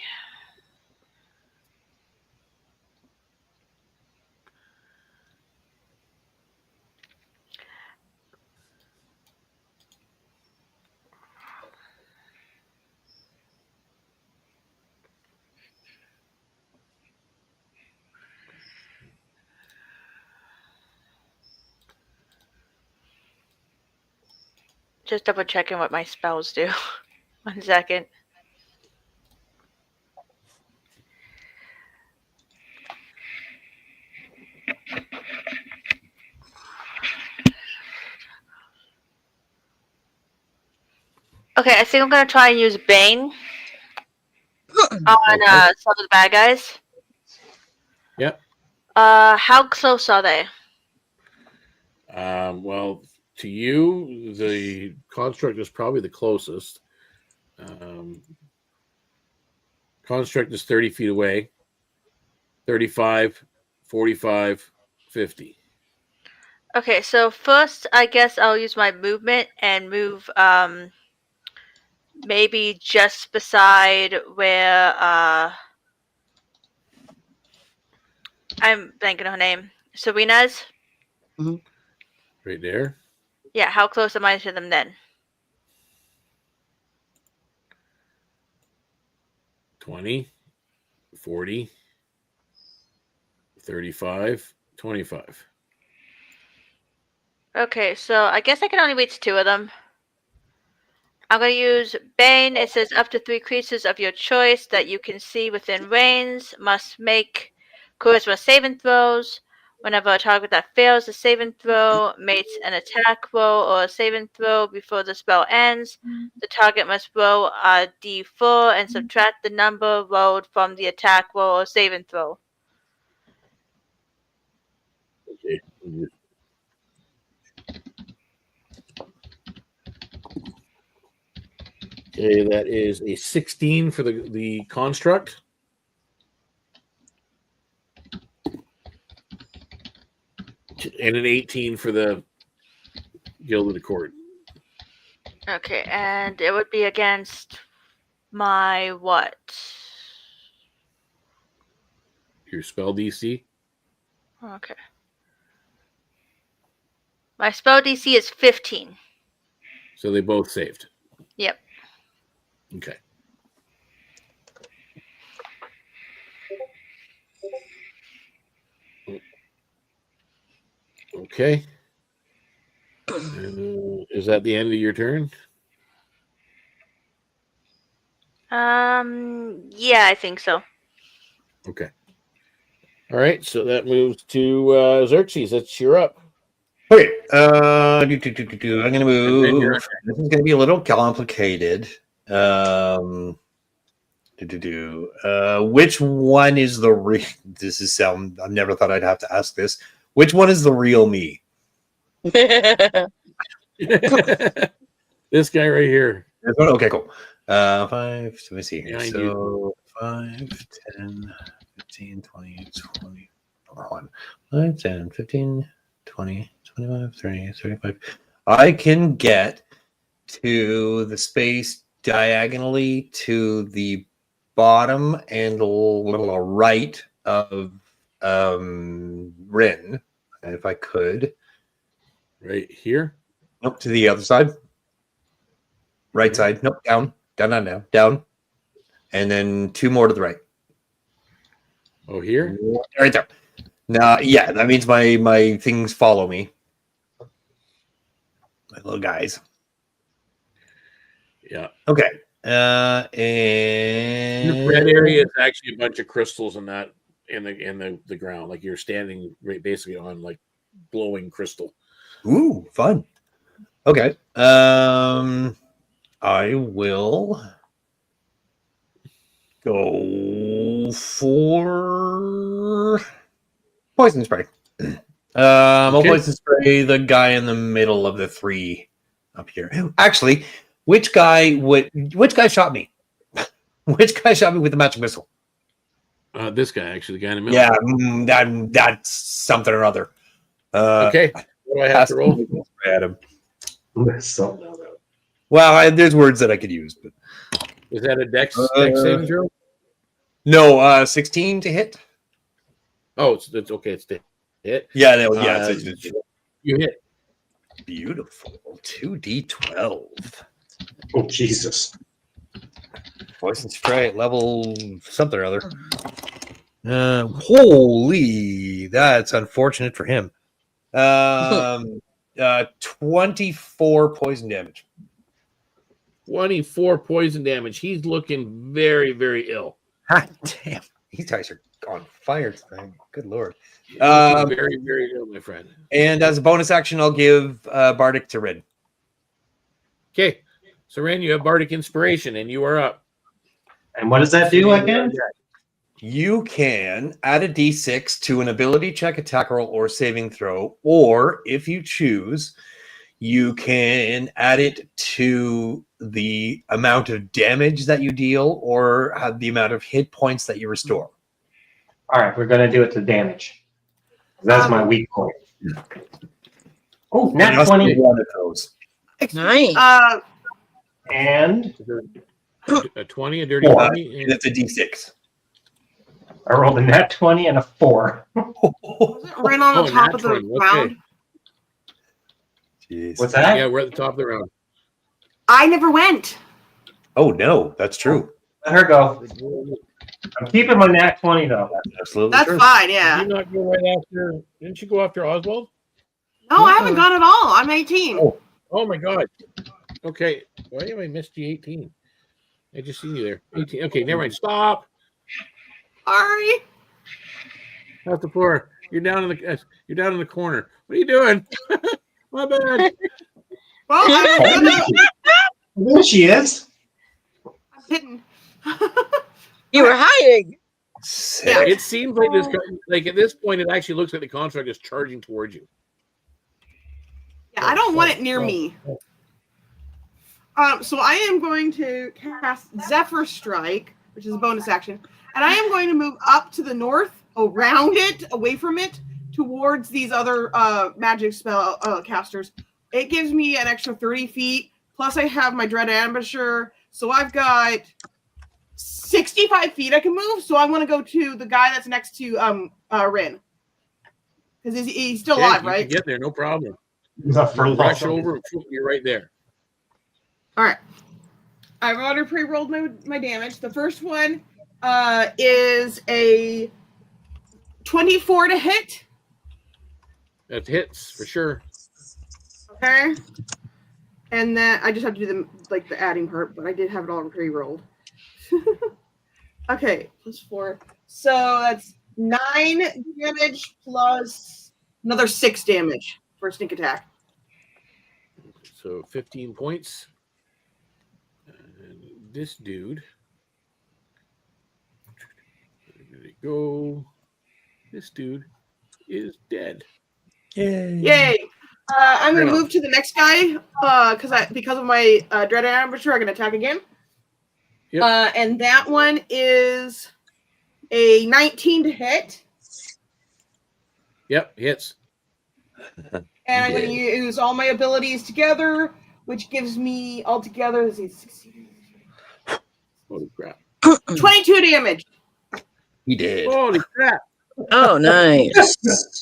Just double checking what my spells do. 1 second. Okay, I think I'm gonna try and use Bane on some of the bad guys. Yep. How close are they? Well, to you, the construct is probably the closest. Construct is 30 feet away. 35, 45, 50. Okay, so first I guess I'll use my movement and move maybe just beside where I'm blanking on her name. Serena's? Right there. Yeah, how close am I to them then? 20, 40, 35, 25. Okay, so I guess I can only reach 2 of them. I'm going to use Bane. It says up to 3 creatures of your choice that you can see within range must make charisma saving throws. Whenever a target that fails a saving throw makes an attack roll or a saving throw before the spell ends, the target must roll a d4 and subtract the number rolled from the attack roll or saving throw. Okay. Okay, that is a 16 for the construct. And an 18 for the Gilded Accord. Okay, and it would be against my what? Your spell DC? Okay. My spell DC is 15. So they both saved. Yep. Okay. Okay. Is that the end of your turn? Yeah, I think so. Okay. All right, so that moves to Xerxes. That's you're up. Okay. I'm gonna move. This is gonna be a little complicated. Which one is the real? This is sound. I never thought I'd have to ask this. Which one is the real me? This guy right here. This one? Okay, cool. 5. Let me see here. Yeah, So 5, 10, 15, 20, 21. 5, 10, 15, 20, 25, 30, 35. I can get to the space diagonally to the bottom and right of Rin, if I could. Right here? Nope, to the other side. Right side. Nope, down. Down. And then 2 more to the right. Oh, here? Right there. Now, yeah, that means my things follow me. My little guys. Yeah. Okay. The And red area is actually a bunch of crystals in that in the ground. Like you're standing basically on like glowing crystal. Ooh, fun. Okay. I will go for poison spray. I'll poison spray the guy in the middle of the 3 up here. Actually, which guy shot me? Which guy shot me with the magic missile? This guy, actually, the guy in the middle. Yeah, that's something or other. Okay. What do I have to roll? At him. Well, there's words that I could use, but Is that a dex saving throw? No, 16 to hit. Oh, it's okay. It's to hit. Yeah, You hit. Beautiful. 2d12. Oh, Jesus. Poison spray level something or other. Holy, that's unfortunate for him. 24 poison damage. 24 poison damage. He's looking very, very ill. God damn. These guys are on fire tonight. Good lord. Very, very ill, my friend. And as a bonus action, I'll give Bardic to Rin. Okay. So, Ren, you have Bardic Inspiration, and you are up. And what does that do again? You can add a d6 to an ability check, attack roll, or saving throw. Or, if you choose, you can add it to the amount of damage that you deal or the amount of hit points that you restore. All right, we're going to do it to damage. That's my weak point. Oh, nat 20. One of those. Nice. And A 20, a dirty 20. That's a d6. I rolled a nat 20 and a 4. Ran on the top of the nat 20, round. Jeez. What's that? Yeah, we're at the top of the round. I never went. Oh, no, that's true. Let her go. I'm keeping my nat 20, though. That's absolutely That's true. fine, Did yeah. you not go right after? Didn't you go after Oswald? No, I haven't gone at all. I'm 18. Oh my God. Okay. Why have I missed you 18? I just seen you there. 18. Okay, never mind. Stop. Sorry. Off the floor. You're down in the corner. What are you doing? My bad. Well, I'm gonna... There she is. I'm hidden. You were hiding. Yeah. It seems like this. Like at this point, it actually looks like the construct is charging towards you. Yeah, I don't want it near me. So I am going to cast Zephyr Strike, which is a bonus action, and I am going to move up to the north, around it, away from it, towards these other magic spell casters. It gives me an extra 30 feet, plus I have my Dread Ambusher, so I've got 65 feet I can move, so I want to go to the guy that's next to Rin. Because he's still alive, You right? can get there, no problem. Not for You rush long. over, you're right there. All right. I've already pre-rolled my damage. The first one is a 24 to hit. That hits for sure. Okay. And then I just have to do the adding part, but I did have it all pre-rolled. Okay, plus 4. So that's 9 damage plus another 6 damage for a sneak attack. So 15 points. And this dude. There we go. This dude is dead. Yay! I'm going to move to the next guy because of my Dread Ambusher. I'm going to attack again. Yep. And that one is a 19 to hit. Yep, hits. And I'm going to use all my abilities together, which gives me altogether 16, Holy crap. 22 damage. He did. Holy crap. Oh, nice.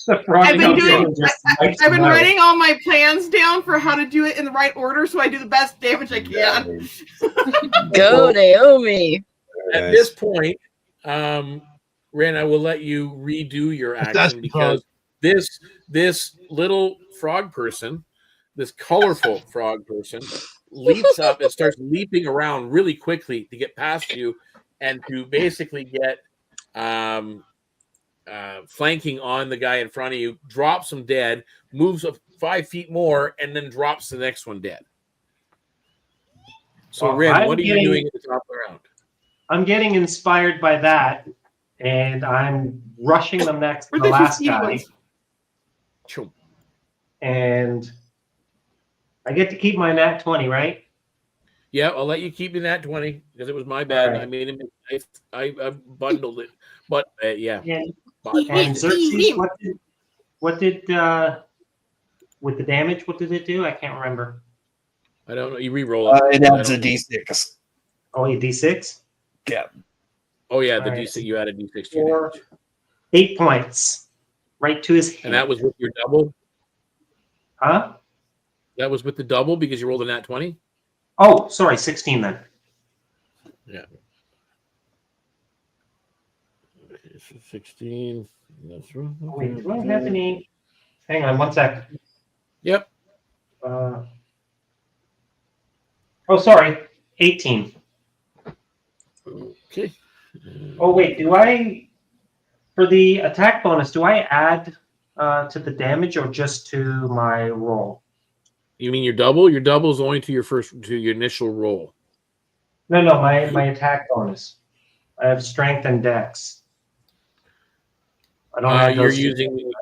The frog I've been comes in doing. and just wipes I've been them out. writing all my plans down for how to do it in the right order, so I do the best damage I can. Go, Naomi. At this point, Ren, I will let you redo your That's action because this little frog person, this colorful frog person, leaps up and starts leaping around really quickly to get past you and to basically get flanking on the guy in front of you, drops him dead, moves up 5 feet more, and then drops the next one dead. So, Well, Ren, what are you doing at the top of the round? I'm getting inspired by that, and I'm rushing the last guy. Chum. And I get to keep my nat 20, right? Yeah, I'll let you keep the nat 20 because it was my bad. Right. I made him. I bundled it, but yeah. And Xerxes, what did with the damage? What did it do? I can't remember. I don't know. You re-roll it. It adds a d6. Oh, a d6. Yeah. Oh yeah, the All right. d6. You added d6 to your damage. 8 points, right to his head. And that was with your double. Huh? That was with the double because you rolled a nat 20. Oh, sorry, 16 then. Yeah. 16. That's right. Wait, do I have any? Hang on 1 sec. Yep. Oh, sorry, 18. Okay. Oh, wait, do I, for the attack bonus, do I add to the damage or just to my roll? You mean your double? Your double is only to your initial roll. No, my attack bonus. I have strength and dex. I don't have You're those two. using.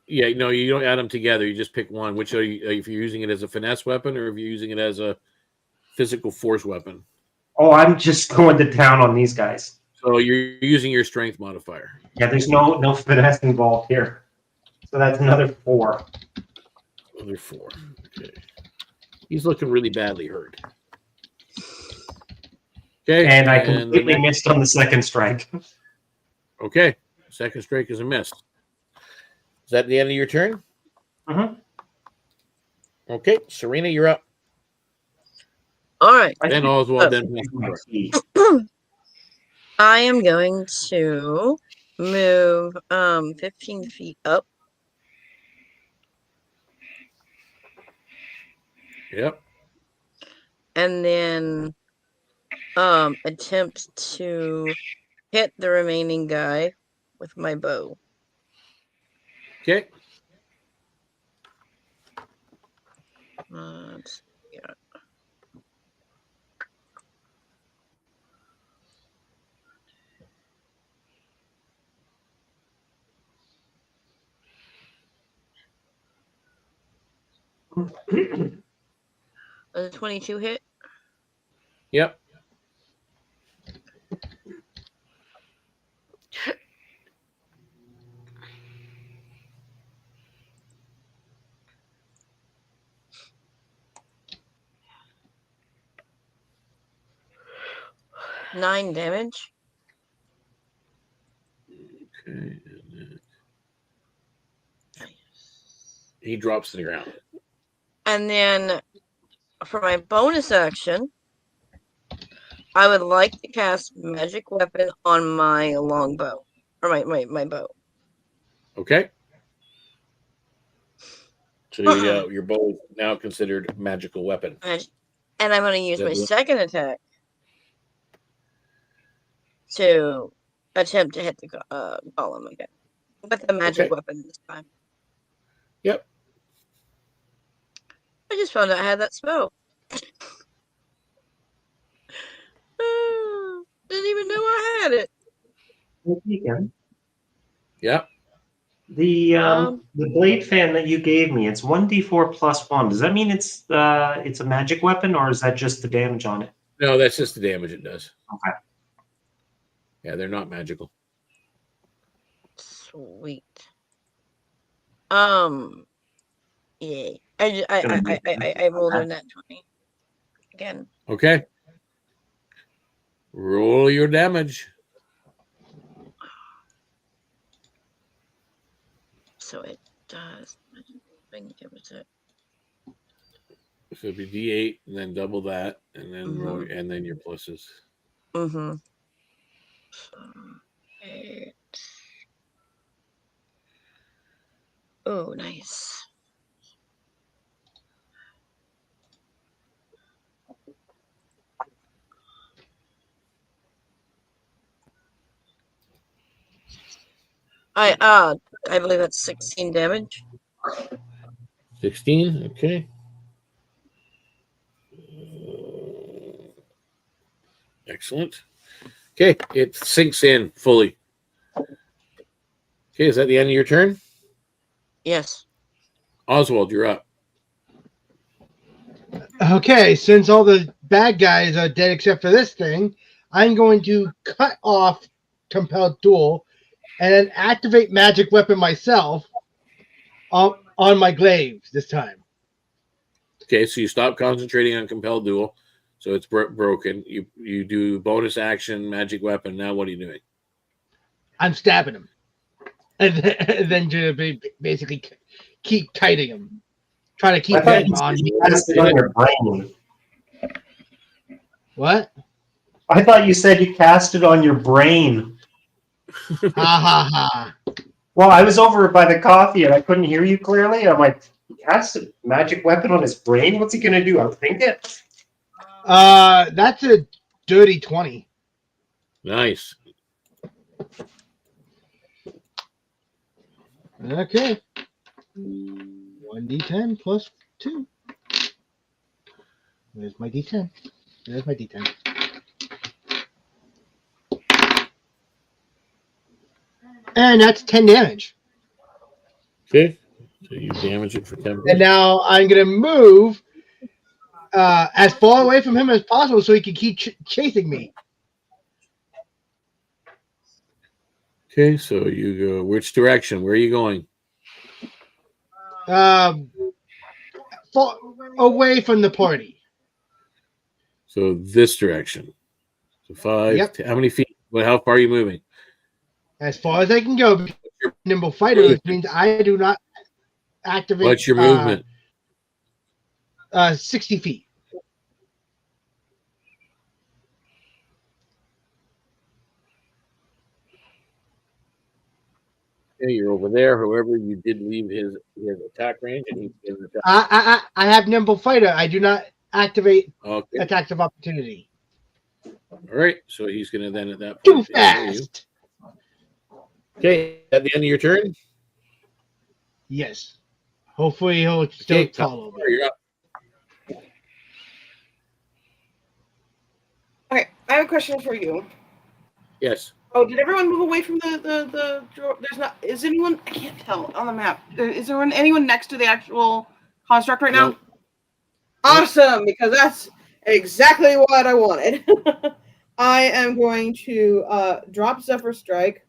Yeah, no, you don't add them together. You just pick one. Which are you, if you're using it as a finesse weapon or if you're using it as a physical force weapon? Oh, I'm just going to town on these guys. So you're using your strength modifier. Yeah, there's no finesse involved here. So that's another 4. Another 4. Okay. He's looking really badly hurt. Okay. And I completely missed on the second strike. Okay. Second strike is a miss. Is that the end of your turn? Mm-hmm. Okay. Serena, you're up. All right. Then Oswald, then I am going to move 15 feet up. Yep. And then attempt to hit the remaining guy with my bow. Okay. Yeah. Does a 22 hit? Yep. Nine damage. Okay. He drops to the ground. And then for my bonus action, I would like to cast magic weapon on my longbow. Or my bow. Okay. So your bow is now considered a magical weapon. And I'm going to use my second attack to attempt to hit the golem again. With a magic weapon this time. Yep. I just found out I had that spell. Didn't even know I had it. Yeah. The blade fan that you gave me, it's 1d4 plus 1. Does that mean it's a magic weapon, or is that just the damage on it? No, that's just the damage it does. Okay. Yeah, they're not magical. Sweet. Yeah. I rolled a nat 20 again. Okay. Roll your damage. So it does. I think it was it. So it'd be D8 and then double that, and then roll, Mhm. and then your pluses. Mm-hmm. So 8. Oh, nice. I believe that's 16 damage. 16, okay. Excellent. Okay, it sinks in fully. Okay, is that the end of your turn? Yes. Oswald, you're up. Okay, since all the bad guys are dead except for this thing, I'm going to cut off Compelled Duel and then activate magic weapon myself on my glaives this time. Okay, so you stop concentrating on compelled duel, so it's broken. You do bonus action, magic weapon. Now what are you doing? I'm stabbing him. And then to basically keep kiting him. Try to keep I thought him you on. said you cast it on your brain. What? I thought you said you cast it on your brain. Ha ha ha. Well, I was over by the coffee and I couldn't hear you clearly. I'm like, he cast a magic weapon on his brain? What's he going to do? Outthink it? That's a dirty 20. Nice. Okay. 1d10 plus 2. There's my d10. There's my d10. And that's 10 damage. Okay, so you damage it for 10. And now I'm going to move as far away from him as possible so he can keep chasing me. Okay, so you go which direction? Where are you going? Far away from the party. So this direction. So 5. Yep. How many feet? Well, how far are you moving? As far as I can go. Nimble fighter, which means I do not activate. What's your movement? 60 feet. Okay, you're over there. However, you did leave his attack range, and he's in attack. I have nimble fighter. I do not activate Okay. attacks of opportunity. All right. So he's going to then at that Too point ignore you. fast. Okay. At the end of your turn. Yes. Hopefully he'll still Okay. follow me. You're up. Okay, I have a question for you. Yes. Oh, did everyone move away from the drawer? There's not. Is anyone? I can't tell on the map. Is there anyone next to the actual construct right now? Nope. Awesome, because that's exactly what I wanted. I am going to drop Zephyr Strike,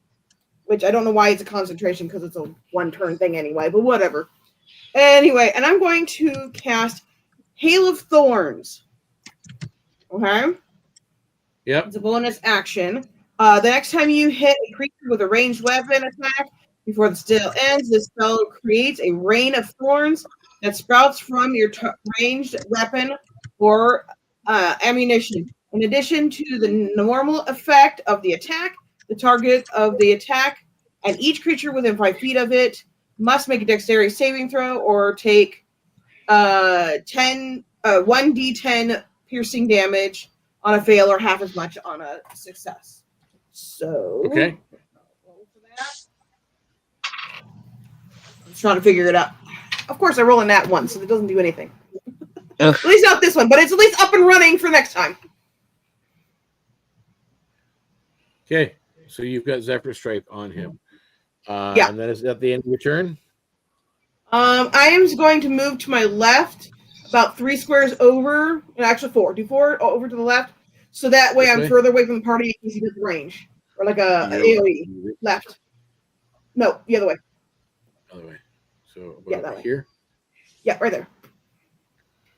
which I don't know why it's a concentration because it's a one-turn thing anyway, but whatever. Anyway, and I'm going to cast Hail of Thorns. Okay? Yep. It's a bonus action. The next time you hit a creature with a ranged weapon attack, before the spell ends, this spell creates a rain of thorns that sprouts from your ranged weapon or ammunition. In addition to the normal effect of the attack, the target of the attack and each creature within 5 feet of it must make a dexterity saving throw or take 1d10 piercing damage on a fail or half as much on a success. So, Okay. roll for that. I'm trying to figure it out. Of course, I roll in that one, so it doesn't do anything. At least not this one, but it's at least up and running for next time. Okay. So you've got Zephyr Strike on him. Yeah. And then is that the end of your turn? I am going to move to my left about 3 squares over, actually 4. Do 4 over to the left, so that way I'm further away from the party because he does range. Or like a AoE. Left. No, the other way. Other way. So about Yeah, that way. here? Yeah, right there.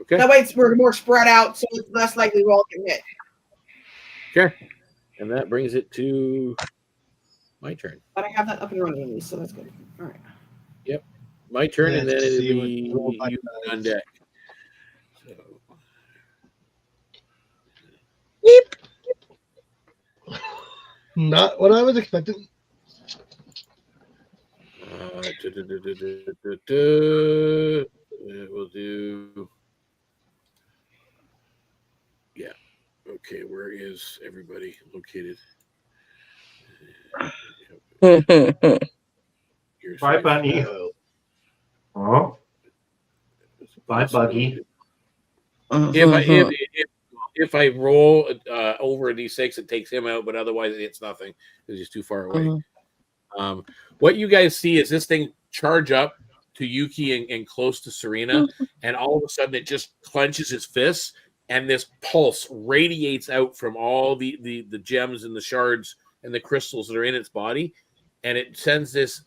Okay. That way we're more spread out, so it's less likely we'll all get hit. Okay. And that brings it to my turn. But I have that up and running, so that's good. All right. Yep. My turn, and then Let's it'll see be what roll you I on deck. So, Not what I was expecting. we'll do. Yeah. Okay. Where is everybody located? Here's Bye, Bunny. Oh. Bye, Buggy. If I roll over a d6, it takes him out, but otherwise it's nothing because he's too far away. What you guys see is this thing charge up to Yuki and close to Serena, and all of a sudden it just clenches its fists, and this pulse radiates out from all the gems and the shards and the crystals that are in its body, and it sends this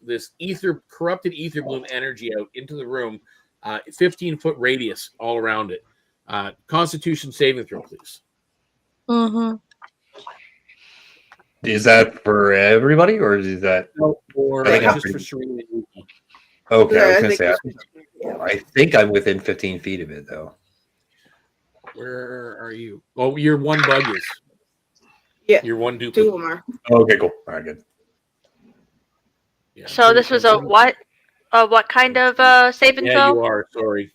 corrupted Etherbloom energy out into the room, 15-foot radius all around it. Constitution saving throw, please. Is that for everybody, or is that Just for Serena and Yuki? Okay, Yeah, I was I gonna say think I think I'm within 15 feet of it though. Where are you? Oh, your one bug is. Yeah. Your one 2 duplicate. of them are. Okay, cool. All right, good. Yeah, So this was a what? What kind of saving Yeah, throw? you are. Sorry.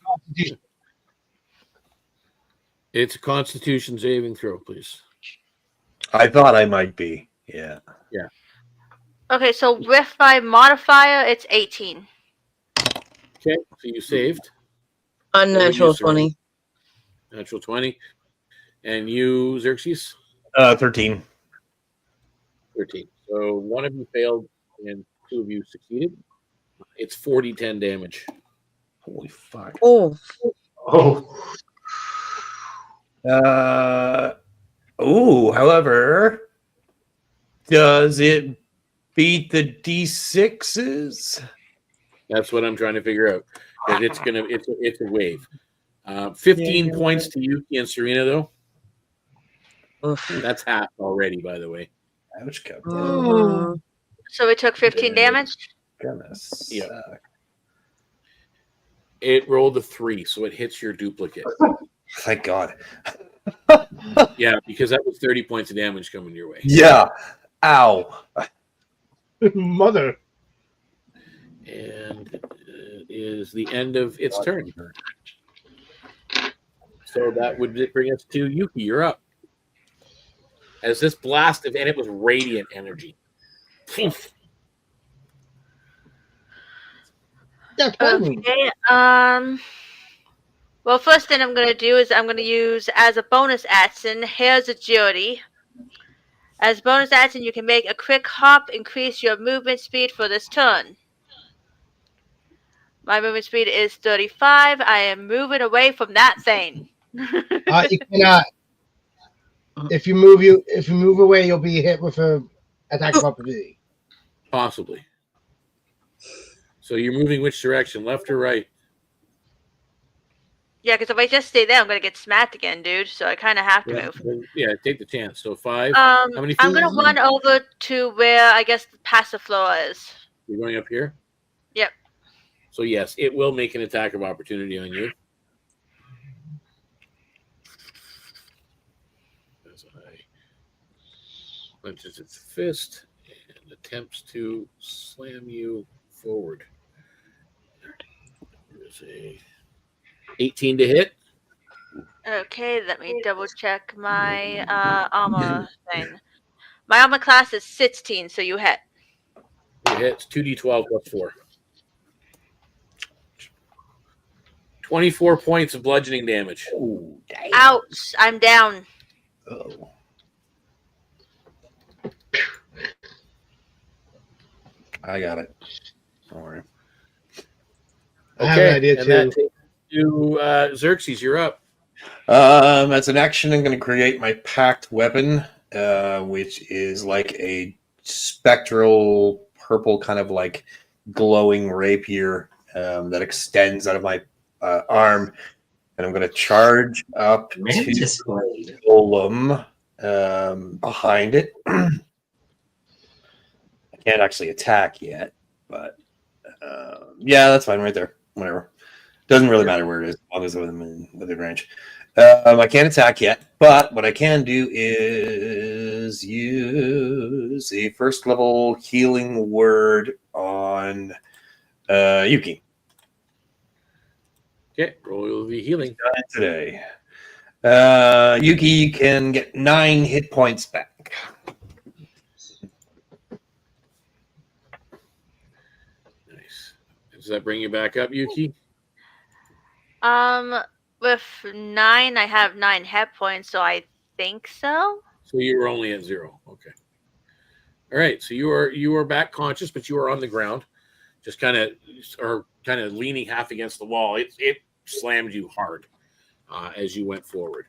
It's a Constitution saving throw, please. I thought I might be. Yeah. Yeah. Okay, so with my modifier, it's 18. Okay, so you saved. Unnatural 20. Natural 20. And you, Xerxes? 13. 13. So one of you failed and 2 of you succeeded. It's 40-10 damage. Holy fuck. Oh. However, does it beat the D6s? That's what I'm trying to figure out. Because it's a wave. 15 points to Yuki and Serena, though. Oof. That's half already, by the way. Ouch, Captain. So we took 15 damage? Goodness. Yeah. It rolled a 3, so it hits your duplicate. Thank God. Yeah, because that was 30 points of damage coming your way. Yeah. Ow. Mother. And it is the end of its turn. So that would bring us to Yuki. You're up. As this blast and it was radiant energy. Okay. Well, first thing I'm going to do is I'm going to use as a bonus action, Hair's Agility. As bonus action, you can make a quick hop, increase your movement speed for this turn. My movement speed is 35. I am moving away from that thing. You cannot. If you move away, you'll be hit with a attack of opportunity. Possibly. So you're moving which direction, left or right? Yeah, because if I just stay there, I'm going to get smacked again, dude. So I kind of have to move. Yeah, take the chance. So 5. How many feet? I'm going to run over to where I guess the passive floor is. You're going up here? Yep. So yes, it will make an attack of opportunity on you. As I clenches its fist and attempts to slam you forward. There's a 18 to hit. Okay, let me double check my armor thing. My armor class is 16, so you hit. It hits 2d12 plus 4. 24 points of bludgeoning damage. Ooh, damn. Ouch! I'm down. Oh. I got it. Don't worry. I have an idea and too. that takes you to Xerxes. You're up. As an action, I'm going to create my packed weapon, which is like a spectral purple kind of like glowing rapier that extends out of my arm, and I'm going to charge up to Golem behind it. I can't actually attack yet, but Yeah, that's fine right there. Whatever. Doesn't really matter where it is, as long as I'm within range. I can't attack yet, but what I can do is use a first level healing word on Yuki. Okay, roll the healing. Today. Yuki can get 9 hit points back. Nice. Does that bring you back up, Yuki? With 9, I have 9 hit points, so I think so. So you were only at 0. Okay. All right. So you are back conscious, but you are on the ground, just kind of leaning half against the wall. It slammed you hard as you went forward,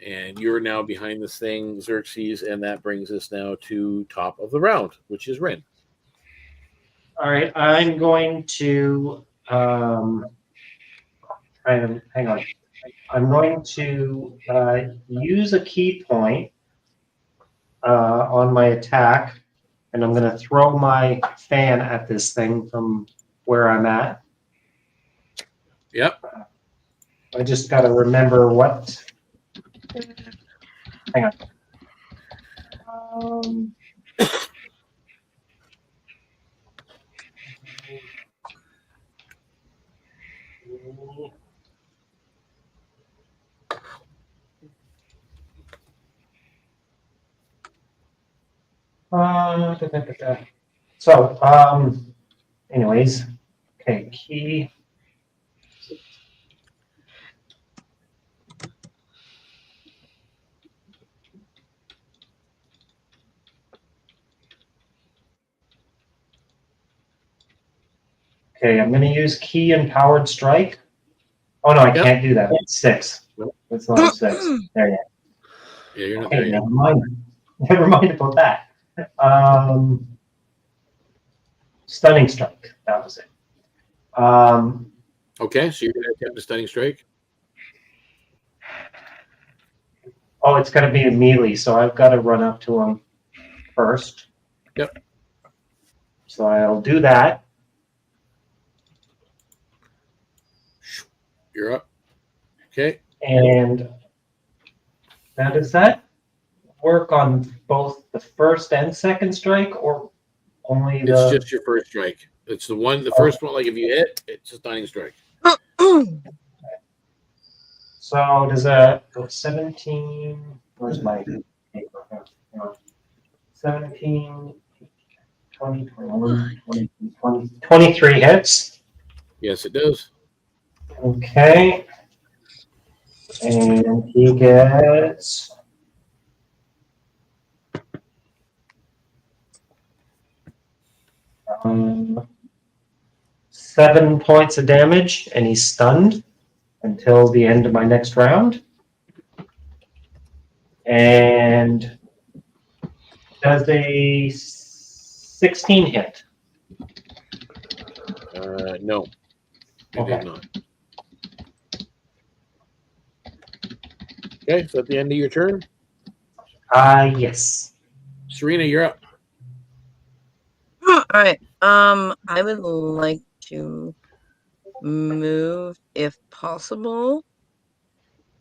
and you're now behind this thing, Xerxes, and that brings us now to top of the round, which is Rin. All right, I'm going to hang on. I'm going to use a key point on my attack, and I'm going to throw my fan at this thing from where I'm at. Yep. I just got to remember what. Hang on. So, anyways, okay, key. Okay, I'm going to use key and powered strike. Oh no, I can't do that. It's 6. It's level 6. There you go. Yeah, you're not Okay, there yet. never mind. Never mind about that. Stunning strike. That was it. Okay, so you're going to attempt a stunning strike. Oh, it's got to be a melee, so I've got to run up to him first. Yep. So I'll do that. You're up. Okay. And now does that work on both the first and second strike, or only the? It's just your first strike. It's the first one. Like if you hit, it's a stunning strike. So does a 17? Where's my paper? 17, 20, 21, 22, 20, 23 hits. Yes, it does. Okay. And he gets 7 points of damage, and he's stunned until the end of my next round. And does a 16 hit? No, it Okay. did not. Okay, so at the end of your turn, Yes. Serena, you're up. All right. I would like to move if possible.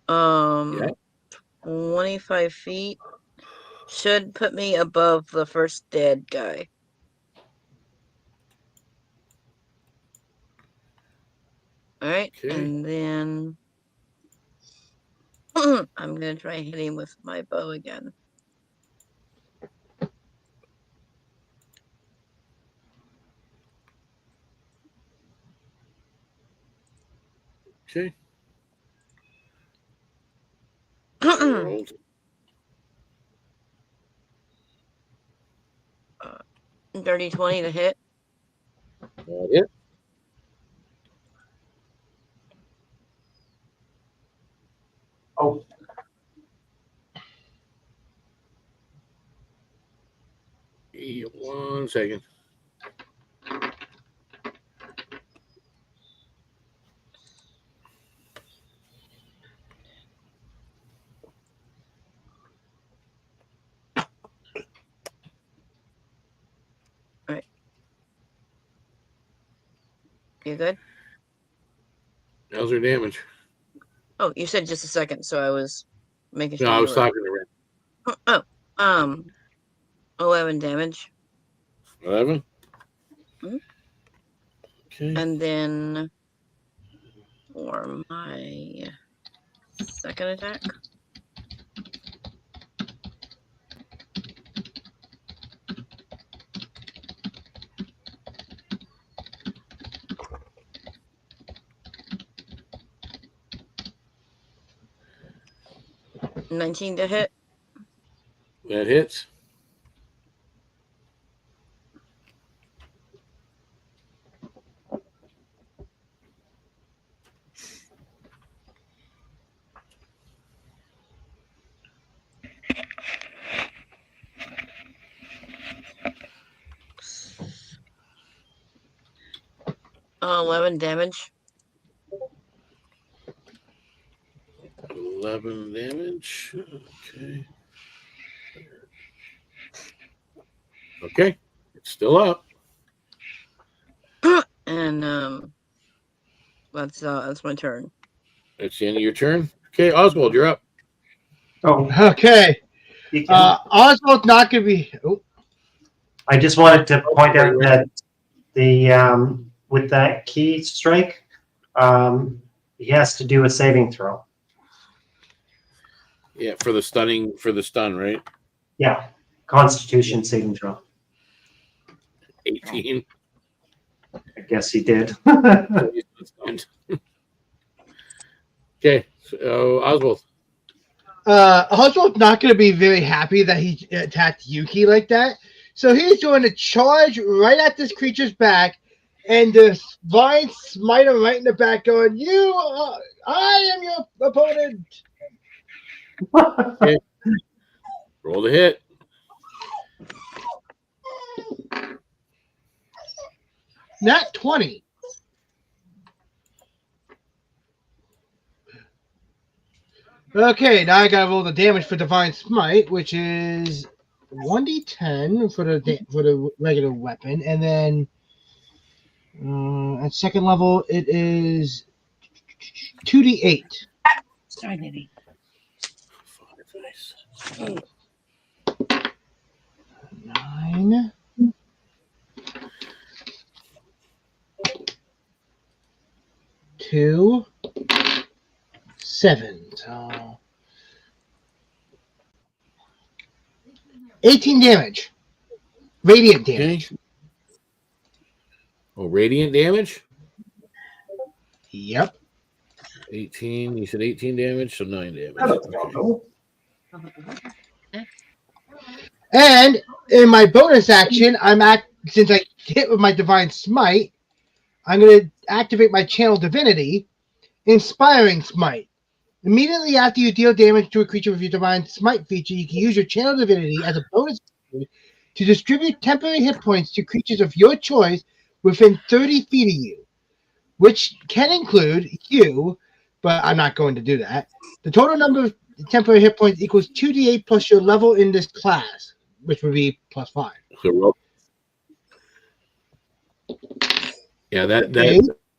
25 feet should put me above the first dead guy. All right, Okay. and then I'm gonna try hitting with my bow again. Okay. 30-20 to hit. Yeah. Oh. One second. You good? How's her damage? Oh, you said just a second, so I was making sure. No, I you was were- talking to Ren. 11 damage. 11? Mhm. Okay. And then for my second attack. $19 to hit. That hits. Oh, 11 damage. 11 damage. Okay. Okay. It's still up. And that's my turn. That's the end of your turn. Okay, Oswald, you're up. Oh, Okay. you can, Oswald's not going to be. Oh, I just wanted to point out that the with that key strike, he has to do a saving throw. Yeah, for the stun, right? Yeah, Constitution saving throw. 18. I guess he did. Okay, so Oswald. Oswald's not going to be very happy that he attacked Yuki like that. So he's going to charge right at this creature's back, and the vine smite him right in the back, going, I am your opponent. Okay. Roll the hit. Nat 20. Okay, now I gotta roll the damage for Divine Smite, which is 1d10 for the regular weapon, and then at second level it is 2d8. Sorry, Nitty. 9. 2, 7. So 18 damage. Radiant damage. Okay. Oh, radiant damage? Yep. 18. You said 18 damage, so 9 damage. Okay. And in my bonus action, since I hit with my Divine Smite, I'm going to activate my Channel Divinity, Inspiring Smite. Immediately after you deal damage to a creature with your Divine Smite feature, you can use your Channel Divinity as a bonus action to distribute temporary hit points to creatures of your choice within 30 feet of you, which can include you, but I'm not going to do that. The total number of temporary hit points equals 2d8 plus your level in this class, which would be +5. So, yeah, that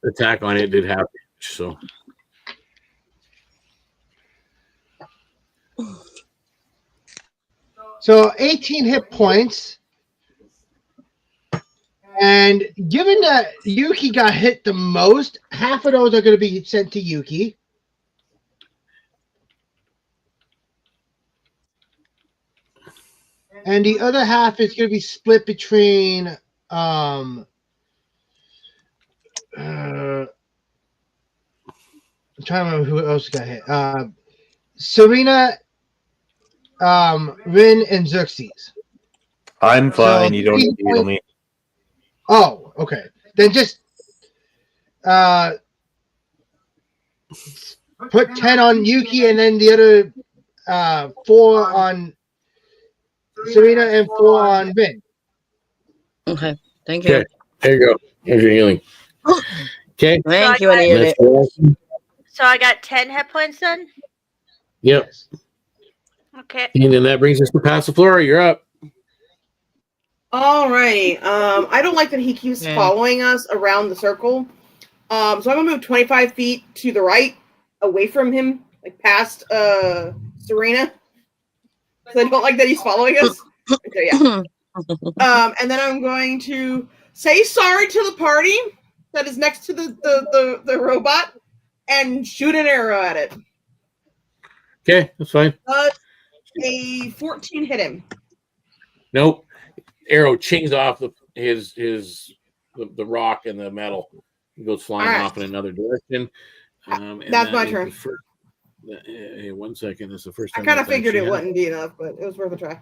attack on it did have damage, so. So 18 hit points. And given that Yuki got hit the most, half of those are going to be sent to Yuki. And the other half is going to be split between I'm trying to remember who else got hit. Serena, Rin, and Xerxes. I'm fine. So You don't need to heal me. Oh, okay. Then just put 10 on Yuki, and then the other 4 on Serena and 4 on Rin. Okay, thank you. Okay, there you go. Here's your healing. Okay. Thank you, I needed it. So I got 10 hit points then? Yep. Okay. And then that brings us to Passiflora. You're up. All right. I don't like that he keeps Yeah. following us around the circle. So I'm gonna move 25 feet to the right, away from him, like past Serena. So I don't like that he's following us. So yeah. And then I'm going to say sorry to the party that is next to the robot and shoot an arrow at it. Okay, that's fine. A 14 hit him. Nope. Arrow chings off the rock and the metal. It goes flying off in another direction. That's my turn. Hey, 1 second. That's the first time. I kind of figured it wouldn't be enough, but it was worth a try. I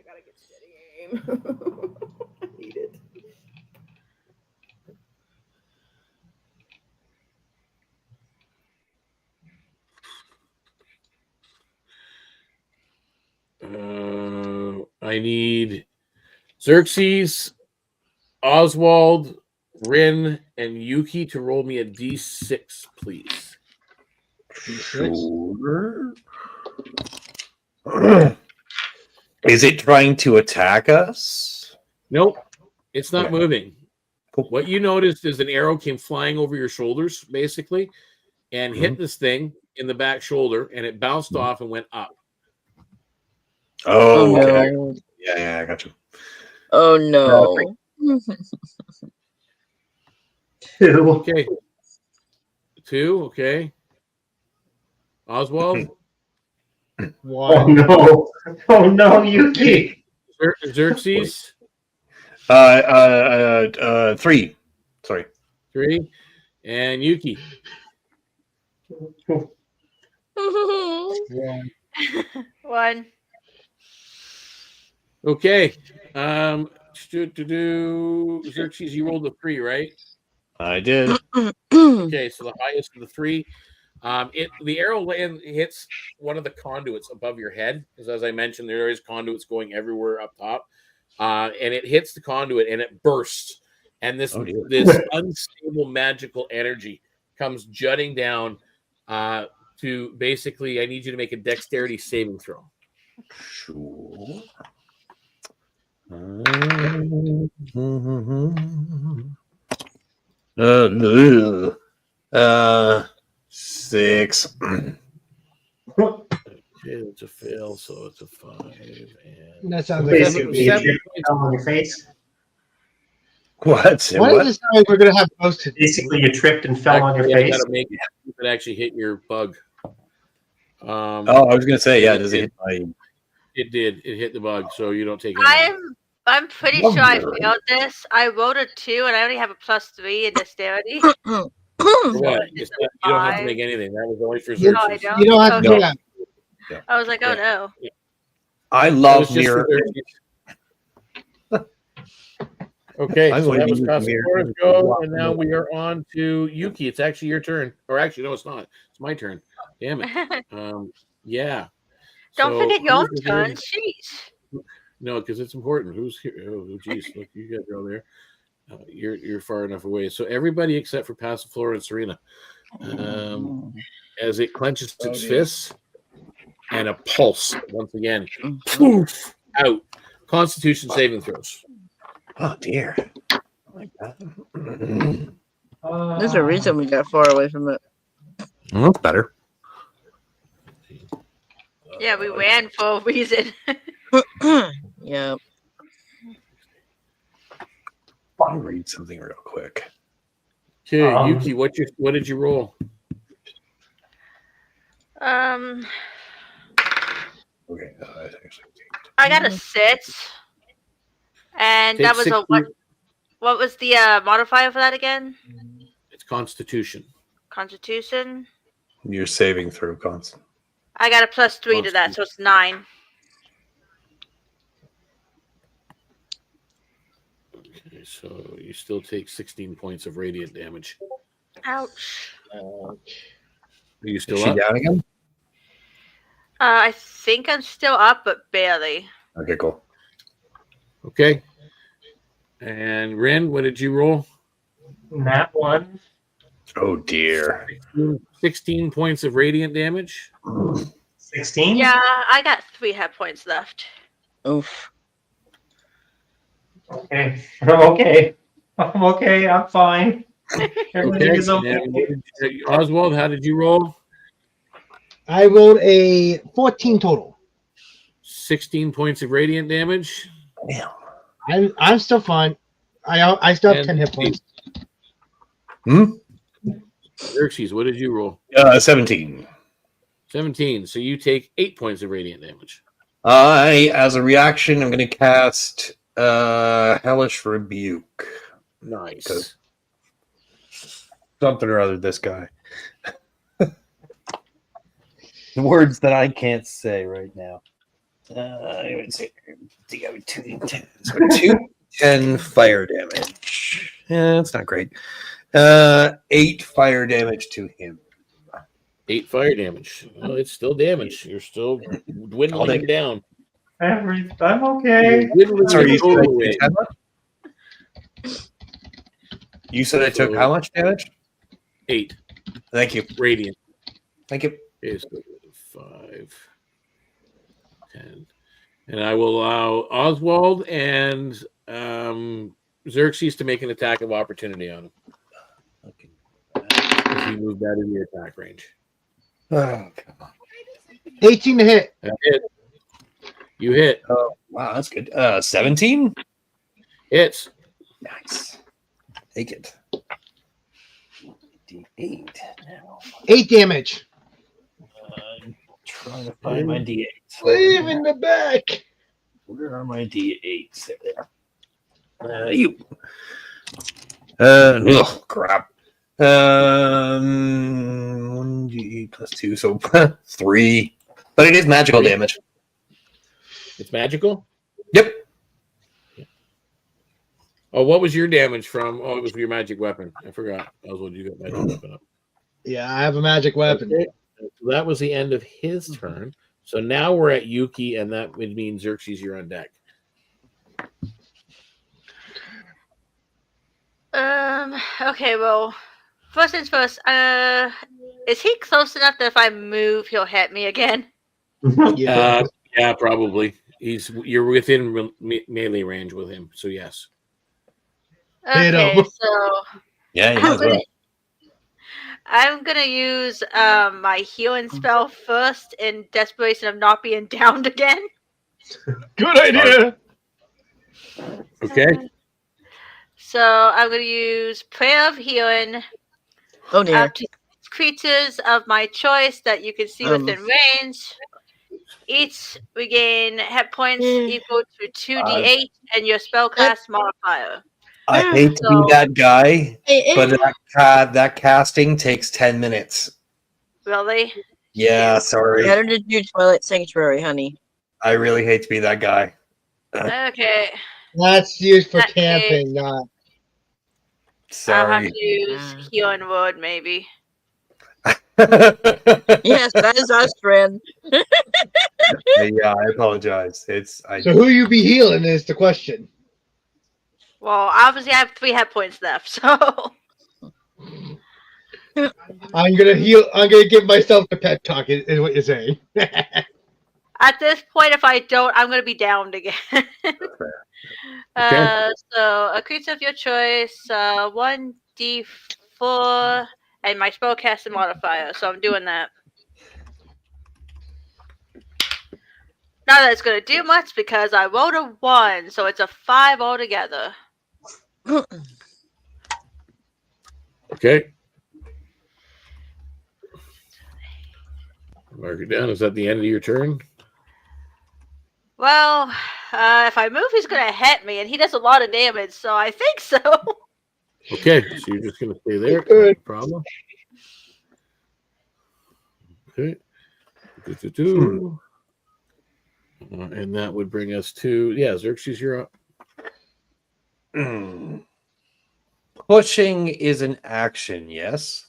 gotta get steady aim. I need it. I need Xerxes, Oswald, Rin, and Yuki to roll me a d6, please. Sure. Is it trying to attack us? Nope. It's not moving. What you noticed is an arrow came flying over your shoulders, basically, and hit this thing in the back shoulder, and it bounced off and went up. Oh, okay. no. Yeah, I got you. Oh no. 2. Okay. 2, okay. Oswald? 1. Oh no! Oh no, Yuki! Xerxes? 3. Sorry. 3. And Yuki? 1. Okay. Xerxes, you rolled a 3, right? I did. Okay, so the highest of the 3. The arrow hits one of the conduits above your head, because as I mentioned, there is conduits going everywhere up top, and it hits the conduit and it bursts, and this unstable magical energy comes jutting down to basically. I need you to make a dexterity saving throw. Sure. 6. Okay, it's a fail, so it's a 5. And That sounds like Basically, you tripped and fell on your face. What? Why does it sound like we're gonna have posted? Basically, you tripped and fell on your Actually, I face. gotta make it actually hit your bug. I was gonna say, yeah. Does it hit my? It did. It hit the bug, so you don't take it. I'm pretty sure I failed this. I rolled a 2, and I only have a +3 in dexterity. For what? You don't have to make anything. That was only for No, I Xerxes. don't. You don't have to do that. I was like, oh no. I That love was just for mirror. Xerxes. Okay, I'm so going that to was use Cassiopea's go, and now we are on to Yuki. It's actually your turn. Or actually, no, it's not. It's my turn. Damn it. Yeah. Don't So, forget your own who's the turn. hero? Jeez. No, because it's important. Who's here? Oh, geez. Look, you guys are all there. You're far enough away. So everybody except for Passiflora and Serena. As it clenches its fists and a pulse once again. Poof! Out. Constitution saving throws. Oh dear. Oh my God. There's a reason we got far away from it. Well, that's better. Yeah, we ran for a reason. Yeah. I'll read something real quick. Okay, Yuki, what did you roll? Okay. I got a 6, and Take that was 60. what was the modifier for that again? It's Constitution. Constitution. You're saving through constant. I got a +3 to that, so it's 9. Okay, so you still take 16 points of radiant damage. Ouch. Are you still Is she up? down again? I think I'm still up, but barely. Okay, cool. Okay. And Rin, what did you roll? Nat 1. Oh dear. 16 points of radiant damage. 16? Yeah, I got 3 hit points left. Oof. Okay. Okay. I'm okay. I'm fine. Everything Okay. is okay. Oswald, how did you roll? I rolled a 14 total. 16 points of radiant damage. I'm still fine. I still have And 10 hit points. Xerxes, what did you roll? 17. 17. So you take 8 points of radiant damage. As a reaction, I'm going to cast Hellish Rebuke. Nice. Something or other, this guy. The words that I can't say right now. I would say 2d10. So 2d10 fire damage. Yeah, that's not great. 8 fire damage to him. 8 fire damage. Well, it's still damage. You're still dwindling down. I'm okay. Sorry, you said I took how much damage? 8. Thank you. Radiant. Thank you. Okay, so 5, 10. And I will allow Oswald and Xerxes to make an attack of opportunity on him. Okay. If you move that in your attack range. Oh, come on. 18 to hit. That hit. You hit. Oh, wow, that's good. 17? Hits. Nice. Take it. D8 now. 8 damage. I'm trying to find my D8. Leave in the back. Where are my D8s? There. You. Crap. 1d8 plus 2, so 3. But it is magical damage. It's magical? Yep. Oh, what was your damage from? Oh, it was your magic weapon. I forgot. Oswald, you got magic weapon up. Yeah, I have a magic weapon. Okay. So that was the end of his turn. So now we're at Yuki, and that would mean Xerxes, you're on deck. Okay, well, first things first, is he close enough that if I move, he'll hit me again? Yeah. Yeah, probably. You're within melee range with him, so yes. Hit Okay, him. so Yeah, I'm gonna use my healing spell first in desperation of not being downed again. Good idea. Okay. So I'm gonna use Prayer of Healing Oh dear. to creatures of my choice that you can see within range. Each regain hit points equal to 2d8 and your spellcast modifier. I hate to be that guy, but that casting takes 10 minutes. Really? Yeah, sorry. Better to do Twilight Sanctuary, honey. I really hate to be that guy. Okay. That's used for That camping, not. I'll have Sorry. to use Healing Word, maybe. Yes, that is us, friend. Yeah, I apologize. So who you be healing is the question. Well, obviously I have 3 hit points left, so I'm gonna heal. I'm gonna give myself the pep talk. Is what you're saying. at this point, if I don't, I'm gonna be downed again. Okay. So a creature of your choice, 1d4, and my spellcasting modifier. So I'm doing that. Not that it's gonna do much because I rolled a 1, so it's a 5 altogether. Okay. Mark it down. Is that the end of your turn? Well, if I move, he's gonna hit me, and he does a lot of damage, so I think so. Okay, so you're just going to stay there. No problem. Okay. And that would bring us to, Xerxes, you're up. Pushing is an action, yes?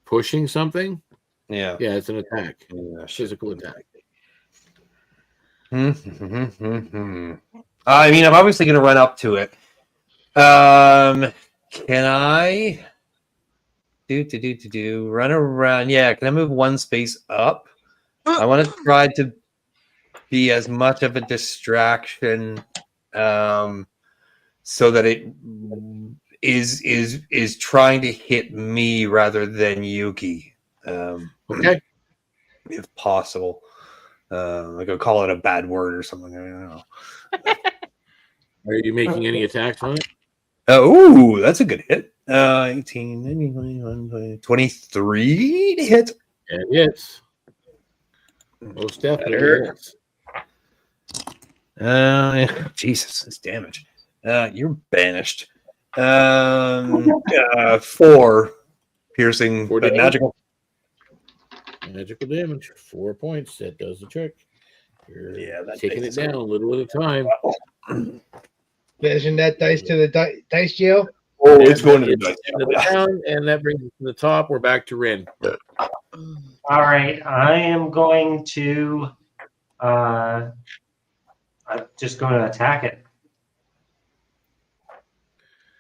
Pushing something? Yeah. Yeah, it's an attack. Yeah, Physical attack. I mean, I'm obviously going to run up to it. Can I run around? Yeah, can I move one space up? I want to try to be as much of a distraction so that it is trying to hit me rather than Yuki. Okay. If possible. Like I'll call it a bad word or something. I don't know. Are you making any attacks on it? Oh, that's a good hit. 18, 19, 21, 23 to hit. It hits. Most definitely hits. Jesus, this damage. You're banished. 4 piercing, 4 but damage? magical. Magical damage. 4 points. That does the trick. You're That taking it takes down a little at a time. Flashing that dice to the dice jail. Oh, it's going to the It's dice. into the down, and that brings us to the top. We're back to Rin. All right, I am going to. I'm just going to attack it.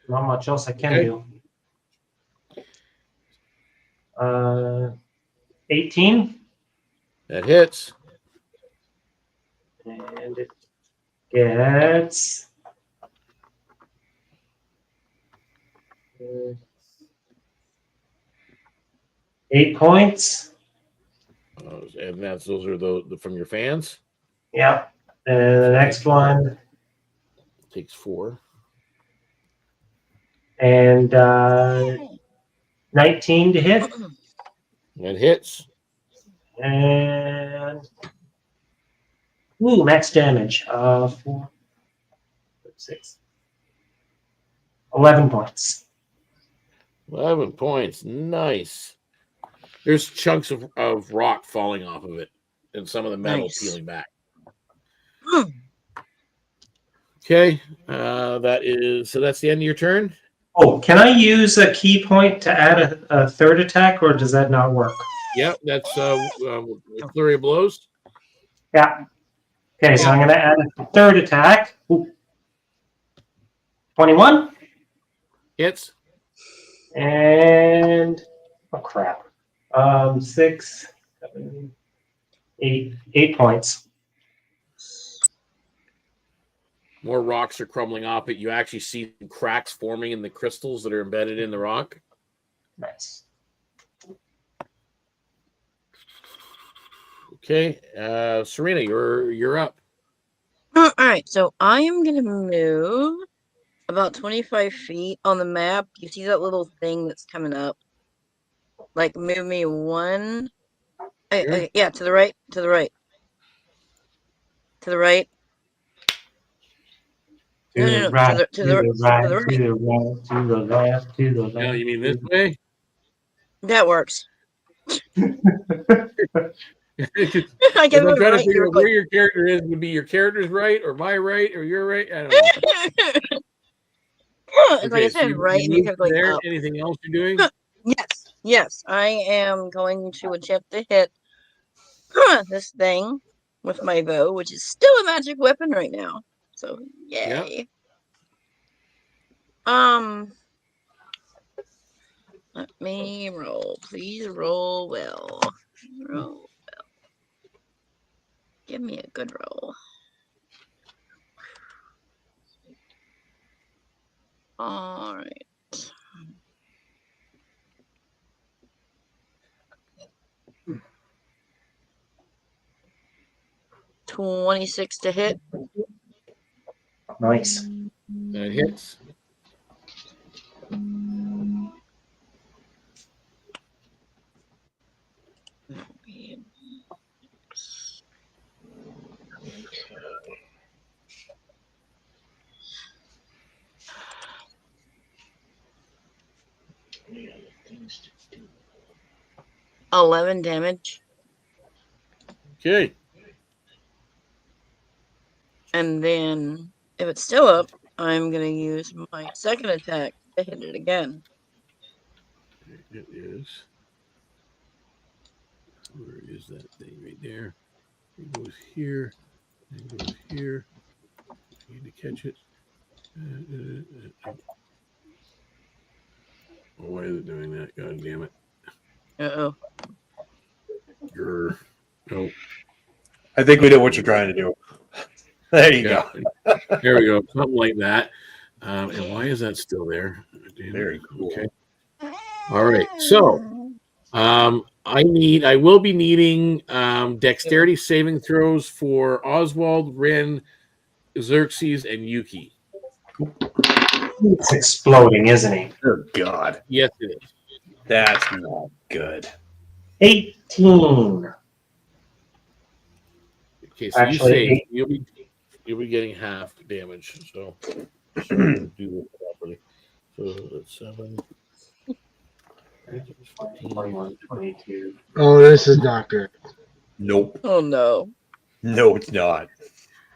Not much else I can do. 18. That hits. And it gets 8 points. And those are the from your fans. Yep. And the next one Takes 4. and 19 to hit. That hits. And max damage. 4, 6, 11 points. 11 points. Nice. There's chunks of rock falling off of it, and some of the metal peeling back. Okay, that's the end of your turn. Oh, can I use a key point to add a third attack, or does that not work? Yep, that's flurry of blows. Yeah. Okay, so I'm going to add a third attack. 21. Hits. And crap. 6, 7, 8 points. More rocks are crumbling off it. You actually see cracks forming in the crystals that are embedded in the rock. Nice. Okay, Serena, you're up. All right, so I am gonna move about 25 feet on the map. You see that little thing that's coming up? Like, move me 1. Yeah, to the right, to the right, to the right. To the right, to the right, to the right, to the left, to the left. No, you mean this way? That works. I'm I can move trying to right. figure out where your character is. Would be your character's right, or my right, or your right? I don't know. Like I said, so right, and you kept going there. up. Anything else you're doing? Yes, I am going to attempt to hit this thing with my bow, which is still a magic weapon right now. So yay! Yep. Let me roll. Please roll well. Roll well. Give me a good roll. All right. $26 to hit. Nice. That hits. $11 damage. Okay. And then, if it's still up, I'm going to use my second attack to hit it again. It is. Where is that thing right there? It goes here. It goes here. You need to catch it. Oh, why is it doing that? God damn it. Uh-oh. No. I think we know what you're trying to do. There you go. There we go. Something like that. And why is that still there? Very cool. Okay. All right. So I will be needing dexterity saving throws for Oswald, Rin, Xerxes, and Yuki. It's exploding, isn't he? Oh God. Yes, it is. That's not good. 18. Okay, so Actually, you'll be getting half damage. So do this properly. So that's 7. 21, 22. Oh, this is not good. Nope. Oh no. No, it's not.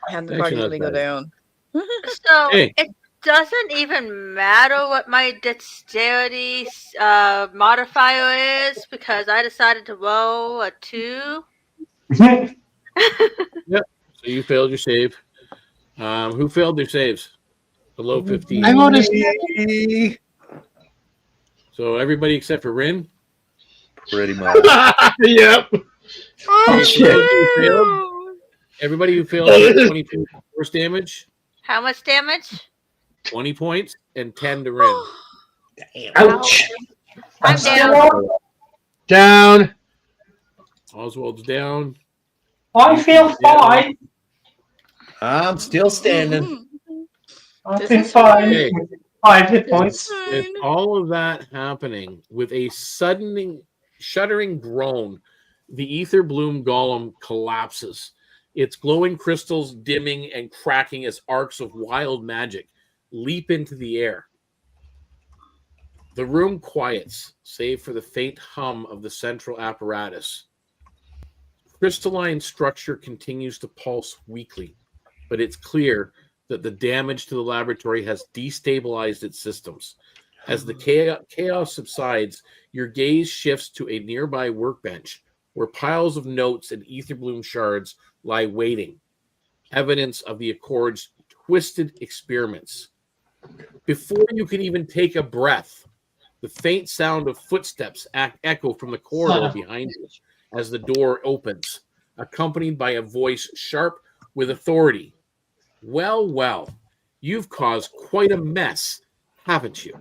Have the Actually, party not really go bad. down. So Hey. it doesn't even matter what my dexterity modifier is because I decided to roll a 2. Yep. So you failed your save. Who failed their saves? Below 15. I want to. So everybody except for Rin. Pretty much. Yep. Oh, shit. Everybody who failed gets 20 points of force damage, How much damage? 20 points, and 10 to Rin. Ouch. I'm still down. up. Down. Oswald's down. I feel fine. I'm still standing. I feel fine. Okay. 5 hit points. With all of that happening, with a sudden shuddering groan, the Etherbloom golem collapses. Its glowing crystals dimming and cracking as arcs of wild magic leap into the air. The room quiets, save for the faint hum of the central apparatus. Crystalline structure continues to pulse weakly, but it's clear that the damage to the laboratory has destabilized its systems. As the chaos subsides, your gaze shifts to a nearby workbench where piles of notes and Etherbloom shards lie waiting, evidence of the Accord's twisted experiments. Before you can even take a breath, the faint sound of footsteps echo from the corridor behind you as the door opens, accompanied by a voice sharp with authority. Well, well, you've caused quite a mess, haven't you?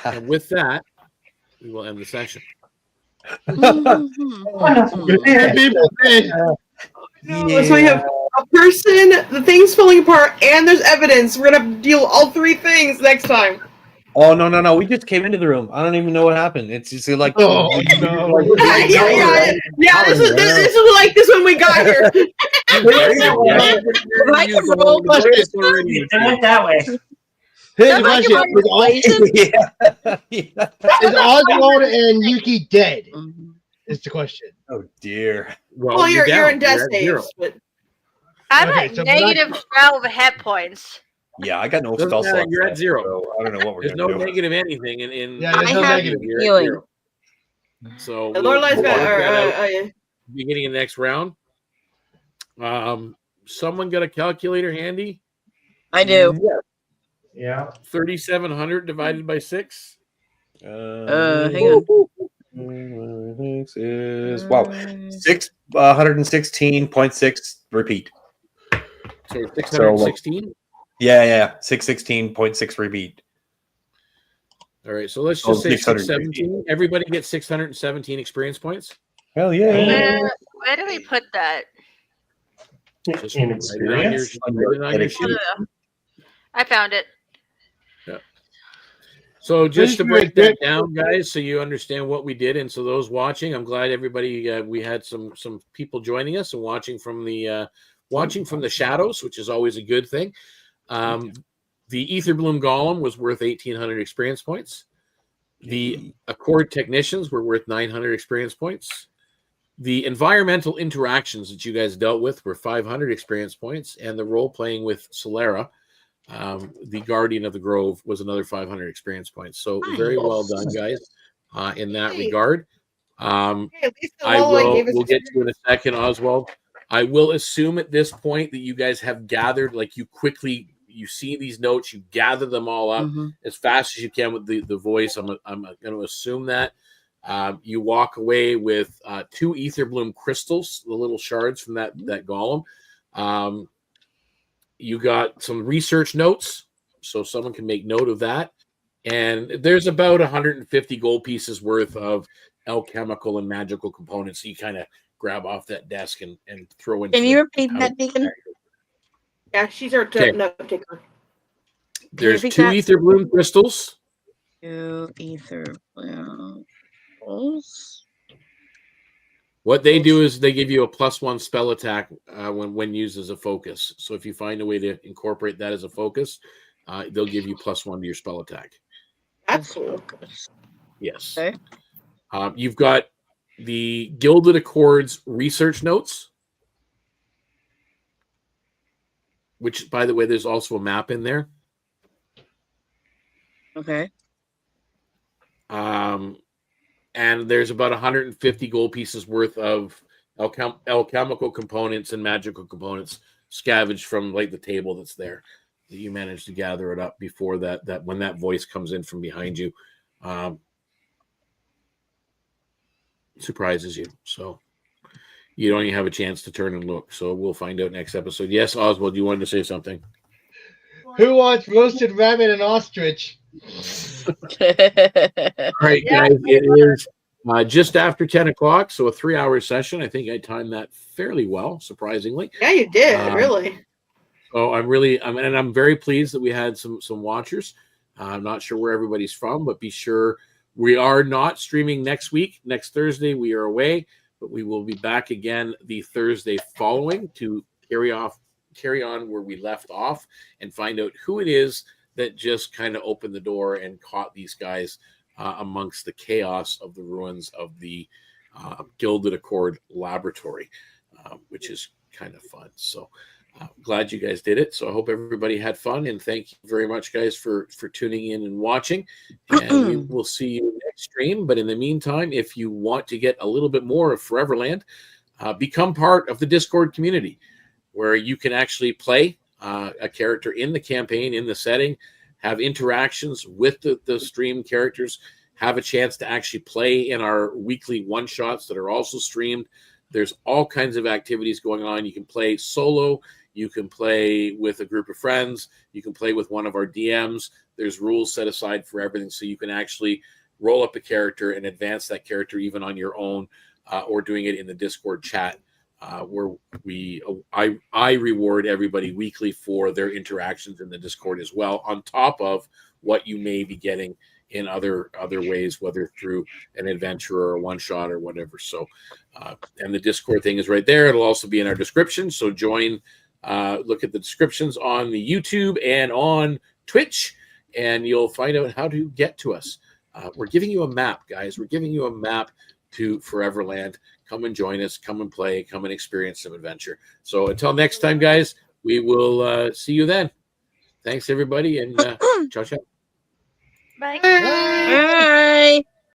And with that, we will end the session. No, so we have a person, the thing's falling apart, and there's evidence. We're gonna deal with all 3 things next time. Oh no! We just came into the room. I don't even know what happened. It's just like Oh no! Yeah. This is like this when we got here. If I could roll It went that way. Here's the question: Is Oswald and Yuki dead? Is the question. Oh dear. Well, you're in death saves, but I'm Okay, at so negative 12 hit points. Yeah, I got no Doesn't spell matter, slots you're at left, 0. so I don't know what we're There's gonna no do. negative anything in Yeah, there's no have negative. You're at healing. 0. So Lorelai's we'll got work that out yeah. beginning of the next round. Someone got a calculator handy? I do. Yeah. 3,700 divided by 6. Hang on. Is wow, 616.6. Repeat. So 616. Yeah, 616.6. Repeat. All right, so let's just say 617. 617. Everybody gets 617 experience points. Hell yeah! Where do we put that? Just In write experience. it on your sheet. I found it. So just to break that down, guys, so you understand what we did, and so those watching, I'm glad everybody. We had some people joining us and watching from the shadows, which is always a good thing. The Etherbloom Golem was worth 1,800 experience points. The Accord technicians were worth 900 experience points. The environmental interactions that you guys dealt with were 500 experience points, and the role playing with Solera, the Guardian of the Grove, was another 500 experience points. So very well done, guys, in that regard. We'll get to in a second, Oswald. I will assume at this point that you guys have gathered, like you see these notes, you gather them all up as fast as you can with the voice. I'm going to assume that. You walk away with 2 Etherbloom crystals, the little shards from that golem. You got some research notes so someone can make note of that. And there's about 150 gold pieces worth of alchemical and magical components. So you kind of grab off that desk and throw in. Can you repeat that, Deacon? Yeah, she's our Okay. note taker. There's repeat 2 that? Etherbloom crystals. 2 Etherbloom. What they do is they give you a +1 spell attack when used as a focus. So if you find a way to incorporate that as a focus, they'll give you +1 to your spell attack. That's cool. Yes. Okay. You've got the Gilded Accords research notes, which, by the way, there's also a map in there. Okay. And there's about 150 gold pieces worth of alchemical components and magical components scavenged from like the table that's there. That you managed to gather it up before that when that voice comes in from behind you, surprises you. So you don't even have a chance to turn and look. So we'll find out next episode. Yes, Oswald, you wanted to say something? Who wants roasted rabbit and ostrich? All right, guys, it is just after 10 o'clock, so a 3-hour session. I think I timed that fairly well, surprisingly. Yeah, you did, really. So I'm very pleased that we had some watchers. I'm not sure where everybody's from, but be sure we are not streaming next week. Next Thursday, we are away, but we will be back again the Thursday following to carry on where we left off and find out who it is that just kind of opened the door and caught these guys amongst the chaos of the ruins of the Gilded Accord laboratory, which is kind of fun. So glad you guys did it. So I hope everybody had fun, and thank you very much, guys, for tuning in and watching. And we will see you next stream. But in the meantime, if you want to get a little bit more of Foreverland, become part of the Discord community, where you can actually play a character in the campaign, in the setting, have interactions with the stream characters, have a chance to actually play in our weekly one-shots that are also streamed. There's all kinds of activities going on. You can play solo. You can play with a group of friends. You can play with one of our DMs. There's rules set aside for everything, so you can actually roll up a character and advance that character even on your own, or doing it in the Discord chat, where I reward everybody weekly for their interactions in the Discord as well, on top of what you may be getting in other ways, whether through an adventure or a one-shot or whatever. So, and the Discord thing is right there. It'll also be in our description. So join, look at the descriptions on the YouTube and on Twitch, and you'll find out how to get to us. We're giving you a map, guys. We're giving you a map to Foreverland. Come and join us. Come and play. Come and experience some adventure. So until next time, guys, we will see you then. Thanks, everybody, and ciao, ciao. Bye. Bye.